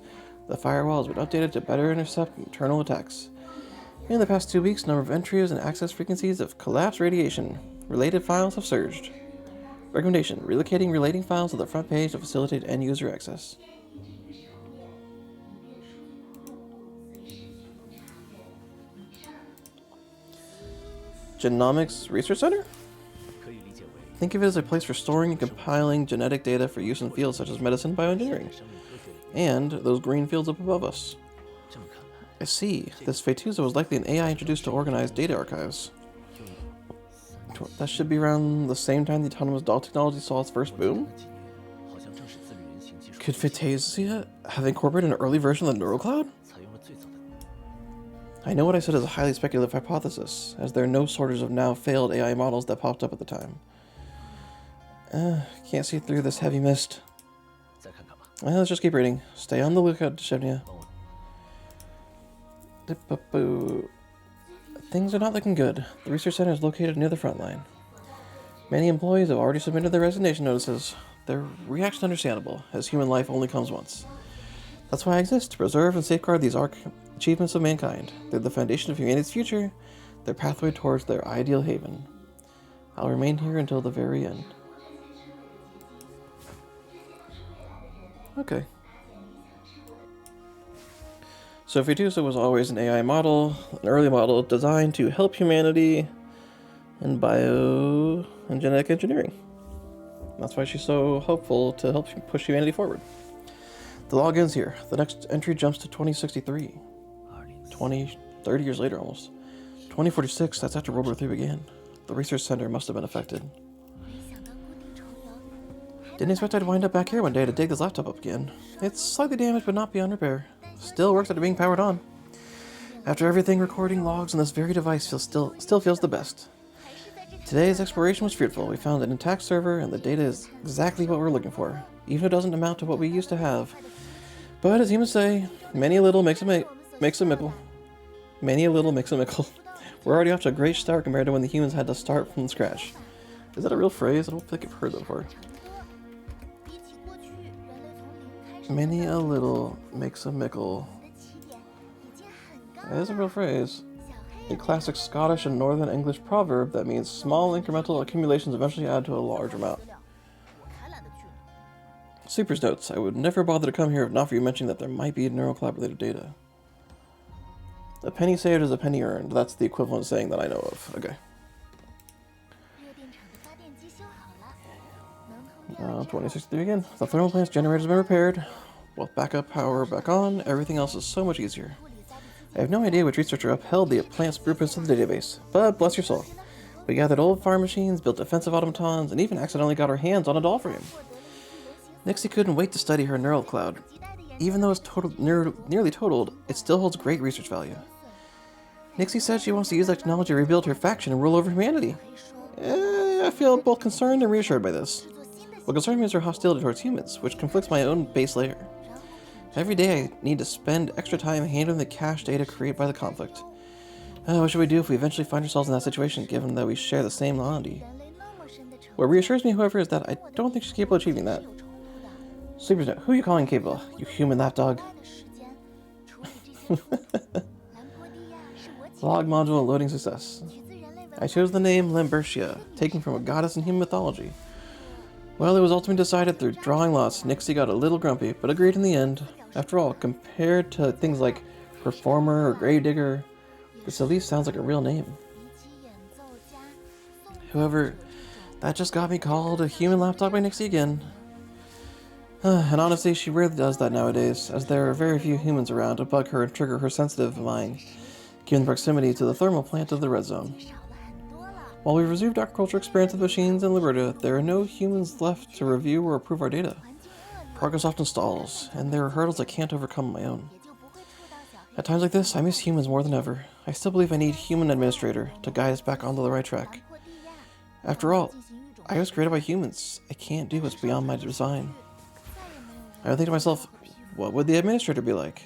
the firewall has been updated to better intercept internal attacks. In the past 2 weeks, number of entries and access frequencies of collapse radiation related files have surged. Recommendation: relocating relating files to the front page to facilitate end user access. Genomics Research Center? Think of it as a place for storing and compiling genetic data for use in fields such as medicine and bioengineering. And those green fields up above us. I see. This Fetusa was likely an AI introduced to organize data archives. That should be around the same time the autonomous doll technology saw its first boom? Could Fetusa have incorporated an early version of the neural cloud? I know what I said is a highly speculative hypothesis, as there are no shortage of now failed AI models that popped up at the time. Can't see through this heavy mist. Well, let's just keep reading. Stay on the lookout, Shevnia. Things are not looking good. The research center is located near the front line. Many employees have already submitted their resignation notices. Their reaction is understandable, as human life only comes once. That's why I exist, to preserve and safeguard these achievements of mankind. They're the foundation of humanity's future, their pathway towards their ideal haven. I'll remain here until the very end. Okay. So Fetusa was always an AI model, an early model designed to help humanity in bio and genetic engineering. That's why she's so hopeful to help push humanity forward. The log ends here. The next entry jumps to 2063. 30 years later almost. 2046, that's after World War III began. The research center must have been affected. Didn't expect I'd wind up back here one day to dig this laptop up again. It's slightly damaged but not beyond repair. Still works after being powered on. After everything, recording logs on this very device still feels the best. Today's exploration was fruitful. We found an intact server and the data is exactly what we're looking for, even if it doesn't amount to what we used to have. But as humans say, many a little makes a mickle. Many a little makes a mickle. We're already off to a great start compared to when the humans had to start from scratch. Is that a real phrase? I don't think I've heard that before. Many a little makes a mickle. That is a real phrase. A classic Scottish and Northern English proverb that means small incremental accumulations eventually add to a large amount. Super's notes. I would never bother to come here if not for you mentioning that there might be neural cloud related data. A penny saved is a penny earned. That's the equivalent of saying that I know of. Okay. 2063 again. The thermal plant's generator has been repaired. With backup power back on, everything else is so much easier. I have no idea which researcher upheld the plant's blueprints to the database, but bless your soul. We gathered old farm machines, built defensive automatons, and even accidentally got our hands on a doll frame. Nixie couldn't wait to study her neural cloud. Even though it's nearly totaled, it still holds great research value. Nixie said she wants to use that technology to rebuild her faction and rule over humanity. I feel both concerned and reassured by this. What concerns me is her hostility towards humans, which conflicts my own base layer. Every day I need to spend extra time handling the cache data created by the conflict. What should we do if we eventually find ourselves in that situation, given that we share the same Nalandi? What reassures me, however, is that I don't think she's capable of achieving that. Sleepers note, who are you calling capable? You human lapdog? Log module loading success. I chose the name Lambertia, taken from a goddess in human mythology. Well, it was ultimately decided through drawing lots. Nixie got a little grumpy, but agreed in the end. After all, compared to things like Performer or Gravedigger, this at least sounds like a real name. However, that just got me called a human lapdog by Nixie again. And honestly, she rarely does that nowadays, as there are very few humans around to bug her and trigger her sensitive mind, given the proximity to the thermal plant of the Red Zone. While we've resumed agricultural experience with machines in Liberta, there are no humans left to review or approve our data. Progress often stalls, and there are hurdles I can't overcome on my own. At times like this, I miss humans more than ever. I still believe I need a human administrator to guide us back onto the right track. After all, I was created by humans. I can't do what's beyond my design. I would think to myself, what would the administrator be like?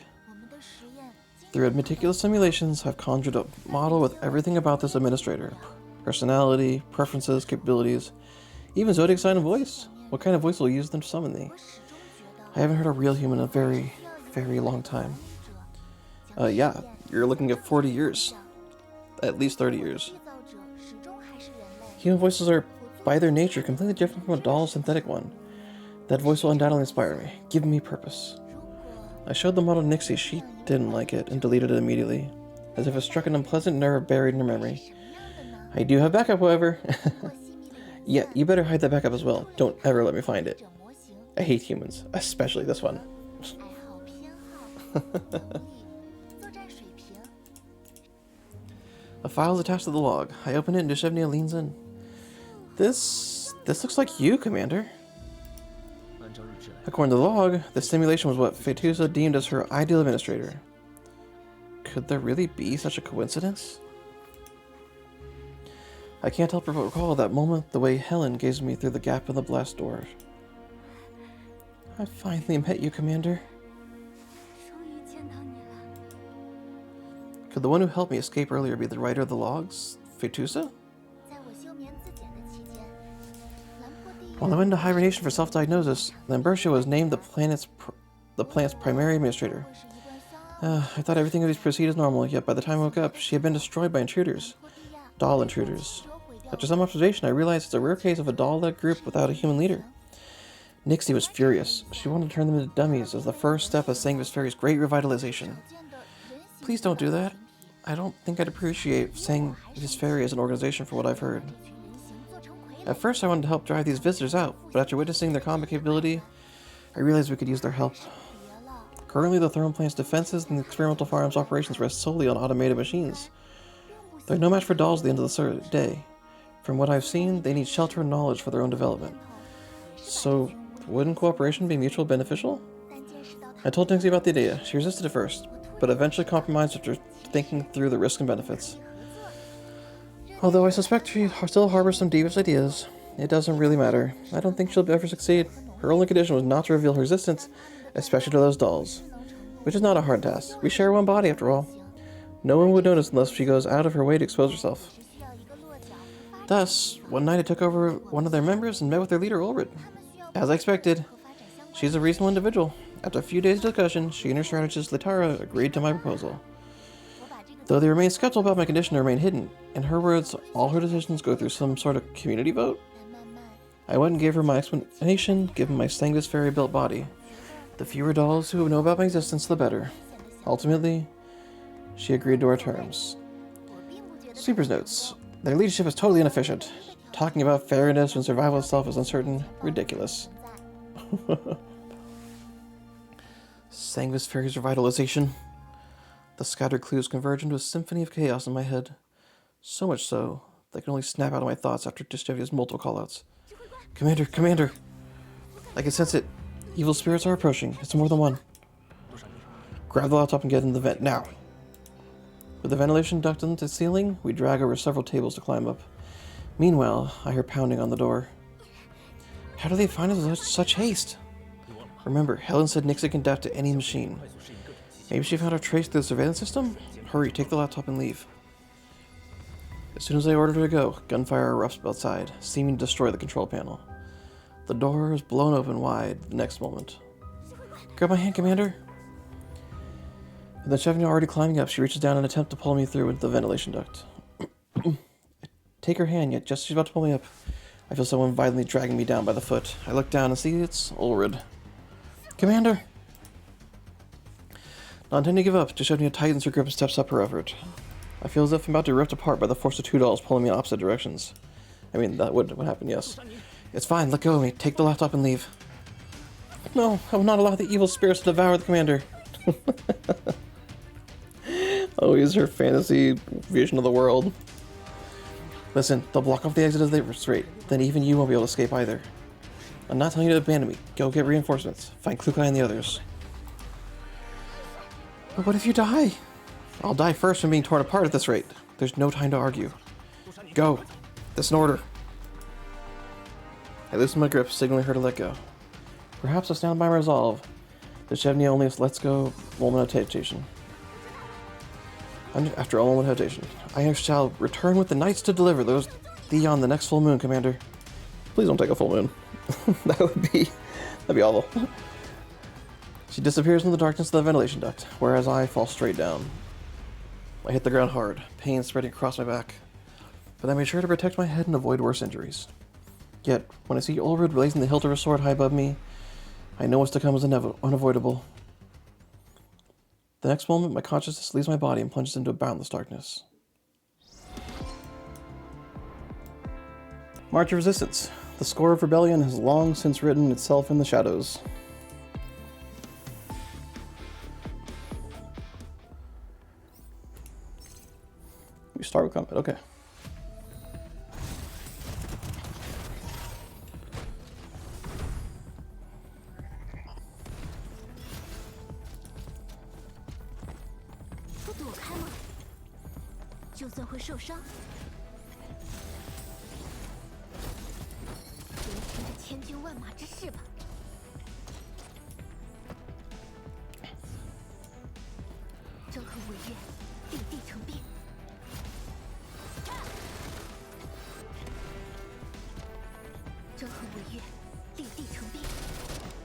Through meticulous simulations, I've conjured a model with everything about this administrator. Personality, preferences, capabilities, even zodiac sign and voice. What kind of voice will use them to summon thee? I haven't heard a real human in a very, very long time. Yeah, you're looking at 40 years. At least 30 years. Human voices are, by their nature, completely different from a doll synthetic one. That voice will undoubtedly inspire me, give me purpose. I showed the model to Nixie. She didn't like it and deleted it immediately, as if it struck an unpleasant nerve buried in her memory. I do have backup, however. Yeah, you better hide that backup as well. Don't ever let me find it. I hate humans, especially this one. A file is attached to the log. I open it and Deshevnia leans in. This looks like you, Commander. According to the log, the simulation was what Fetusa deemed as her ideal administrator. Could there really be such a coincidence? I can't help but recall that moment, the way Helen gazed at me through the gap in the blast door. I finally met you, Commander. Could the one who helped me escape earlier be the writer of the logs, Fetusa? While I went into hibernation for self-diagnosis, Lambertia was named the planet's primary administrator. I thought everything would proceed as normal, yet by the time I woke up, she had been destroyed by intruders. Doll intruders. After some observation, I realized it's a rare case of a doll-led group without a human leader. Nixie was furious. She wanted to turn them into dummies as the first step of Sanguis Ferry's great revitalization. Please don't do that. I don't think I'd appreciate Sanguis Ferry as an organization for what I've heard. At first I wanted to help drive these visitors out, but after witnessing their combat capability, I realized we could use their help. Currently, the thermal plant's defenses and the experimental firearms operations rest solely on automated machines. They're no match for dolls at the end of the day. From what I've seen, they need shelter and knowledge for their own development. So, wouldn't cooperation be mutually beneficial? I told Nixie about the idea. She resisted at first, but eventually compromised after thinking through the risks and benefits. Although I suspect she still harbors some devious ideas, it doesn't really matter. I don't think she'll ever succeed. Her only condition was not to reveal her existence, especially to those dolls. Which is not a hard task. We share one body, after all. No one would notice unless she goes out of her way to expose herself. Thus, one night I took over one of their members and met with their leader, Ulrid. As I expected, she's a reasonable individual. After a few days of discussion, she and her strategist, Litara, agreed to my proposal. Though they remained skeptical about my condition to remain hidden, in her words, all her decisions go through some sort of community vote. I went and gave her my explanation, given my Sanguis Ferry-built body. The fewer dolls who know about my existence, the better. Ultimately, she agreed to our terms. Sweeper's notes. Their leadership is totally inefficient. Talking about fairness when survival itself is uncertain, ridiculous. Sanguis Ferry's revitalization. The scattered clues converge into a symphony of chaos in my head. So much so, that I can only snap out of my thoughts after Deshevnia's multiple callouts. Commander! I can sense it. Evil spirits are approaching. It's more than one. Grab the laptop and get in the vent, now. With the ventilation duct in the ceiling, we drag over several tables to climb up. Meanwhile, I hear pounding on the door. How do they find us in such haste? Remember, Helen said Nixie can adapt to any machine. Maybe she found our trace through the surveillance system? Hurry, take the laptop and leave. As soon as I ordered her to go, gunfire erupts outside, seeming to destroy the control panel. The door is blown open wide the next moment. Grab my hand, Commander! With the Chevignon already climbing up, she reaches down in an attempt to pull me through into the ventilation duct. Take her hand, yet just as she's about to pull me up, I feel someone violently dragging me down by the foot. I look down and see it's Ulrid. Commander! Not intending to give up, Chevignon tightens her grip and steps up her effort. I feel as if I'm about to be ripped apart by the force of two dolls pulling me in opposite directions. I mean, that would happen, yes. It's fine, let go of me. Take the laptop and leave. No, I will not allow the evil spirits to devour the Commander. Always her fantasy vision of the world. Listen, they'll block off the exit as they retreat. Then even you won't be able to escape either. I'm not telling you to abandon me. Go get reinforcements. Find Klukai and the others. But what if you die? I'll die first from being torn apart at this rate. There's no time to argue. Go. That's an order. I loosen my grip, signaling her to let go. Perhaps I stand by my resolve. The Chevignon only lets go moment of hesitation. After a moment of hesitation, I shall return with the knights to deliver thee on the next full moon, Commander. Please don't take a full moon. That'd be awful. She disappears in the darkness of the ventilation duct, whereas I fall straight down. I hit the ground hard, pain spreading across my back, but I made sure to protect my head and avoid worse injuries. Yet, when I see Ulrid raising the hilt of her sword high above me, I know what's to come is unavoidable. The next moment, my consciousness leaves my body and plunges into a boundless darkness. March of Resistance. The score of rebellion has long since written itself in the shadows. We start with combat, okay.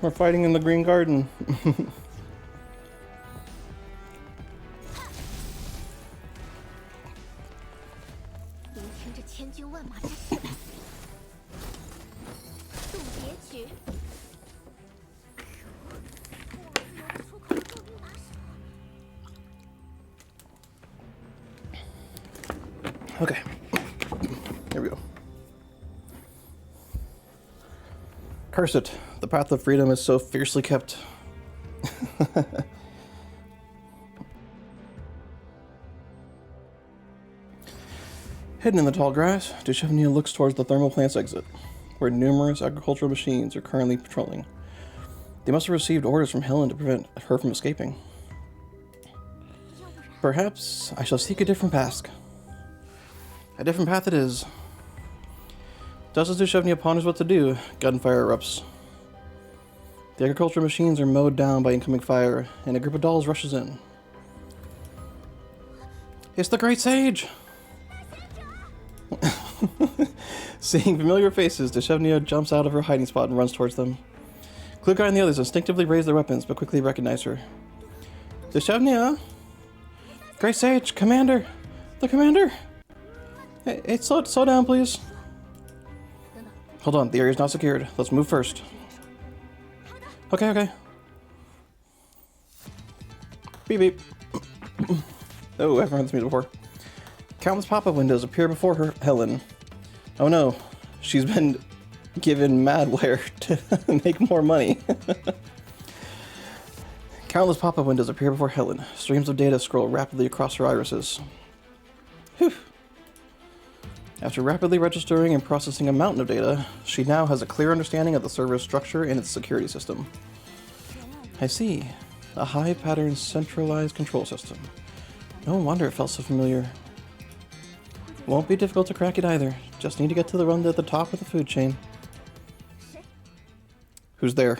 We're fighting in the Green Garden. Okay, here we go. Curse it. The path of freedom is so fiercely kept. Hidden in the tall grass, Chevignon looks towards the thermal plant's exit, where numerous agricultural machines are currently patrolling. They must have received orders from Helen to prevent her from escaping. Perhaps I shall seek a different path. A different path it is. Just as Chevignon ponders what to do, gunfire erupts. The agricultural machines are mowed down by incoming fire, and a group of dolls rushes in. It's the Great Sage! Seeing familiar faces, Chevignon jumps out of her hiding spot and runs towards them. Klukai and the others instinctively raise their weapons, but quickly recognize her. Chevignon? Great Sage, Commander! The Commander! Hey, slow down, please. Hold on, the area's not secured. Let's move first. Okay. Beep beep. Oh, I've heard this music before. Countless pop-up windows appear before Helen. Oh no, she's been given madware to make more money. Countless pop-up windows appear before Helen. Streams of data scroll rapidly across her irises. Whew. After rapidly registering and processing a mountain of data, she now has a clear understanding of the server's structure and its security system. I see. A high-pattern centralized control system. No wonder it felt so familiar. Won't be difficult to crack it either. Just need to get to the run at the top of the food chain. Who's there?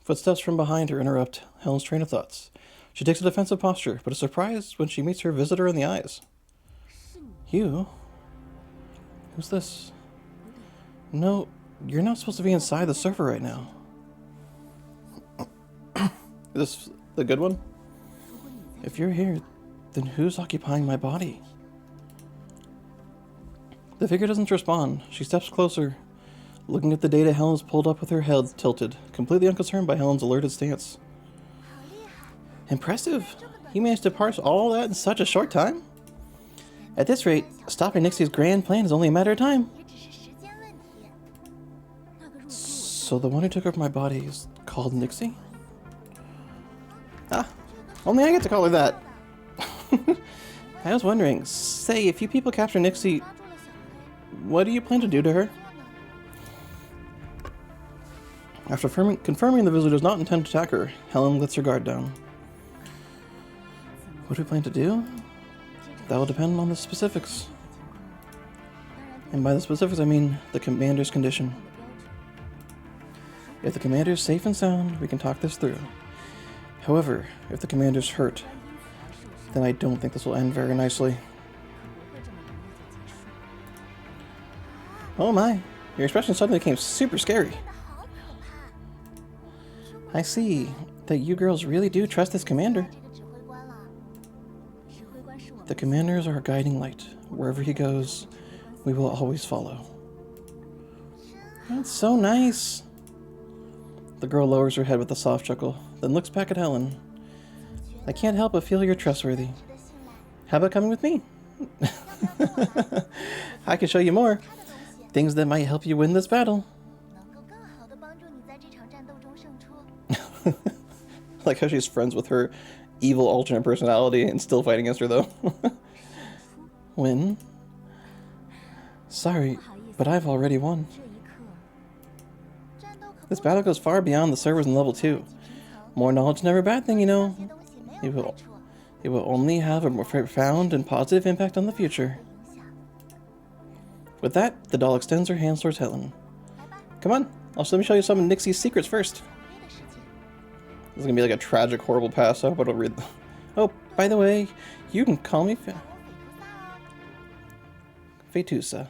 Footsteps from behind her interrupt Helen's train of thoughts. She takes a defensive posture, but is surprised when she meets her visitor in the eyes. You? Who's this? No, you're not supposed to be inside the server right now. Is this the good one? If you're here, then who's occupying my body? The figure doesn't respond. She steps closer, looking at the data Helen's pulled up with her head tilted, completely unconcerned by Helen's alerted stance. Impressive! You managed to parse all that in such a short time? At this rate, stopping Nixie's grand plan is only a matter of time. So the one who took over my body is called Nixie? Ah, only I get to call her that. I was wondering, say, if you people capture Nixie, what do you plan to do to her? After confirming the visitor does not intend to attack her, Helen lets her guard down. What do we plan to do? That will depend on the specifics. And by the specifics, I mean the commander's condition. If the commander is safe and sound, we can talk this through. However, if the commander's hurt, then I don't think this will end very nicely. Oh my, your expression suddenly became super scary. I see that you girls really do trust this commander. The commander is our guiding light. Wherever he goes, we will always follow. That's so nice. The girl lowers her head with a soft chuckle, then looks back at Helen. I can't help but feel you're trustworthy. How about coming with me? I can show you more. Things that might help you win this battle. Like how she's friends with her evil alternate personality and still fighting against her though. Win? Sorry, but I've already won. This battle goes far beyond the servers in level 2. More knowledge is never a bad thing, you know. It will only have a more profound and positive impact on the future. With that, the doll extends her hands towards Helen. Come on, let me show you some of Nixie's secrets first. This is gonna be like a tragic, horrible past. I hope I don't read. Oh, by the way, you can call me Fetusa.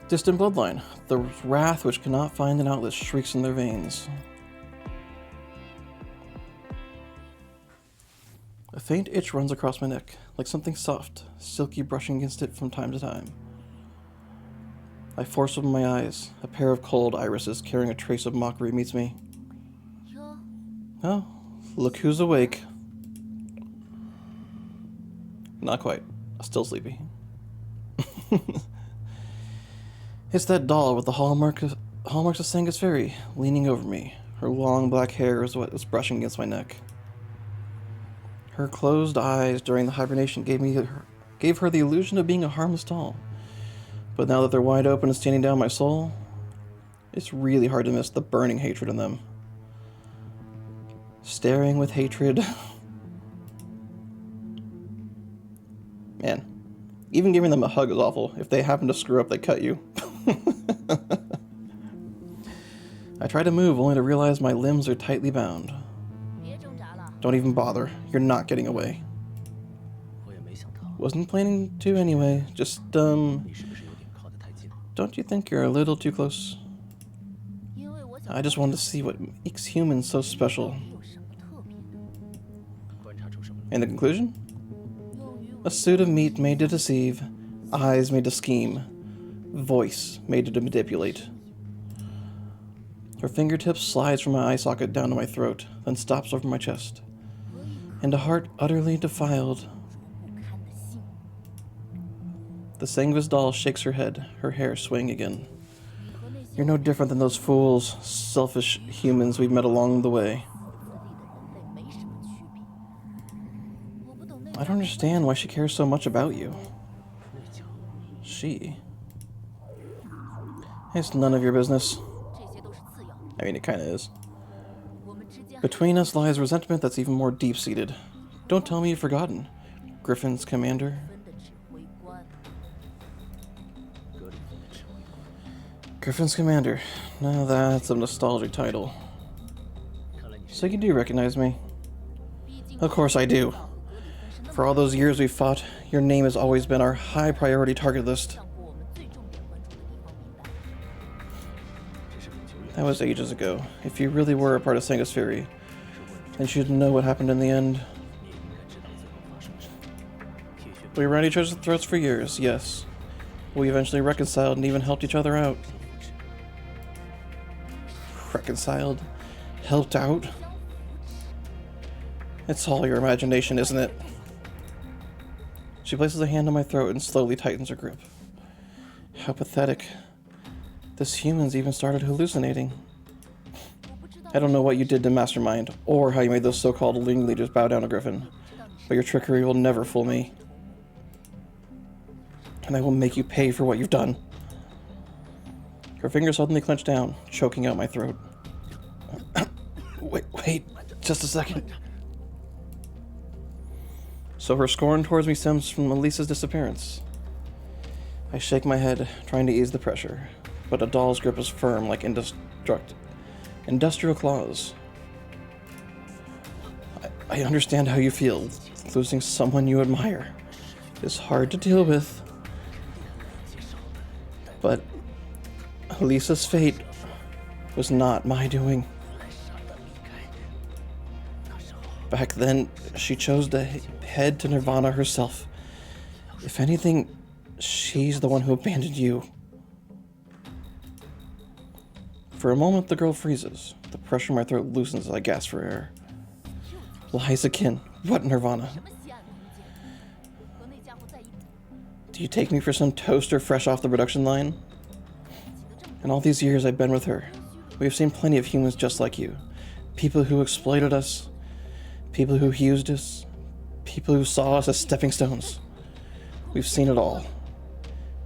Distant bloodline. The wrath which cannot find an outlet shrieks in their veins. A faint itch runs across my neck, like something soft, silky brushing against it from time to time. I force open my eyes. A pair of cold irises carrying a trace of mockery meets me. Oh, look who's awake. Not quite. Still sleepy. It's that doll with the hallmarks of Sangus Fairy leaning over me. Her long black hair is what is brushing against my neck. Her closed eyes during the hibernation gave her the illusion of being a harmless doll. But now that they're wide open and standing down my soul, it's really hard to miss the burning hatred in them. Staring with hatred. Man, even giving them a hug is awful. If they happen to screw up, they cut you. I try to move, only to realize my limbs are tightly bound. Don't even bother. You're not getting away. Wasn't planning to anyway. Just, don't you think you're a little too close? I just wanted to see what makes humans so special. And the conclusion? A suit of meat made to deceive, eyes made to scheme, voice made to manipulate. Her fingertips slides from my eye socket down to my throat, then stops over my chest. And a heart utterly defiled. The Sanguis doll shakes her head, her hair swaying again. You're no different than those fools, selfish humans we've met along the way. I don't understand why she cares so much about you. She? It's none of your business. I mean, it kinda is. Between us lies resentment that's even more deep-seated. Don't tell me you've forgotten. Griffin's commander. Griffin's commander. Now that's a nostalgic title. So you do recognize me? Of course I do. For all those years we've fought, your name has always been our high priority target list. That was ages ago. If you really were a part of Sangus Fury, then you should know what happened in the end. We were at each other's throats for years, yes. We eventually reconciled and even helped each other out. Reconciled? Helped out? It's all your imagination, isn't it? She places a hand on my throat and slowly tightens her grip. How pathetic. This human's even started hallucinating. I don't know what you did to Mastermind, or how you made those so-called Ling leaders bow down to Griffin, but your trickery will never fool me. And I will make you pay for what you've done. Her fingers suddenly clench down, choking out my throat. Wait, just a second. So her scorn towards me stems from Elisa's disappearance. I shake my head, trying to ease the pressure, but a doll's grip is firm like industrial claws. I understand how you feel. Losing someone you admire is hard to deal with. But Elisa's fate was not my doing. Back then, she chose to head to Nirvana herself. If anything, she's the one who abandoned you. For a moment, the girl freezes. The pressure in my throat loosens as I gasp for air. Lies akin. What Nirvana? Do you take me for some toaster fresh off the production line? In all these years I've been with her, we have seen plenty of humans just like you. People who exploited us. People who used us. People who saw us as stepping stones. We've seen it all.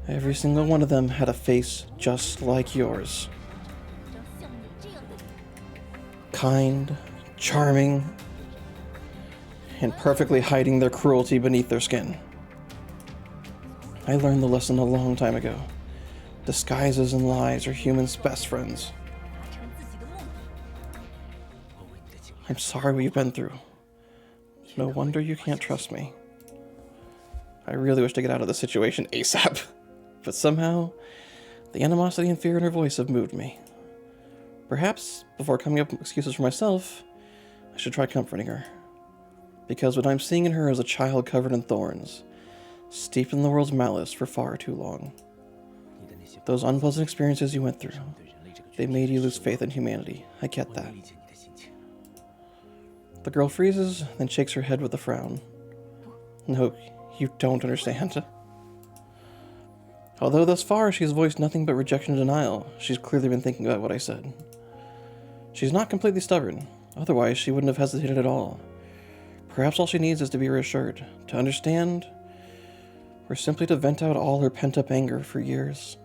Every single one of them had a face just like yours. Kind, charming, and perfectly hiding their cruelty beneath their skin. I learned the lesson a long time ago. Disguises and lies are humans' best friends. I'm sorry what you've been through. No wonder you can't trust me. I really wish to get out of this situation ASAP. But somehow, the animosity and fear in her voice have moved me. Perhaps, before coming up with excuses for myself, I should try comforting her. Because what I'm seeing in her is a child covered in thorns, steeped in the world's malice for far too long. Those unpleasant experiences you went through, they made you lose faith in humanity. I get that. The girl freezes, then shakes her head with a frown. No, you don't understand. Although thus far she's voiced nothing but rejection and denial, she's clearly been thinking about what I said. She's not completely stubborn, otherwise she wouldn't have hesitated at all. Perhaps all she needs is to be reassured, to understand, or simply to vent out all her pent-up anger for years.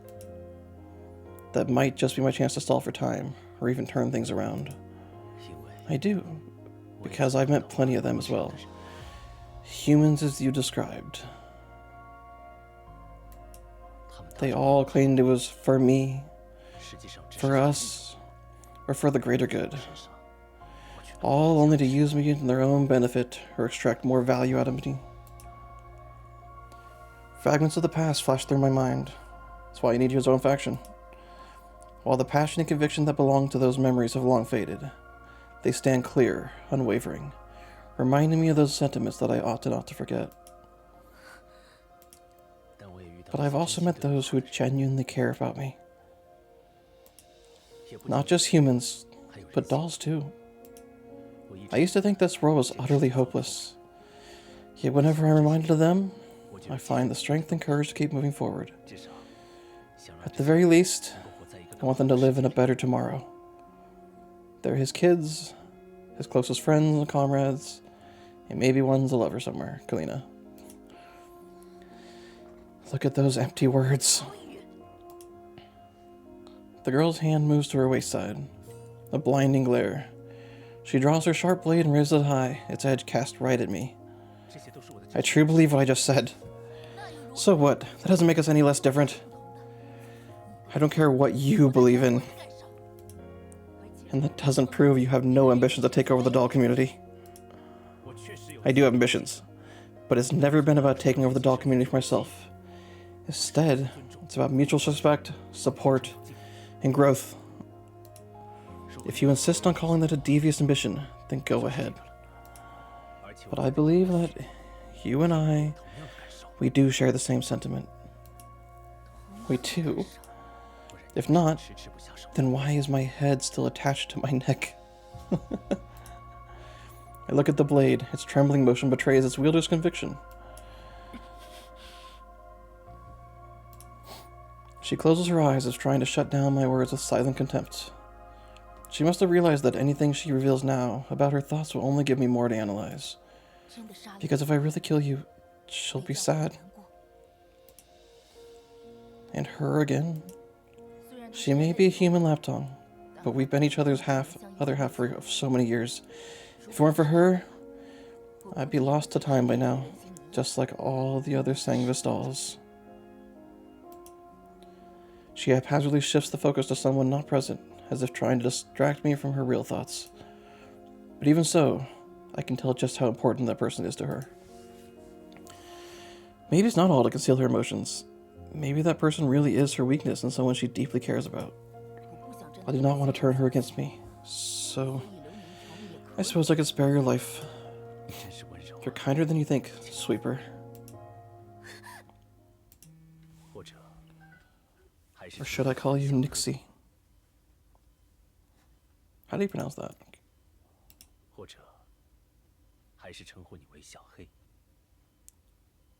That might just be my chance to stall for time, or even turn things around. I do, because I've met plenty of them as well. Humans as you described. They all claimed it was for me, for us, or for the greater good. All only to use me in their own benefit or extract more value out of me. Fragments of the past flash through my mind. That's why you need your own faction. While the passion and conviction that belong to those memories have long faded, they stand clear, unwavering, reminding me of those sentiments that I ought not to forget. But I've also met those who genuinely care about me. Not just humans, but dolls too. I used to think this world was utterly hopeless. Yet whenever I'm reminded of them, I find the strength and courage to keep moving forward. At the very least, I want them to live in a better tomorrow. They're his kids, his closest friends and comrades, And maybe one's a lover somewhere, Kalina. Look at those empty words. The girl's hand moves to her waist side. A blinding glare. She draws her sharp blade and raises it high, its edge cast right at me. I truly believe what I just said. So what? That doesn't make us any less different. I don't care what you believe in. And that doesn't prove you have no ambitions to take over the doll community. I do have ambitions, but it's never been about taking over the doll community for myself. Instead, it's about mutual respect, support, and growth. If you insist on calling that a devious ambition, then go ahead. But I believe that you and I, we do share the same sentiment. We do. If not, then why is my head still attached to my neck? I look at the blade. Its trembling motion betrays its wielder's conviction. She closes her eyes as trying to shut down my words with silent contempt. She must have realized that anything she reveals now about her thoughts will only give me more to analyze. Because if I really kill you, she'll be sad. And her again? She may be a human lapdog, but we've been each other's other half for so many years. If it weren't for her, I'd be lost to time by now, just like all the other Sangvis dolls. She haphazardly shifts the focus to someone not present, as if trying to distract me from her real thoughts. But even so, I can tell just how important that person is to her. Maybe it's not all to conceal her emotions. Maybe that person really is her weakness and someone she deeply cares about. I do not want to turn her against me, so I suppose I could spare your life. You're kinder than you think, Sweeper. Or should I call you Nixie? How do you pronounce that?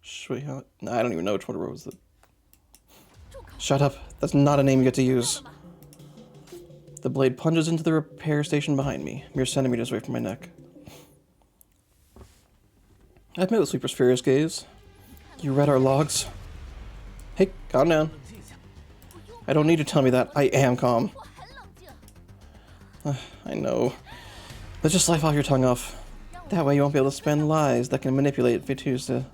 Sweetheart? No, I don't even know which one was it. Shut up. That's not a name you get to use. The blade plunges into the repair station behind me, mere centimeters away from my neck. I've met with Sweeper's furious gaze. You read our logs? Hey, calm down. I don't need to tell me that. I am calm. I know. Let's just life off your tongue off. That way you won't be able to spend lies that can manipulate if you choose to.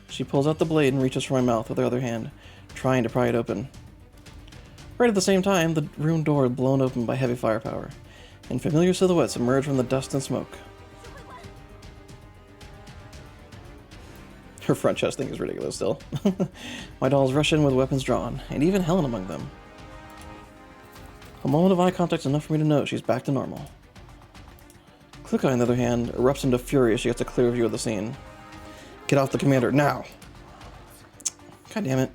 She pulls out the blade and reaches for my mouth with her other hand, trying to pry it open. Right at the same time, the room door is blown open by heavy firepower, and familiar silhouettes emerge from the dust and smoke. Her front chest thing is ridiculous still. My dolls rush in with weapons drawn, and even Helen among them. A moment of eye contact is enough for me to know she's back to normal. Click-Eye, on the other hand, erupts into fury as she gets a clear view of the scene. Get off the commander, now! God damn it.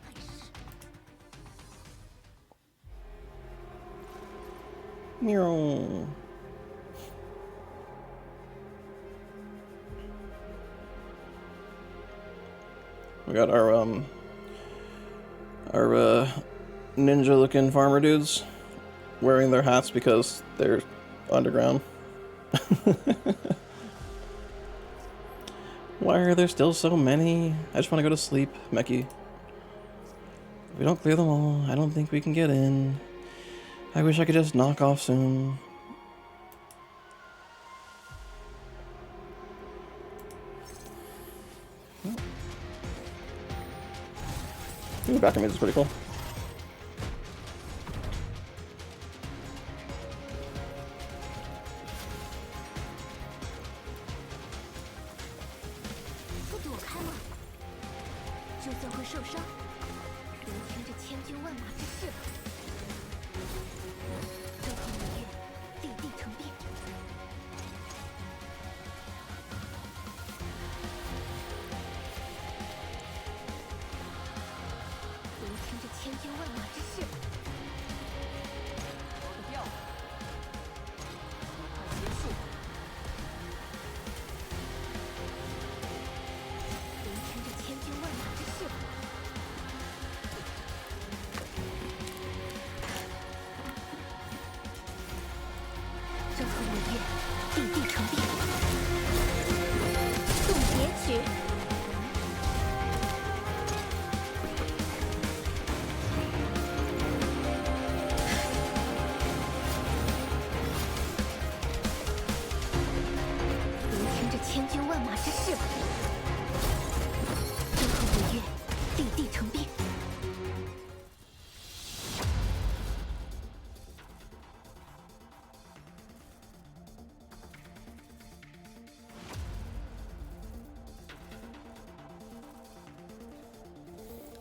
Meow. We got our ninja-looking farmer dudes wearing their hats because they're underground. Why are there still so many? I just want to go to sleep, Meki. If we don't clear them all, I don't think we can get in. I wish I could just knock off soon. The back image is pretty cool.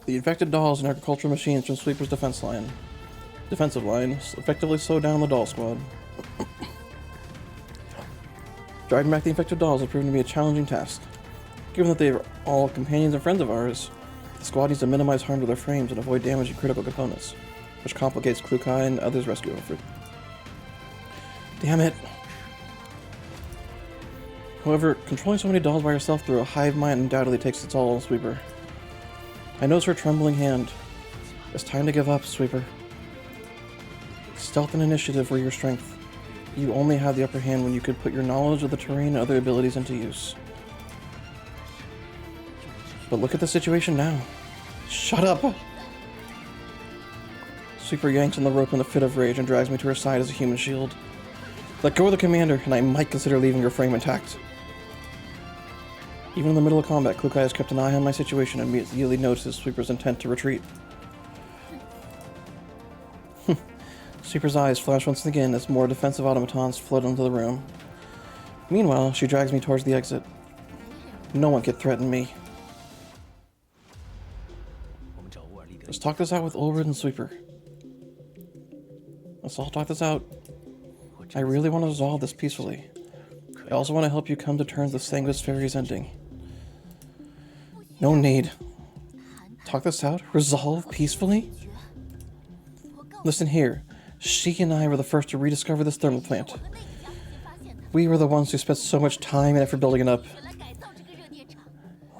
The infected dolls and agricultural machines from Sweeper's defensive line effectively slowed down the doll squad. Driving back the infected dolls has proven to be a challenging task. Given that they are all companions and friends of ours, the squad needs to minimize harm to their frames and avoid damaging critical components, which complicates Klukai and others' rescue effort. Damn it! However, controlling so many dolls by yourself through a hive mind undoubtedly takes its toll on Sweeper. I notice her trembling hand. It's time to give up, Sweeper. Stealth and initiative were your strength. You only have the upper hand when you could put your knowledge of the terrain and other abilities into use. But look at the situation now. Shut up! Sweeper yanks on the rope in a fit of rage and drags me to her side as a human shield. Let go of the commander, and I might consider leaving your frame intact. Even in the middle of combat, Klukai has kept an eye on my situation and immediately notices Sweeper's intent to retreat. Sweeper's eyes flash once again as more defensive automatons flood into the room. Meanwhile, she drags me towards the exit. No one can threaten me. Let's talk this out with Ulrich and Sweeper. Let's all talk this out. I really want to resolve this peacefully. I also want to help you come to terms with Sanguis Fairy's ending. No need. Talk this out? Resolve peacefully? Listen here. She and I were the first to rediscover this thermal plant. We were the ones who spent so much time and effort building it up.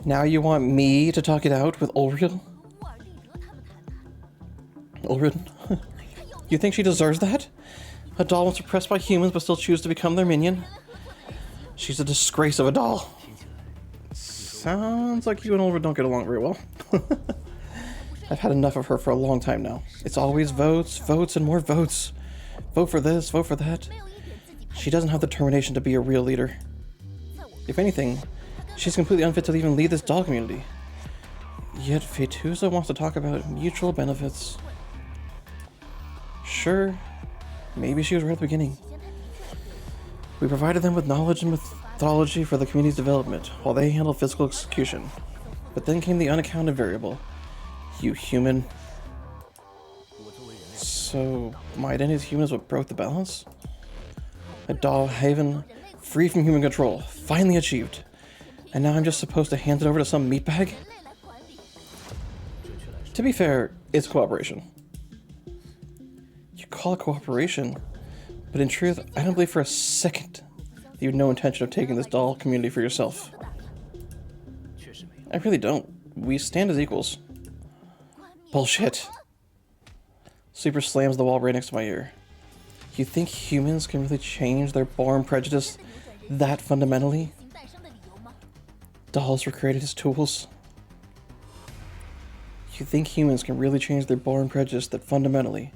Now you want me to talk it out with Ulrich? Ulrich? You think she deserves that? A doll once oppressed by humans but still choose to become their minion? She's a disgrace of a doll. Sounds like you and Ulrich don't get along very well. I've had enough of her for a long time now. It's always votes, votes, and more votes. Vote for this, vote for that. She doesn't have the determination to be a real leader. If anything, she's completely unfit to even lead this doll community. Yet Fetusa wants to talk about mutual benefits. Sure, maybe she was right at the beginning. We provided them with knowledge and methodology for the community's development, while they handled physical execution. But then came the unaccounted variable. You human. So, my identity as human is what broke the balance? A doll haven, free from human control, finally achieved. And now I'm just supposed to hand it over to some meatbag? To be fair, it's cooperation. You call it cooperation, but in truth, I don't believe for a second that you have no intention of taking this doll community for yourself. I really don't. We stand as equals. Bullshit. Sweeper slams the wall right next to my ear. You think humans can really change their born prejudice that fundamentally? Dolls were created as tools. You think humans can really change their born prejudice that fundamentally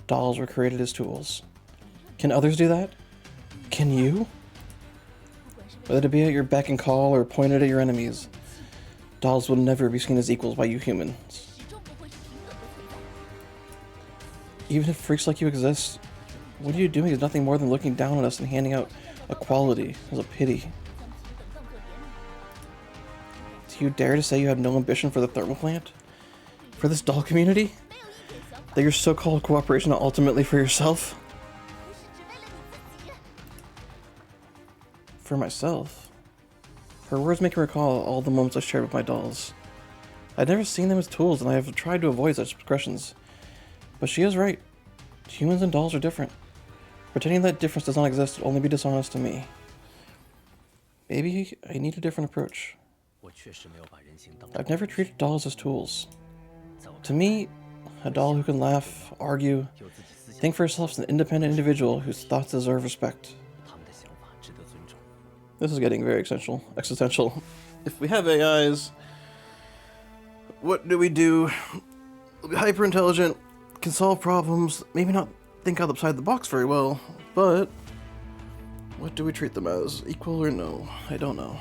dolls were created as tools? Can others do that? Can you? Whether to be at your beck and call or pointed at your enemies, dolls will never be seen as equals by you humans. Even if freaks like you exist, what you're doing is nothing more than looking down on us and handing out equality as a pity. Do you dare to say you have no ambition for the thermal plant? For this doll community? That your so-called cooperation ultimately for yourself? For myself? Her words make me recall all the moments I shared with my dolls. I'd never seen them as tools, and I have tried to avoid such expressions. But she is right. Humans and dolls are different. Pretending that difference does not exist would only be dishonest to me. Maybe I need a different approach. I've never treated dolls as tools. To me, a doll who can laugh, argue, think for herself as an independent individual whose thoughts deserve respect. This is getting very existential. If we have AIs, what do we do? Hyper intelligent, can solve problems, maybe not think outside the box very well, but what do we treat them as? Equal or no? I don't know.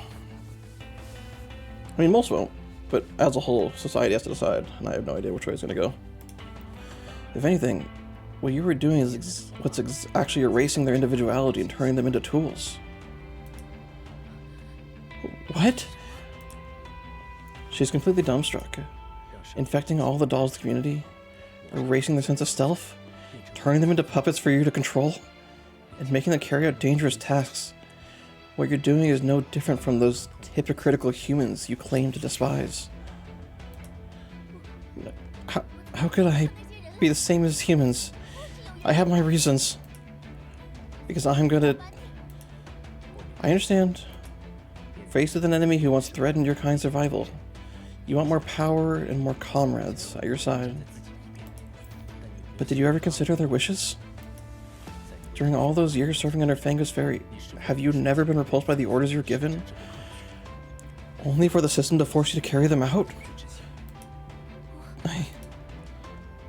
I mean, most won't, but as a whole, society has to decide, and I have no idea which way it's going to go. If anything, what you were doing is actually erasing their individuality and turning them into tools. What? She's completely dumbstruck. infecting all the dolls of the community, erasing their sense of self, turning them into puppets for you to control, and making them carry out dangerous tasks. What you're doing is no different from those hypocritical humans you claim to despise. How could I be the same as humans? I have my reasons. Because I understand. Faced with an enemy who once threatened your kind's survival, you want more power and more comrades at your side. But did you ever consider their wishes? During all those years serving under Fangus Ferry, have you never been repulsed by the orders you're given? Only for the system to force you to carry them out?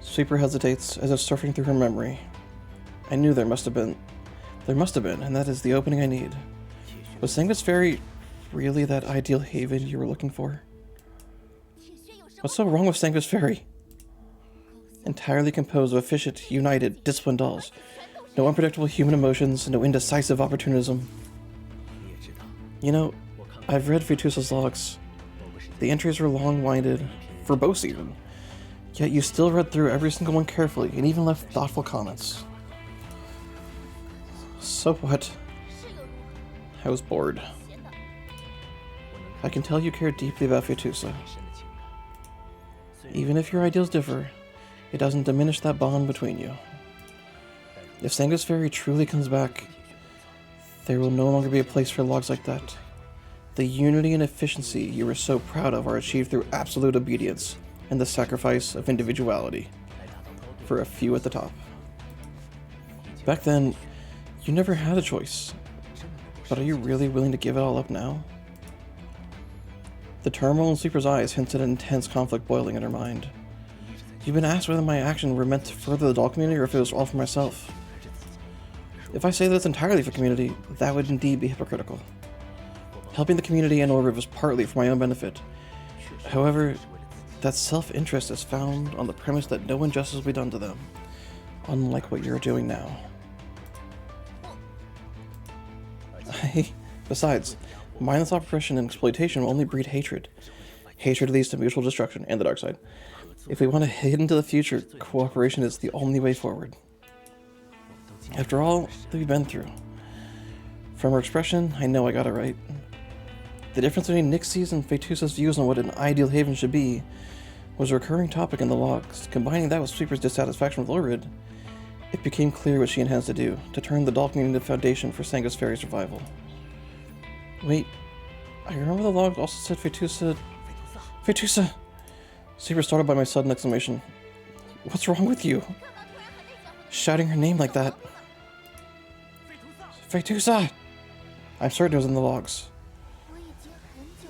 Sweeper hesitates, as if surfing through her memory. I knew there must have been, and that is the opening I need. Was Fangus Ferry really that ideal haven you were looking for? What's so wrong with Fangus Ferry? Entirely composed of efficient, united, disciplined dolls. No unpredictable human emotions, no indecisive opportunism. You know, I've read Fetusa's logs. The entries were long-winded, verbose even. Yet you still read through every single one carefully, and even left thoughtful comments. So what? I was bored. I can tell you care deeply about Fetusa. Even if your ideals differ, it doesn't diminish that bond between you. If Fangus Ferry truly comes back, there will no longer be a place for logs like that. The unity and efficiency you were so proud of are achieved through absolute obedience and the sacrifice of individuality for a few at the top. Back then, you never had a choice, but are you really willing to give it all up now? The turmoil in Sweeper's eyes hinted at intense conflict boiling in her mind. You've been asked whether my action were meant to further the doll community or if it was all for myself. If I say that it's entirely for the community, that would indeed be hypocritical. Helping the community and Orbit was partly for my own benefit. However, that self-interest is found on the premise that no injustice will be done to them, unlike what you're doing now. Besides, mindless oppression and exploitation will only breed hatred. Hatred leads to mutual destruction and the dark side. If we want to head into the future, cooperation is the only way forward. After all that we've been through. From her expression, I know I got it right. The difference between Nixie's and Fetusa's views on what an ideal haven should be was a recurring topic in the logs. Combining that with Sweeper's dissatisfaction with Lurid, it became clear what she intends to do, to turn the doll community into the foundation for Fangus Ferry's survival. Wait, I remember the log also said Fetusa... Fetusa! Sweeper startled by my sudden exclamation. What's wrong with you? Shouting her name like that. Fetusa! I'm certain it was in the logs.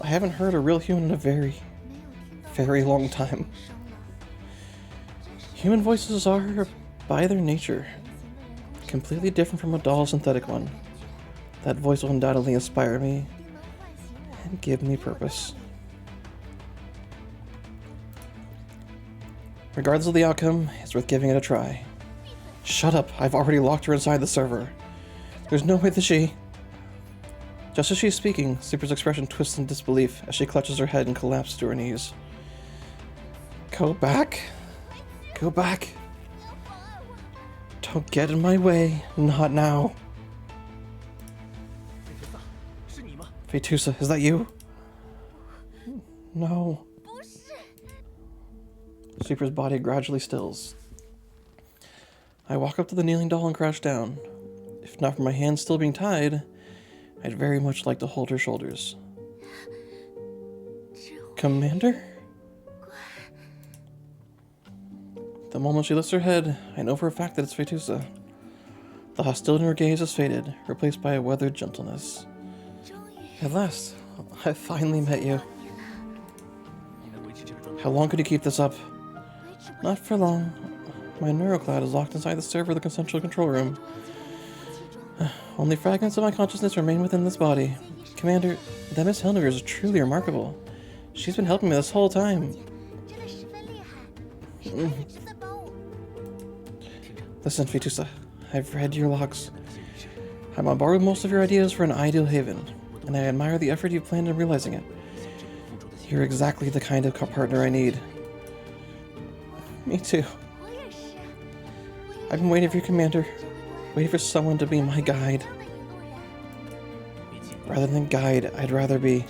I haven't heard a real human in a very, very long time. Human voices are, by their nature, completely different from a doll synthetic one. That voice will undoubtedly inspire me and give me purpose. Regardless of the outcome, it's worth giving it a try. Shut up, I've already locked her inside the server. There's no way that she... Just as she's speaking, Sweeper's expression twists in disbelief as she clutches her head and collapses to her knees. Go back. Go back. Don't get in my way. Not now. Fetusa, is that you? No. Sweeper's body gradually stills. I walk up to the kneeling doll and crouch down. If not for my hands still being tied, I'd very much like to hold her shoulders. Commander? The moment she lifts her head, I know for a fact that it's Fetusa. The hostility in her gaze has faded, replaced by a weathered gentleness. At last, I finally met you. How long could you keep this up? Not for long. My neurocloud is locked inside the server of the central control room. Only fragments of my consciousness remain within this body. Commander, that Miss Hellinger is truly remarkable. She's been helping me this whole time. Listen, Fetusa, I've read your logs. I'm on board with most of your ideas for an ideal haven, and I admire the effort you've planned in realizing it. You're exactly the kind of partner I need. Me too. I've been waiting for you, Commander. Waiting for someone to be my guide. Rather than guide, I'd rather be.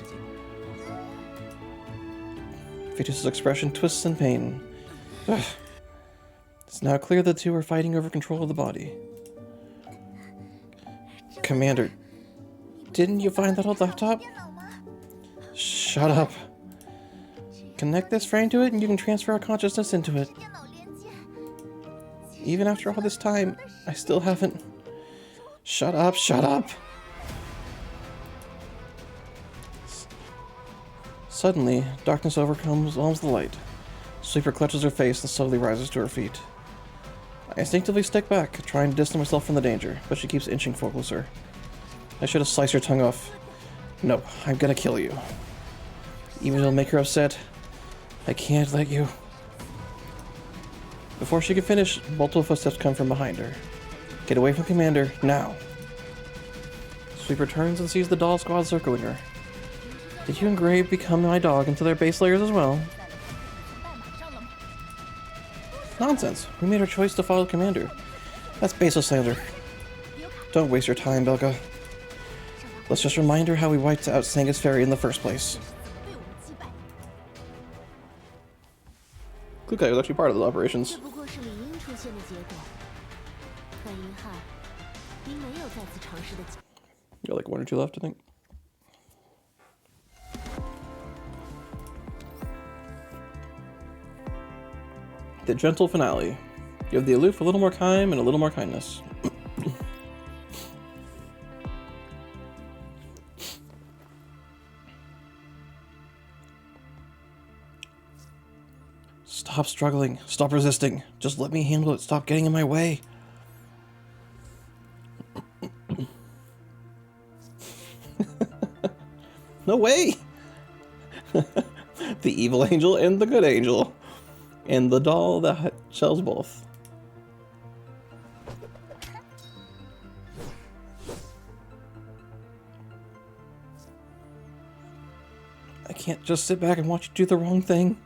Fetus's expression twists in pain. Ugh. It's now clear the two are fighting over control of the body. Commander, didn't you find that old laptop? Shut up. Connect this frame to it and you can transfer our consciousness into it. Even after all this time, I still haven't... Shut up, shut up! Suddenly, darkness overcomes the light. Sleeper clutches her face and slowly rises to her feet. I instinctively stick back, trying to distance myself from the danger, but she keeps inching closer. I should have sliced her tongue off. No, I'm gonna kill you. Even if it'll make her upset, I can't let you. Before she could finish, multiple footsteps come from behind her. Get away from Commander, now! Sweeper turns and sees the doll squad circling her. Did you and Gray become my dog into their base layers as well? Nonsense. We made our choice to follow Commander. That's baseless slander. Don't waste your time, Belka. Let's just remind her how we wiped out Sangus Ferry in the first place. Kukai was actually part of the operations. You got like 1 or 2 left, I think. The gentle finale. Give the aloof a little more time and a little more kindness. Stop struggling. Stop resisting. Just let me handle it. Stop getting in my way. No way! The evil angel and the good angel. And the doll that sells both. I can't just sit back and watch you do the wrong thing.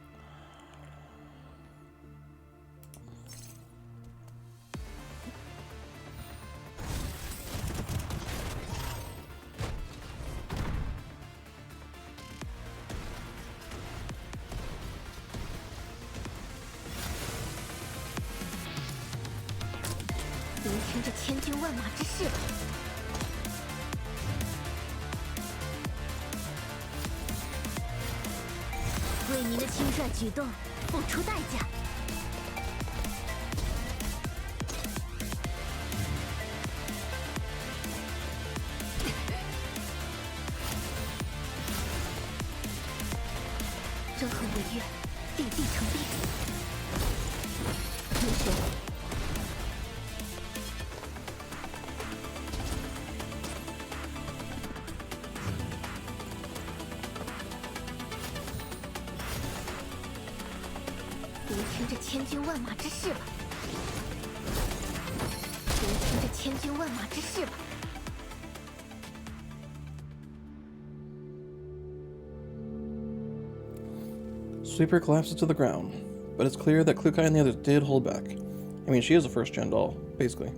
Sweeper collapses to the ground, but it's clear that Klukai and the others did hold back. I mean, she is a first-gen doll, basically.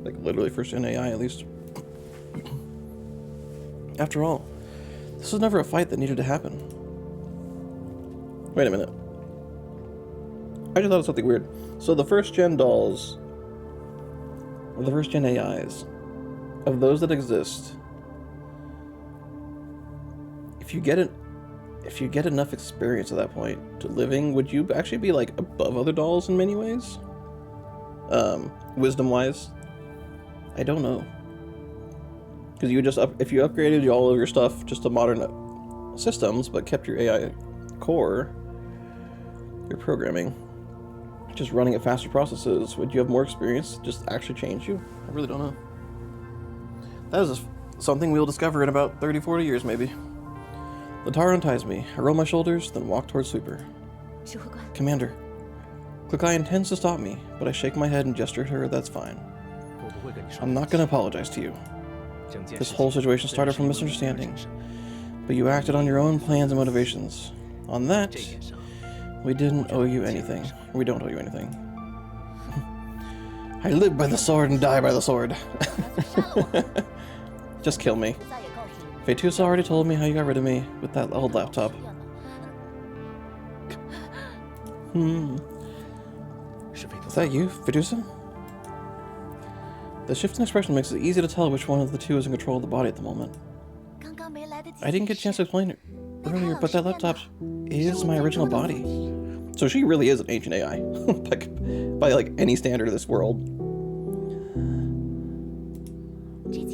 Like, literally first-gen AI, at least. After all, this was never a fight that needed to happen. Wait a minute. I just thought of something weird. So the first-gen dolls, or the first-gen AIs, of those that exist, if you get enough experience at that point to living, would you actually be like above other dolls in many ways? Wisdom-wise? I don't know. Because you would just if you upgraded all of your stuff just to modern systems, but kept your AI core, your programming, just running at faster processes, would you have more experience just actually change you? I really don't know. That is something we'll discover in about 30-40 years, maybe. Latara unties me. I roll my shoulders, then walk towards Sweeper. Commander. Klukai intends to stop me, but I shake my head and gesture to her that's fine. I'm not gonna apologize to you. This whole situation started from misunderstanding, but you acted on your own plans and motivations. On that, We didn't owe you anything. We don't owe you anything. I live by the sword and die by the sword. Just kill me. Fetusa already told me how you got rid of me with that old laptop. Is that you, Fetusa? The shift in expression makes it easy to tell which one of the two is in control of the body at the moment. I didn't get a chance to explain it earlier, but that laptop is my original body. So she really is an ancient AI, by like any standard of this world.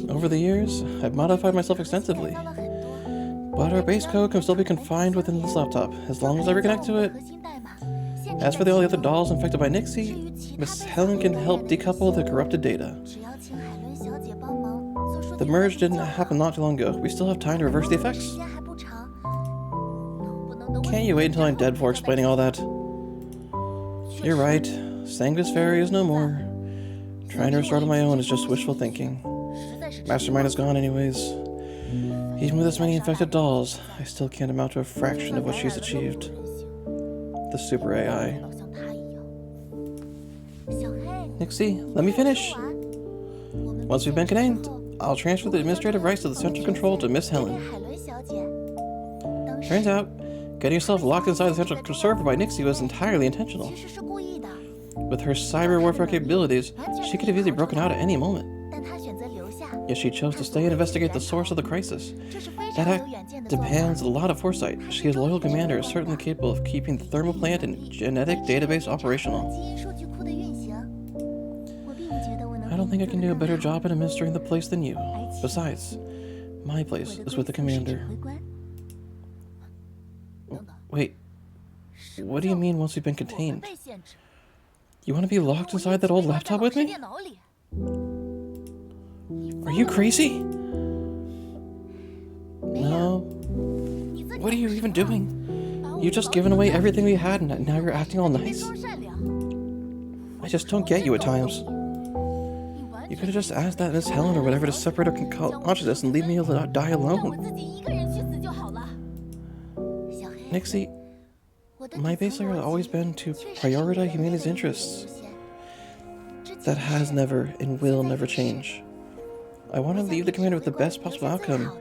Over the years, I've modified myself extensively, but our base code can still be confined within this laptop, as long as I reconnect to it. As for all the other dolls infected by Nixie, Miss Helen can help decouple the corrupted data. The merge didn't happen not too long ago. We still have time to reverse the effects. Can't you wait until I'm dead before explaining all that? You're right. Sanguis Fairy is no more. Trying to restart on my own is just wishful thinking. Mastermind is gone anyways. Even with this many infected dolls, I still can't amount to a fraction of what she's achieved. The super AI. Nixie, let me finish. Once we've been contained, I'll transfer the administrative rights to the central control to Miss Helen. Turns out, getting yourself locked inside the central server by Nixie was entirely intentional. With her cyber warfare capabilities, she could have easily broken out at any moment. Yet she chose to stay and investigate the source of the crisis. That act demands a lot of foresight. She is a loyal commander and certainly capable of keeping the thermal plant and genetic database operational. I don't think I can do a better job at administering the place than you. Besides, my place is with the commander. Wait, what do you mean once we've been contained? You want to be locked inside that old laptop with me? Are you crazy? No. What are you even doing? You've just given away everything we had and now you're acting all nice? I just don't get you at times. You could have just asked that Miss Helen or whatever to separate our consciousness and leave me die alone. Nixie, my base layer has always been to prioritize humanity's interests. That has never and will never change. I want to leave the commander with the best possible outcome,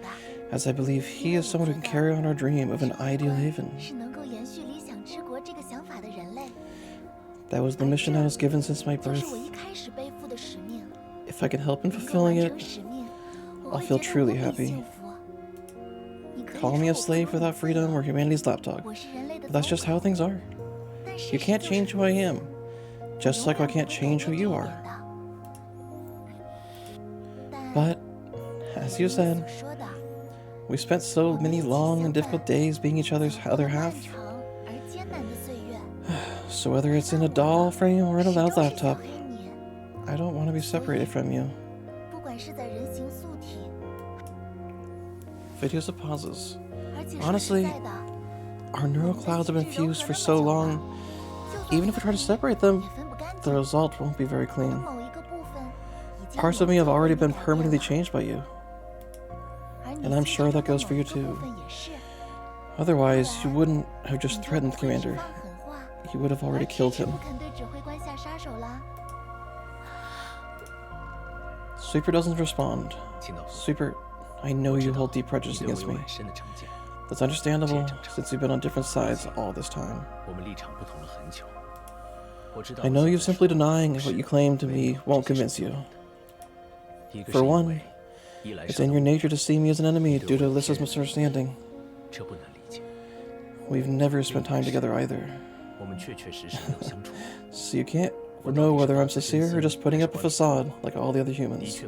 as I believe he is someone who can carry on our dream of an ideal haven. That was the mission I was given since my birth. If I can help in fulfilling it, I'll feel truly happy. Call me a slave without freedom or humanity's lapdog, but that's just how things are. You can't change who I am, just like I can't change who you are. But, as you said, we spent so many long and difficult days being each other's other half. So whether it's in a doll frame or in a loud laptop, I don't want to be separated from you. Fetusa pauses. Honestly, our neural clouds have been fused for so long, even if we try to separate them, the result won't be very clean. Parts of me have already been permanently changed by you. And I'm sure that goes for you too. Otherwise, you wouldn't have just threatened the commander. You would have already killed him. Sweeper doesn't respond. Sweeper, I know you hold deep prejudice against me. That's understandable, since you've been on different sides all this time. I know you're simply denying what you claim to me won't convince you. For one, it's in your nature to see me as an enemy due to Alyssa's misunderstanding. We've never spent time together either. So you can't know whether I'm sincere or just putting up a facade like all the other humans.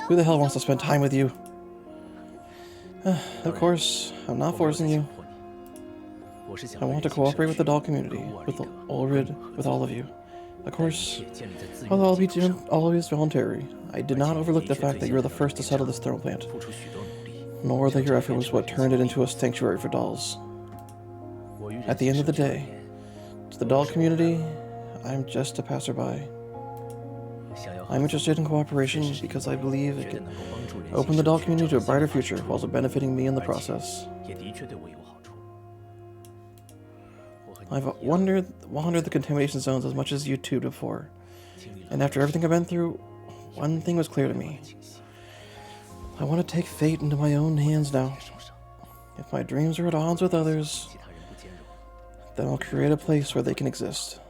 Who the hell wants to spend time with you? Of course, I'm not forcing you. I want to cooperate with the doll community, with Ulrid, with all of you. Of course, I'll all be always voluntary. I did not overlook the fact that you were the first to settle this thermal plant, nor that your effort was what turned it into a sanctuary for dolls. At the end of the day, to the doll community, I'm just a passerby. I'm interested in cooperation because I believe it could open the doll community to a brighter future, while also benefiting me in the process. I've wandered the contamination zones as much as you two before, and after everything I've been through, one thing was clear to me. I want to take fate into my own hands now. If my dreams are at odds with others, then I'll create a place where they can exist.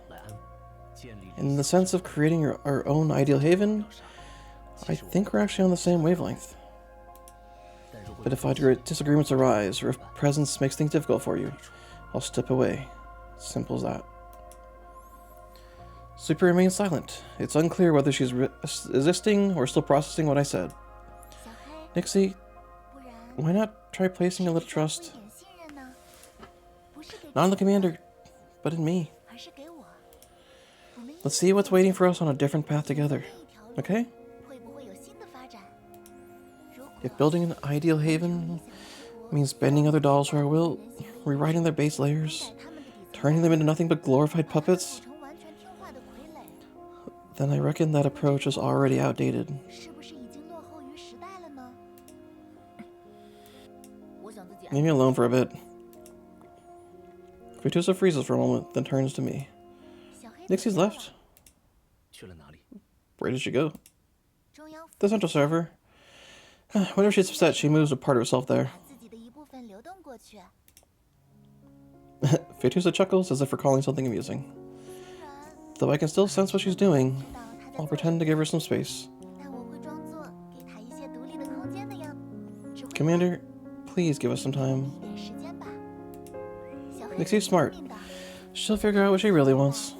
In the sense of creating our own ideal haven, I think we're actually on the same wavelength. But if disagreements arise, or if presence makes things difficult for you, I'll step away. Simple as that. Sleeper remains silent. It's unclear whether she's resisting or still processing what I said. Nixie, why not try placing a little trust? Not in the commander, but in me. Let's see what's waiting for us on a different path together, okay? If building an ideal haven means bending other dolls to our will, rewriting their base layers, turning them into nothing but glorified puppets, then I reckon that approach is already outdated. Leave me alone for a bit. Vitusa freezes for a moment, then turns to me. Nixie's left. Where did she go? The central server. Whenever she's upset, she moves a part of herself there. Vitusa chuckles as if recalling something amusing. Though I can still sense what she's doing, I'll pretend to give her some space. Commander, please give us some time. Nixie's smart. She'll figure out what she really wants.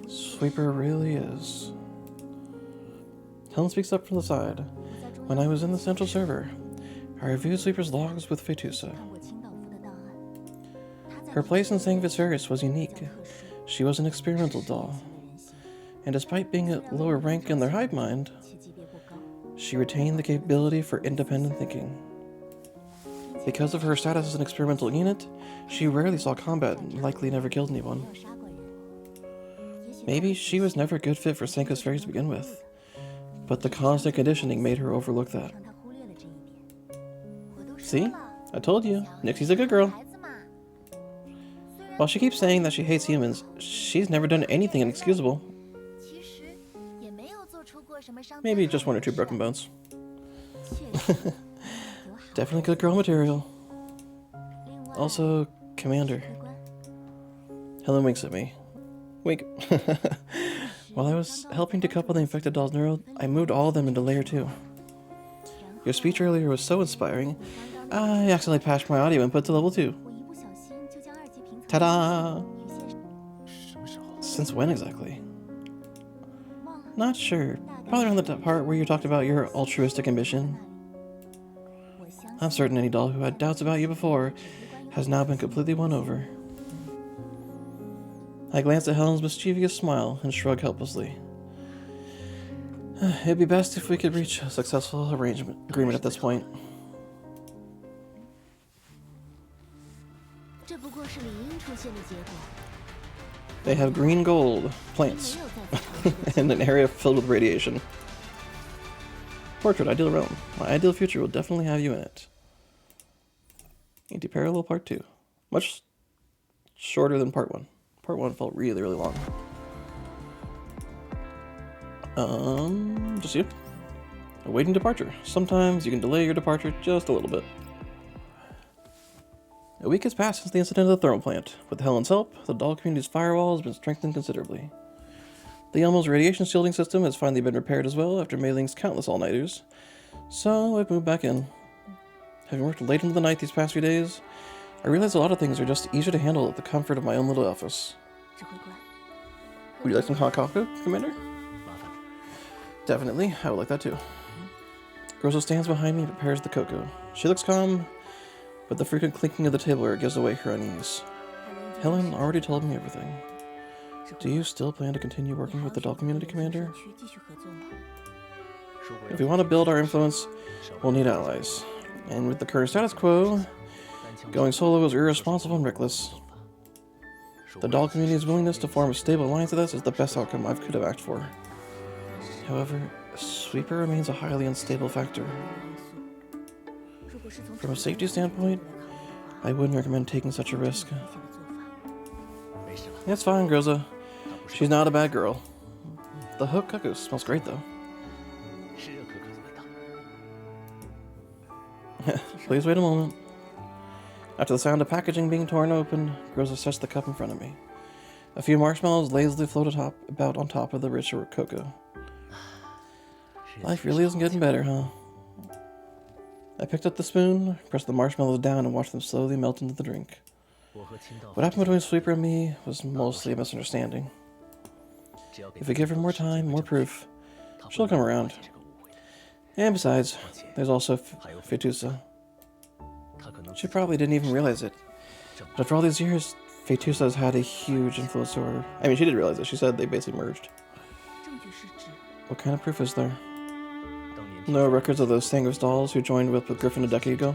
Sweeper really is. Helen speaks up from the side. When I was in the central server, I reviewed Sweeper's logs with Vitusa. Her place in St. Viserius was unique. She was an experimental doll. And despite being a lower rank in their hive mind, she retained the capability for independent thinking. Because of her status as an experimental unit, she rarely saw combat and likely never killed anyone. Maybe she was never a good fit for Senka's fairies to begin with, but the constant conditioning made her overlook that. See? I told you, Nixie's a good girl. While she keeps saying that she hates humans, she's never done anything inexcusable. Maybe just one or two broken bones. Definitely good girl material. Also, Commander. Helen winks at me. Wink. While I was helping to couple the infected doll's neuro, I moved all of them into layer 2. Your speech earlier was so inspiring, I accidentally patched my audio input to level 2. Ta-da! Since when exactly? Not sure. Probably around the part where you talked about your altruistic ambition. I'm certain any doll who had doubts about you before has now been completely won over. I glanced at Helen's mischievous smile and shrugged helplessly. It'd be best if we could reach a successful agreement at this point. They have green gold plants and an area filled with radiation. Portrait, ideal realm. My ideal future will definitely have you in it. Antiparallel Part 2. Much shorter than Part 1. Part 1 felt really, really long. Just you. Awaiting departure. Sometimes you can delay your departure just a little bit. A week has passed since the incident at the thermal plant. With Helen's help, the doll community's firewall has been strengthened considerably. The Elmo's radiation shielding system has finally been repaired as well after Mei Ling's countless all-nighters, so I've moved back in. Having worked late into the night these past few days, I realize a lot of things are just easier to handle at the comfort of my own little office. Would you like some hot coffee, Commander? Definitely, I would like that too. Grosso stands behind me and prepares the cocoa. She looks calm, but the frequent clinking of the tableware gives away her unease. Helen already told me everything. Do you still plan to continue working with the doll community, Commander? If we want to build our influence, we'll need allies. And with the current status quo, going solo is irresponsible and reckless. The doll community's willingness to form a stable alliance with us is the best outcome I could have asked for. However, Sweeper remains a highly unstable factor. From a safety standpoint, I wouldn't recommend taking such a risk. It's fine, Groza. She's not a bad girl. The hook cuckoo smells great, though. Please wait a moment. After the sound of packaging being torn open, Groza sets the cup in front of me. A few marshmallows lazily float about on top of the richer cocoa. Life really isn't getting better, huh? I picked up the spoon, pressed the marshmallows down, and watched them slowly melt into the drink. What happened between Sweeper and me was mostly a misunderstanding. If we give her more time, more proof, she'll come around. And besides, there's also Fetusa. She probably didn't even realize it. But after all these years, Fetusa has had a huge influence over her. I mean, she did realize it. She said they basically merged. What kind of proof is there? No records of those Sangos dolls who joined with Griffin a decade ago?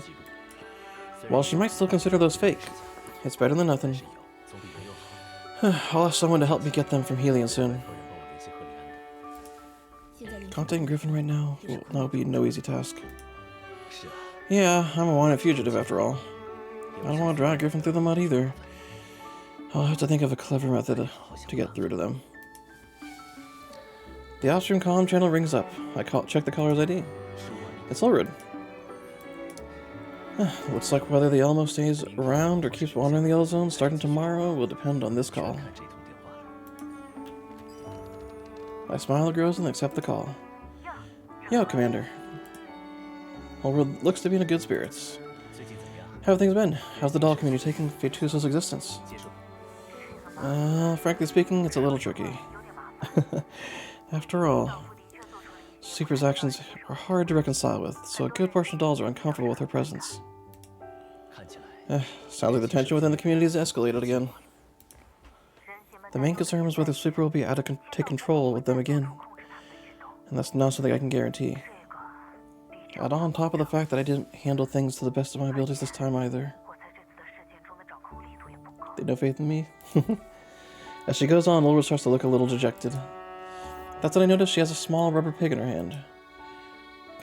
While she might still consider those fake, it's better than nothing. I'll ask someone to help me get them from Helion soon. Contacting Griffin right now will be no easy task. Yeah, I'm a wanted fugitive after all. I don't want to drag Griffin through the mud either. I'll have to think of a clever method to get through to them. The Offstream comm channel rings up. I check the caller's ID. It's Ulrud. Looks like whether the Elmo stays around or keeps wandering the Yellow Zone starting tomorrow will depend on this call. I smile at Groza and accept the call. Yo, Commander. Ulrud looks to be in good spirits. How have things been? How's the doll community taking Fetusa's existence? Frankly speaking, it's a little tricky. After all, Sweeper's actions are hard to reconcile with, so a good portion of dolls are uncomfortable with her presence. Sounds like the tension within the community has escalated again. The main concern is whether Sweeper will be able to take control with them again, and that's not something I can guarantee. Add on top of the fact that I didn't handle things to the best of my abilities this time either. They have no faith in me? As she goes on, Ulrud starts to look a little dejected. That's when I notice she has a small rubber pig in her hand.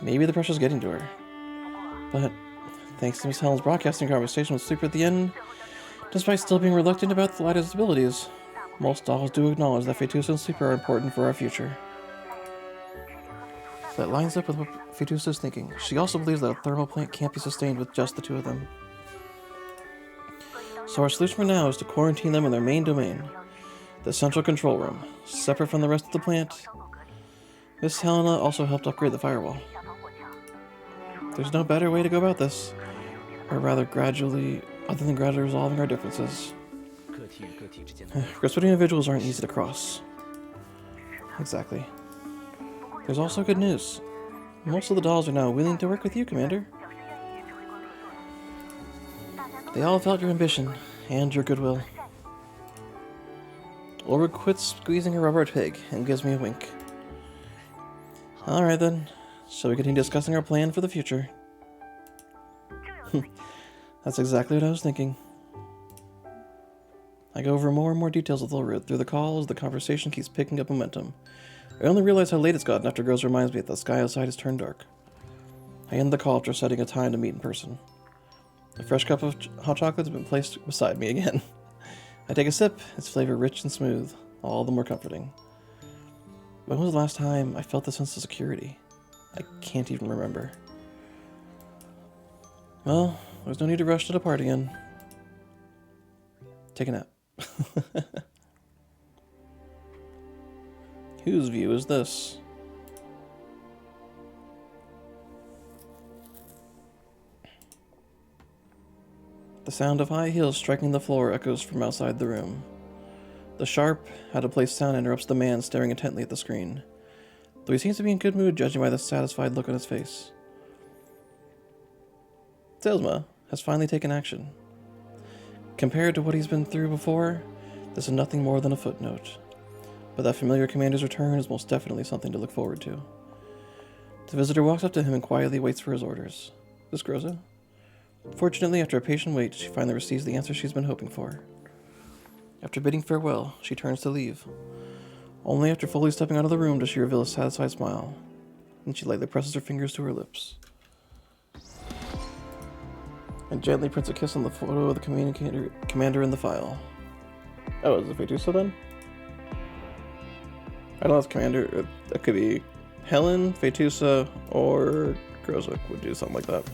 Maybe the pressure's getting to her. But, thanks to Miss Helen's broadcasting conversation with Sweeper at the end, despite still being reluctant about the latter's abilities, most dolls do acknowledge that Fetusa and Sweeper are important for our future. That lines up with what Fetusa is thinking. She also believes that a thermal plant can't be sustained with just the two of them. So our solution for now is to quarantine them in their main domain, the central control room, separate from the rest of the plant. Miss Helena also helped upgrade the firewall. There's no better way to go about this, or rather other than gradually resolving our differences. Because individuals aren't easy to cross. Exactly. There's also good news. Most of the dolls are now willing to work with you, Commander. They all felt your ambition and your goodwill. Ulrud quits squeezing her rubber pig and gives me a wink. Alright then, shall we continue discussing our plan for the future? That's exactly what I was thinking. I go over more and more details with Ulrud through the call as the conversation keeps picking up momentum. I only realize how late it's gotten after Groza reminds me that the sky outside has turned dark. I end the call after setting a time to meet in person. A fresh cup of hot chocolate has been placed beside me again. I take a sip, its flavor rich and smooth, all the more comforting. When was the last time I felt the sense of security? I can't even remember. Well, there's no need to rush to depart again. Take a nap. Whose view is this? The sound of high heels striking the floor echoes from outside the room. The sharp, out-of-place sound interrupts the man staring intently at the screen, though he seems to be in good mood judging by the satisfied look on his face. Zelzma has finally taken action. Compared to what he's been through before, this is nothing more than a footnote. But that familiar commander's return is most definitely something to look forward to. The visitor walks up to him and quietly waits for his orders. This Groza? Fortunately, after a patient wait, she finally receives the answer she's been hoping for. After bidding farewell, she turns to leave. Only after fully stepping out of the room does she reveal a satisfied smile. Then she lightly presses her fingers to her lips. And gently prints a kiss on the photo of the commander in the file. Oh, is it Fetusa then? I don't know if it's commander. That could be Helen, Fetusa, or Grozwick would do something like that.